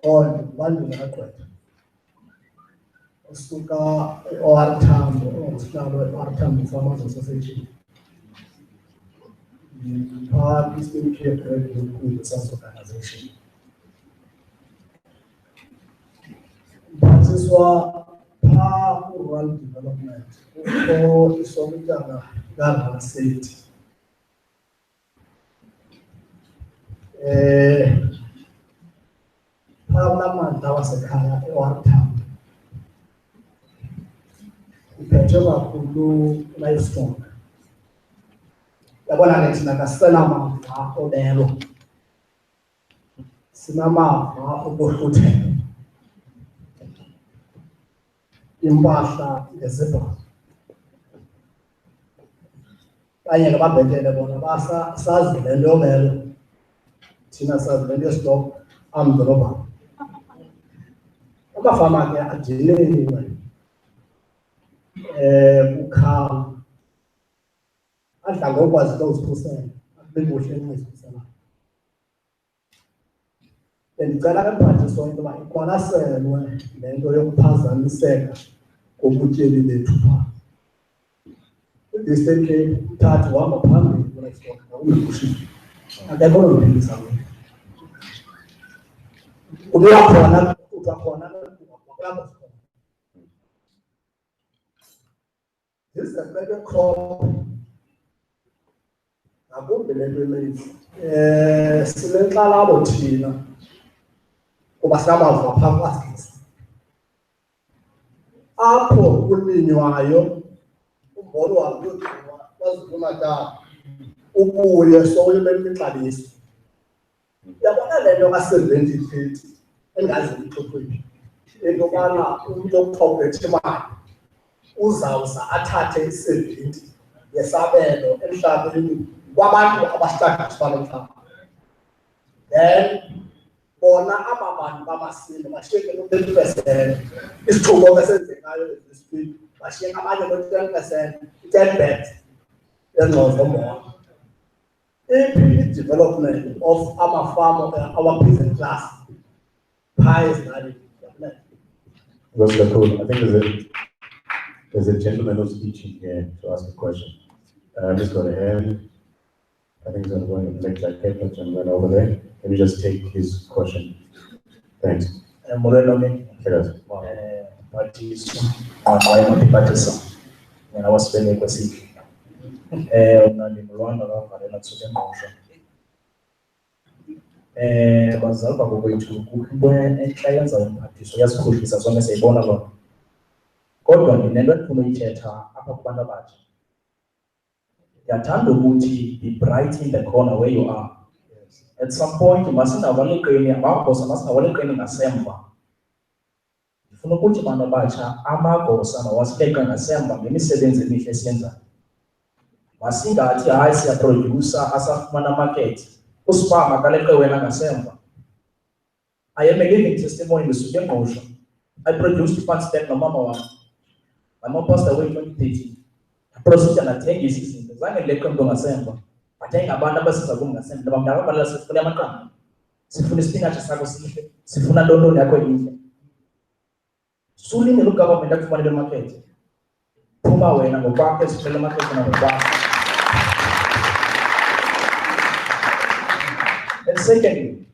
on one record. Suka or Tam, Artam Farmers Association. The part is being kept with the sales organization. This is what rural development for Isomika Ghana State. Parliament was a kind of one time. Iphethelwa khulu livestock. Yabona ke thina kasenamava obelo. Sinamava obohluthela. Impahla ngezibhamu. Kanye ngababhetele bona basa sazi le nto yobelo. Thina sazi le nto yestock amdolobha. Amafama ke adileliwe. Ukhala adla ngokwazi ukuzikhusela akubuhle ngezikhusela bendicela ke mphathiswa into yoba iqwalaselwe le nto yokuphazamiseka kobutyeli bethu phaa i-Eastern Cape uthathu uhamba phambili kule-stock ngakumbushini akekho londiphilisa ubuya khona kuthiwa khona kulapho this is a better crop. Ngakumbi le nto emeyizi. Sinenxalabo thina kuba sinamava phaa kwasigisi. Apho kulinywayo umbona uhambe uyogcinwa KwaZulu-Natal ubuye sowuyibeka ixabiso. Yabona le nto ka-70-30 engazi ixoxweni. Into yobana umntu okuthogethe imali uzawuza athathe i-70 yesabelo emhlabeni kwabantu abasithatha sibalo mhlaba. Then bona aba bantu bamasile bashiyeke no-30%. Isithubo esenzekayo esisipili bashiyeka abanye no-10%, 10 bags yengxozo zombona. I-development of amafama, our peasant class, phaa ezilalini. I think there's a gentleman who's teaching here to ask a question. Just go ahead. I think he's going to go and make that gentleman over there. Can you just take his question? Thanks. Yes. When I was spending a seat, bazalwa ngokwethu kukho into entle yenza umphathiso uyazikhohlisa zonke siyayibona loo kodwa ndinento endifuna uyithetha apha kubantu abatsha ndiyathanda ukuthi be bright in the corner where you are. At some point masingawaleqeni amagosa masingawaleqeni ngasemva ndifuna ukuthi abantu abatsha amagosa mawasileqe ngasemva ngemisebenzi emihle esiyenzayo masingathi hayi siyaproducer asafumana market usipama kaleqe wena ngasemva. I am a living testimony ngisuke engqosho. I produced fund stand nomama wami. My mom passed away in 2013. Procedure nathengisa izinto zange ndileqe mntu ngasemva bathenga abantu abasiza kum ngasemva nabamdala balala sifuna amaqanda sifuna isipinatshi sakho sihle sifuna ntontoni yakho inhle sulindele ugovernment akufumanele market phuma wena ngokwakho esifuna market ngokwakho. And secondly,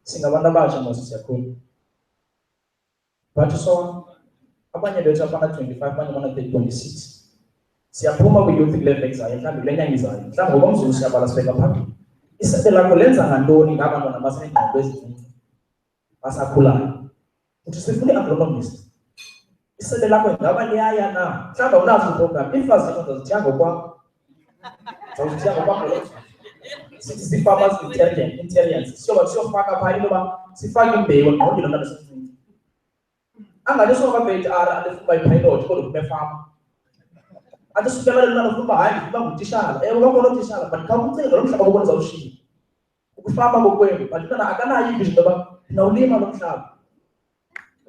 singabantu abatsha mose siyakhula but so abanye bethu abana 25 abanye abana 26 siyaphuma kwi-youth level ezayo mhlawumbi kule nyanga izayo mhlawumbi ngokomzuzu siyabala sibeka phambili isebe lakho lenza ngantoni ngabantwana basenengqondo ezincinci basakhulayo uthi sifuna i-agronomist isebe lakho ingaba liyaya na mhlawumbi awunazo iprogram iimfazi zakho zazithiya ngokwakho zawuzithiya ngokwakho sithi farmers intelligence siyofaka phaa into yoba sifake imbewu engqondweni lomntana osemncinci angathi sokabhetara andifuna ipilot kodwa kume fama athi sukela lona ufuna hayi ngifuna ngutitshala bakhona ootishala but khawucinga lo mhlaba kokubona zawushiya ukufama kokwenu but umntana akanayo ivision yoba ndinawulima lo mhlaba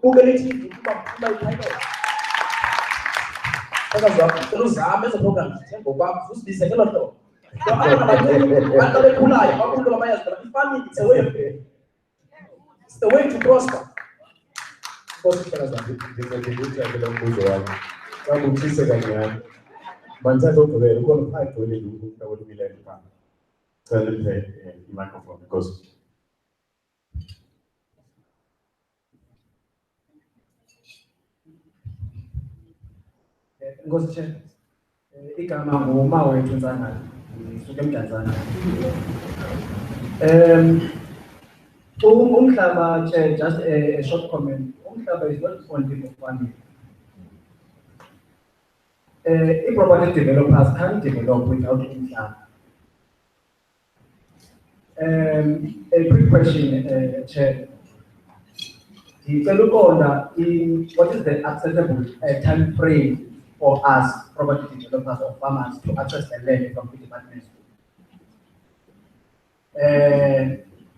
ukelithi ukuba ufuna ipilot cela uzame ezo programs ngokwakho uzibize ngelo hlobo abantu bekhulayo bakhulu bayazi ifaming it's a way of the way to prosper. Turn the microphone because Ngozi, igama ngumawethu Nzana, ngisuke eMdantsane. Umhlaba, just a short comment. Umhlaba is not only for farming. Property developers can't develop without umhlaba. A quick question, Chair. If you look on what is the acceptable time frame for us, property developers or farmers, to access the land from the department?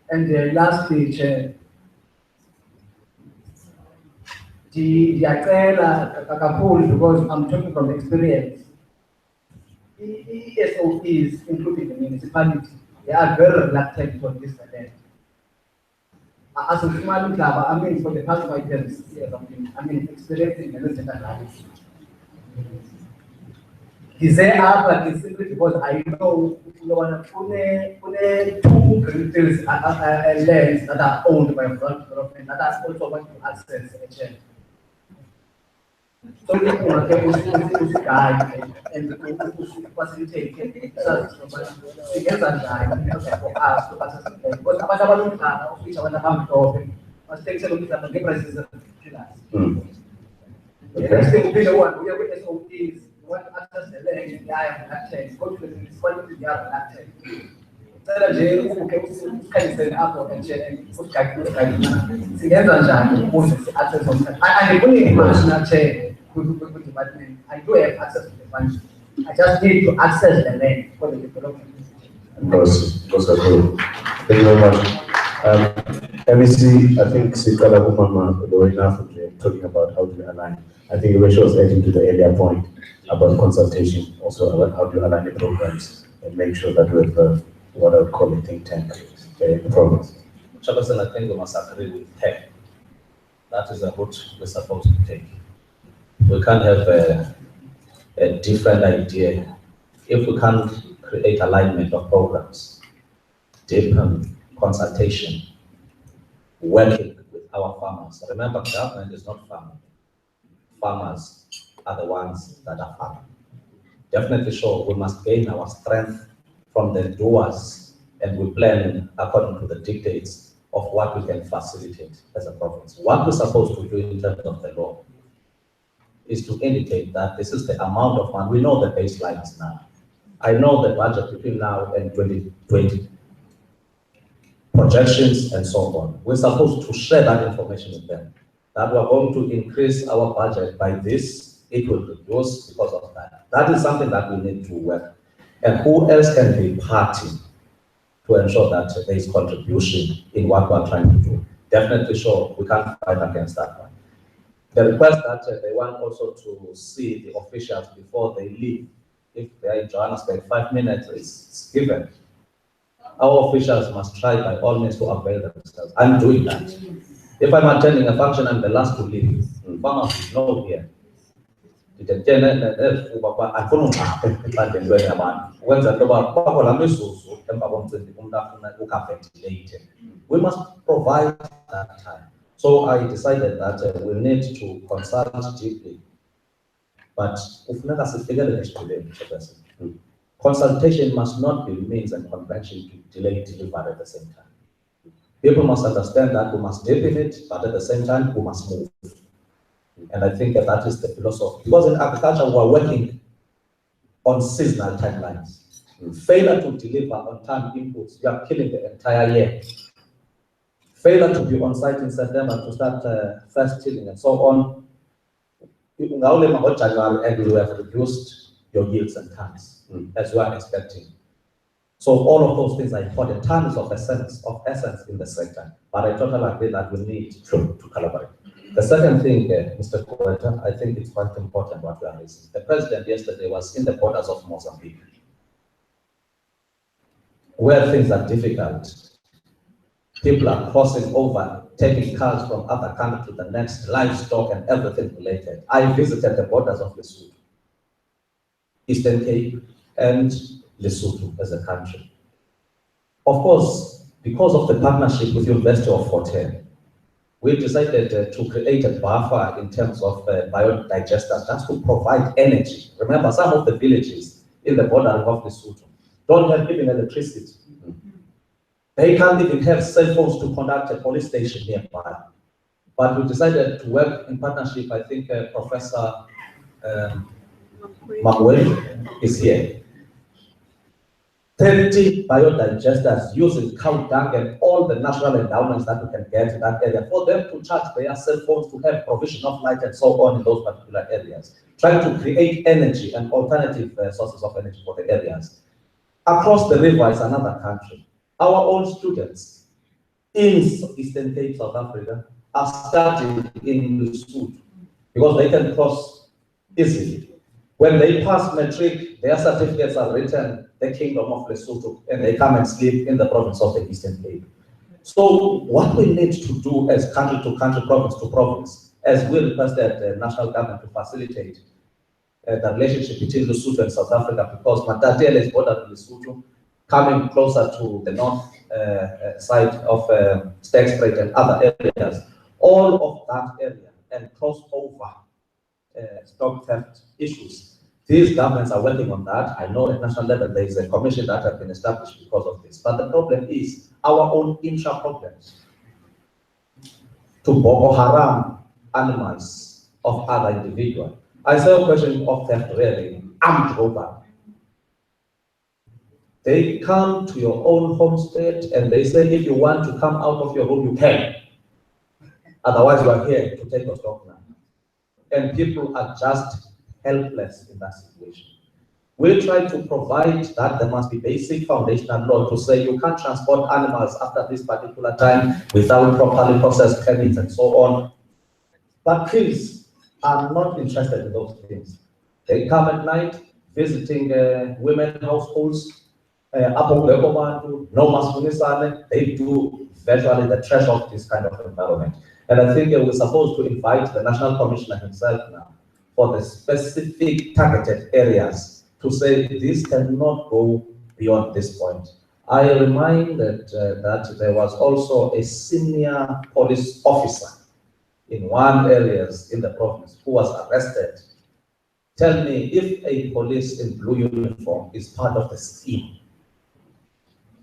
And lastly, Chair, the Akapul, because I'm talking from experience, ESOPs, including the municipality, they are very reluctant to this land. As a small club, I mean, for the past 5 years, experiencing the resident life. Is there but it's simply because I know two greenfields lands that are owned by development that are also want to access HL. So we and facilitate for us to access the because about which I want to come to open. I take a look at the prices of the next thing we want, we are with SOPs. What access the land in the eye of that change, go to the municipality, the other that change. Tell a jail who can send up and change, put together, access of that. I only imagine that change with department. I do have access to the funds. I just need to access the land for the development. Of course, thank you very much. MEC, I think Sikala Umama, Lorena, talking about how to align. I think Rachel was adding to the earlier point about consultation, also about how to align the programs and make sure that we have what I would call a think tank in the province. Chairperson, I think we must agree with tech. That is a route we're supposed to take. We can't have a different idea if we can't create alignment of programs, deepen consultation, working with our farmers. Remember, government is not farming. Farmers are the ones that are farming. Definitely sure we must gain our strength from the doers and we plan according to the dictates of what we can facilitate as a province. What we're supposed to do in terms of the law is to indicate that this is the amount of money. We know the baselines now. I know the budget between now and 2020, projections and so on. We're supposed to share that information with them, that we're going to increase our budget by this, it will reduce because of that. That is something that we need to work. And who else can be party to ensure that there is contribution in what we're trying to do? Definitely sure we can't fight against that one. The request that they want also to see the officials before they leave. If they're in Johannesburg, 5 minutes is given. Our officials must try by all means to avail themselves. I'm doing that. If I'm attending a function, I'm the last to leave. Farmers know here. We must provide that time. So I decided that we need to consult deeply. But consultation must not be means and convention to delay delivery at the same time. People must understand that we must deepen it, but at the same time, we must move. And I think that is the philosophy. Because in agriculture, we're working on seasonal timelines. Failure to deliver on time inputs, you are killing the entire year. Failure to be on site in September to start first tilling and so on. You can only about January and you have reduced your yields and tons as you are expecting. So all of those things are important. Time is of essence in the sector. But I totally agree that we need to collaborate. The second thing, Mr. Kuweta, I think it's quite important what we are raising. The president yesterday was in the borders of Mozambique, where things are difficult. People are crossing over, taking cars from other countries to the next, livestock and everything related. I visited the borders of Lesotho, Eastern Cape, and Lesotho as a country. Of course, because of the partnership with the University of Fort Hare, we decided to create a buffer in terms of biodigesters just to provide energy. Remember, some of the villages in the border of Lesotho don't have even electricity. They can't even have cell phones to conduct a police station nearby. But we decided to work in partnership. I think Professor Magwe is here. 30 biodigesters using cow dung and all the natural endowments that we can get in that area for them to charge their cell phones, to have provision of light and so on in those particular areas. Trying to create energy and alternative sources of energy for the areas. Across the river is another country. Our own students in Eastern Cape, South Africa, are studying in Lesotho because they can cross easily. When they pass matric, their certificates are written the Kingdom of Lesotho, and they come and sleep in the province of the Eastern Cape. So what we need to do as country to country, province to province, as we requested the national government to facilitate the relationship between Lesotho and South Africa, because Matatiele is bordered with Lesotho, coming closer to the north side of Sterkspruit and other areas, all of that area and cross over stock theft issues. These governments are working on that. I know at national level there is a commission that has been established because of this. But the problem is our own intra problems. To Boko Haram animals of other individuals. I say a question of theft really, armed robbery. They come to your own homestead and they say if you want to come out of your room, you can. Otherwise, you are here to take your stock now. And people are just helpless in that situation. We try to provide that there must be basic foundational law to say you can't transport animals after this particular time without properly processed permits and so on. But kids are not interested in those things. They come at night visiting women households, they do virtually the trash of this kind of environment. And I think we're supposed to invite the National Commissioner himself now for the specific targeted areas to say this cannot go beyond this point. I remind that there was also a senior police officer in one areas in the province who was arrested. Tell me if a police in blue uniform is part of the scheme.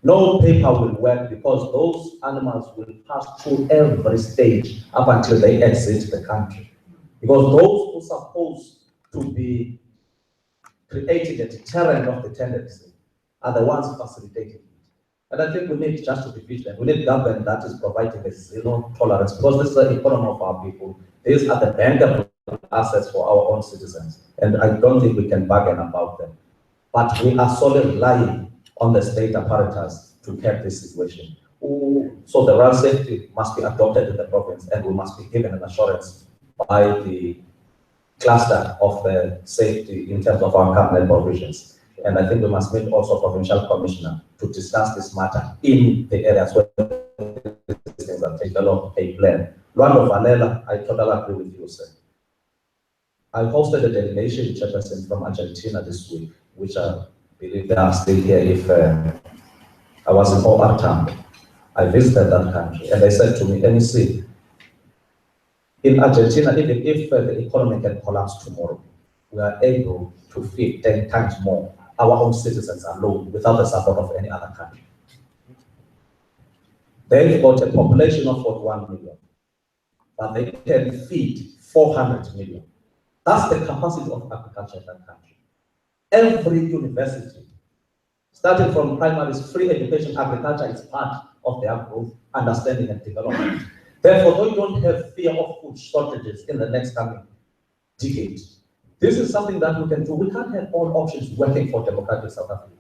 No paper will work because those animals will pass through every stage up until they exit the country. Because those who are supposed to be creating a deterrent of the tendency are the ones facilitating it. And I think we need just to be vigilant. We need government that is providing a zero tolerance because this is the economy of our people. These are the bankable assets for our own citizens. And I don't think we can bargain about them. But we are solely relying on the state apparatus to curb this situation. So the run safety must be adopted in the province and we must be given an assurance by the cluster of the safety in terms of our cabinet provisions. And I think we must meet also Provincial Commissioner to discuss this matter in the areas where these things are developed a plan. Luando Vanella, I totally agree with you, sir. I hosted a delegation chairperson from Argentina this week, which I believe they are still here if I was in Obertam. I visited that country and they said to me, MEC, in Argentina, even if the economy can collapse tomorrow, we are able to feed 10 times more our own citizens alone without the support of any other country. They've got a population of 41 million, but they can feed 400 million. That's the capacity of agriculture in that country. Every university, starting from primary, free education, agriculture is part of their growth, understanding and development. Therefore, we don't have fear of food shortages in the next coming decade. This is something that we can do. We can't have all options working for democratic South Africa.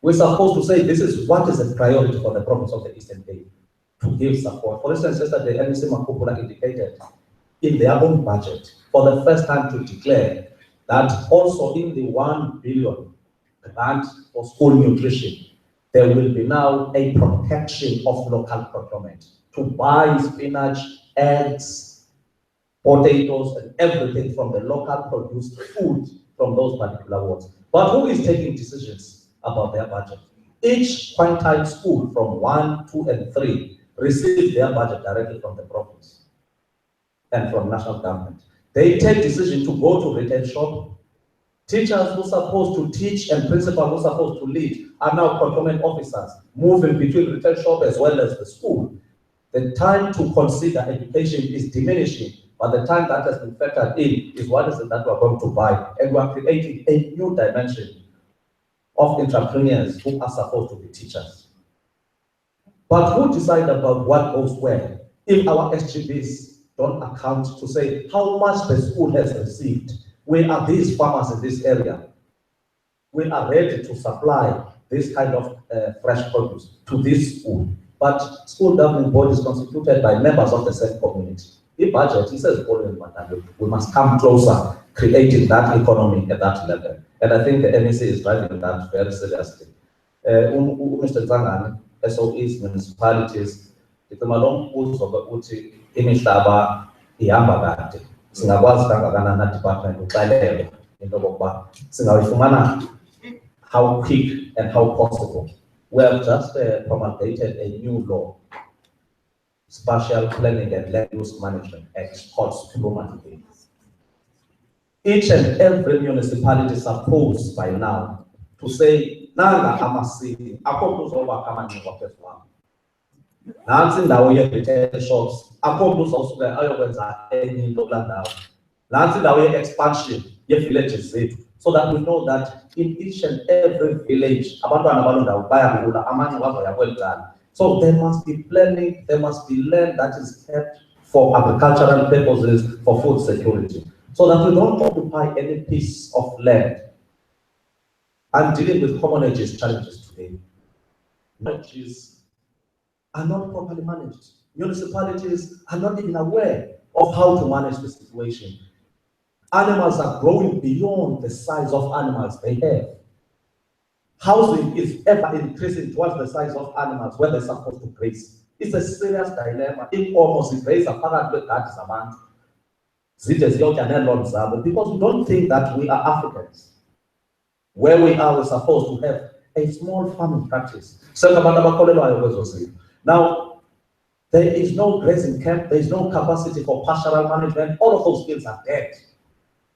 We're supposed to say this is what is a priority for the province of the Eastern Cape to give support. For instance, yesterday, MEC Makupula indicated in their own budget for the first time to declare that also in the 1 billion grant for school nutrition, there will be now a protection of local procurement to buy spinach, eggs, potatoes, and everything from the local produced food from those particular wards. But who is taking decisions about their budget? Each quintile school from 1, 2, and 3 receives their budget directly from the province and from national government. They take decision to go to retail shop. Teachers who are supposed to teach and principals who are supposed to lead are now procurement officers, moving between retail shop as well as the school. The time to consider education is diminishing, but the time that has been factored in is what is it that we're going to buy. And we're creating a new dimension of entrepreneurs who are supposed to be teachers. But who decide about what goes where? If our SGBs don't account to say how much the school has received, where are these farmers in this area? We are ready to supply this kind of fresh produce to this school. But school governing board is constituted by members of the same community. The budget, it says, we must come closer, creating that economy at that level. And I think the MEC is driving that very seriously. Mr. Zangani, SOEs, municipalities, imihlaba ihamba kade singakwazi kangakanani na department uqalele into kokuba singawifumana how quick and how possible. We have just promulgated a new law, Spatial Planning and Land Use Management Act, called Suplumatic. Each and every municipality is supposed by now to say nanga amasini akho kuzoba kama ngokweziwami. Nansi indawo ye-retail shops, akho umuntu uzawusuka ayokwenza enye into kulaa ndawo. Nansi indawo ye-expansion ye-villages zethu, so that we know that in each and every village, abantwana baloo ndawo bayagula, amanye bazoya kweli cala. So there must be planning, there must be land that is kept for agricultural purposes, for food security, so that we don't occupy any piece of land. I'm dealing with common ages challenges today. Ages are not properly managed. Municipalities are not even aware of how to manage the situation. Animals are growing beyond the size of animals they have. Housing is ever increasing towards the size of animals where they're supposed to graze. It's a serious dilemma. If almost it graze apparently that is amount, because we don't think that we are Africans. Where we are, we're supposed to have a small farming practice. Now, there is no grazing camp, there is no capacity for pastoral management. All of those skills are dead.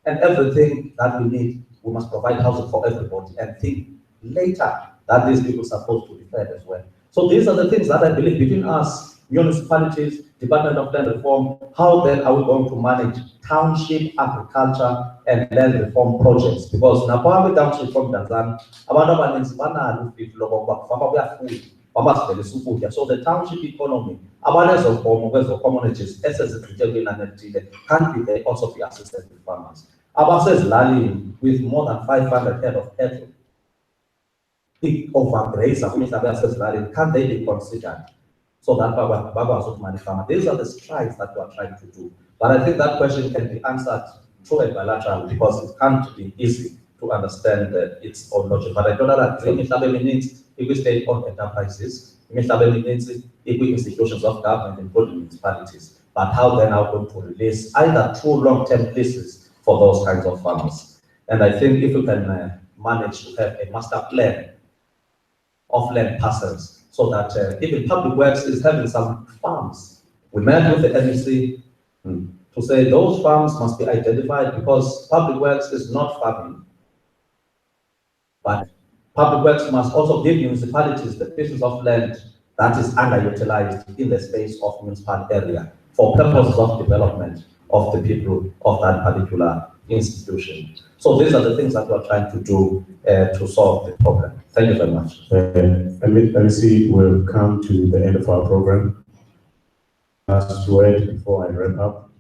And everything that we need, we must provide housing for everybody and think later that these people are supposed to be fed as well. So these are the things that I believe between us, municipalities, Department of Land Reform, how then are we going to manage township agriculture and land reform projects? Because now township from Tanzania, so the township economy, awareness of communities, can be there also be assisted with farmers. Abases Lali with more than 500 head of cattle. Can they be considered? So that these are the strides that we are trying to do. But I think that question can be answered through a bilateral because it can't be easy to understand its own logic. But I don't agree if needs if we state-owned enterprises, needs institutions of government, including municipalities. But how then are we going to release either true long-term leases for those kinds of farmers? And I think if we can manage to have a master plan of land parcels, so that even public works is having some farms. We met with the MEC to say those farms must be identified because public works is not farming. But public works must also give municipalities the pieces of land that is underutilized in the space of municipal area for purposes of development of the people of that particular institution. So these are the things that we are trying to do to solve the problem. Thank you very much. MEC, we'll come to the end of our program. Last word before I wrap up,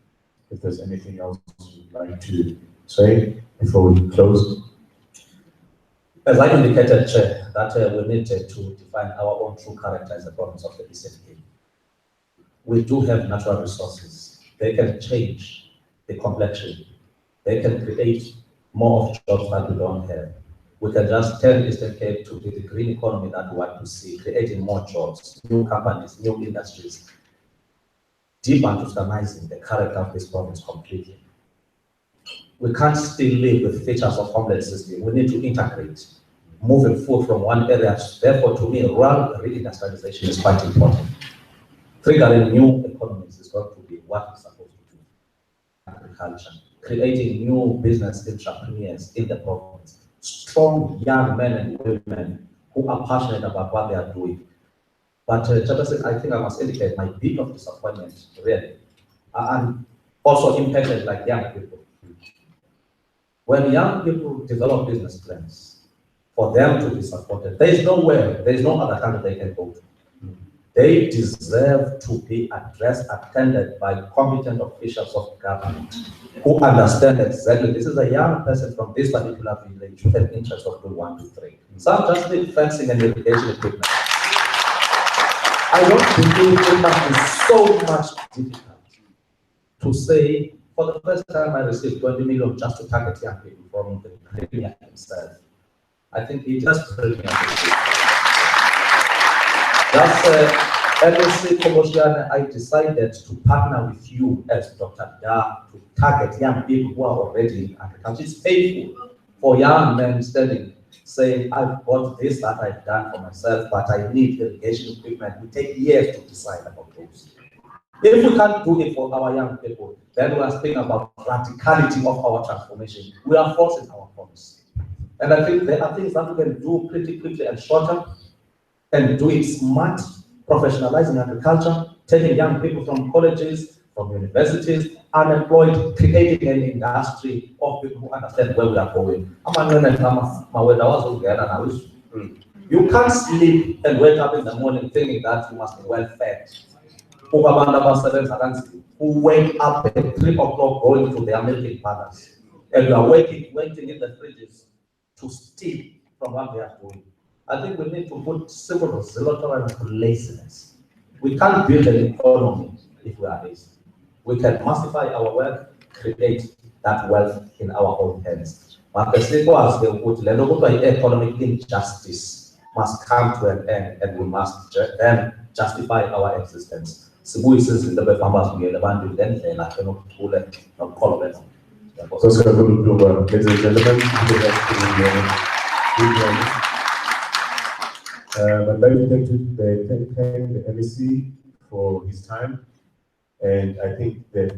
if there's anything else you'd like to say before we close. As I indicated, Chair, that we need to define our own true character as a province of the ECFA. We do have natural resources. They can change the complexion. They can create more of jobs that we don't have. we can just turn Eastern Cape to be the green economy that we want to see, creating more jobs, new companies, new industries, deep understanding the character of this province completely. We can't still live with features of homeless system. We need to integrate, moving food from one area. Therefore, to me, rural reindustrialization is quite important. Triggering new economies is going to be what we're supposed to do. Agriculture, creating new business entrepreneurs in the province, strong young men and women who are passionate about what they are doing. But I think I must indicate my bit of disappointment, really, and also impacted like young people. When young people develop business plans, for them to be supported, there is nowhere, there is no other country they can go to. They deserve to be addressed, attended by competent officials of government who understand exactly this is a young person from this particular village with an interest of doing 1, 2, 3. Some just need fencing and irrigation equipment. I don't believe it must be so much difficult to say, for the first time I received 20 million just to target young people from the Premier himself. I think it just brilliant. That's MEC Qoboshiyane, I decided to partner with you as Dr. Da to target young people who are already in agriculture. It's painful for young men standing saying, I've got this that I've done for myself, but I need irrigation equipment. We take years to decide about those. If we can't do it for our young people, then we are speaking about radicality of our transformation. We are forcing our promise. And I think there are things that we can do pretty quickly and shorter, and do it smart, professionalizing agriculture, taking young people from colleges, from universities, unemployed, creating an industry of people who understand where we are going. You can't sleep and wake up in the morning thinking that you must be well fed. Who wake up at 3 o'clock going to their milking parlors, and you are waiting in the fridges to steal from what they are doing. I think we need to put civil regulatory laziness. We can't build an economy if we are lazy. We can massify our wealth, create that wealth in our own hands. But the economic injustice must come to an end, and we must then justify our existence. So, ladies and gentlemen, I'd like to thank the MEC for his time, and I think that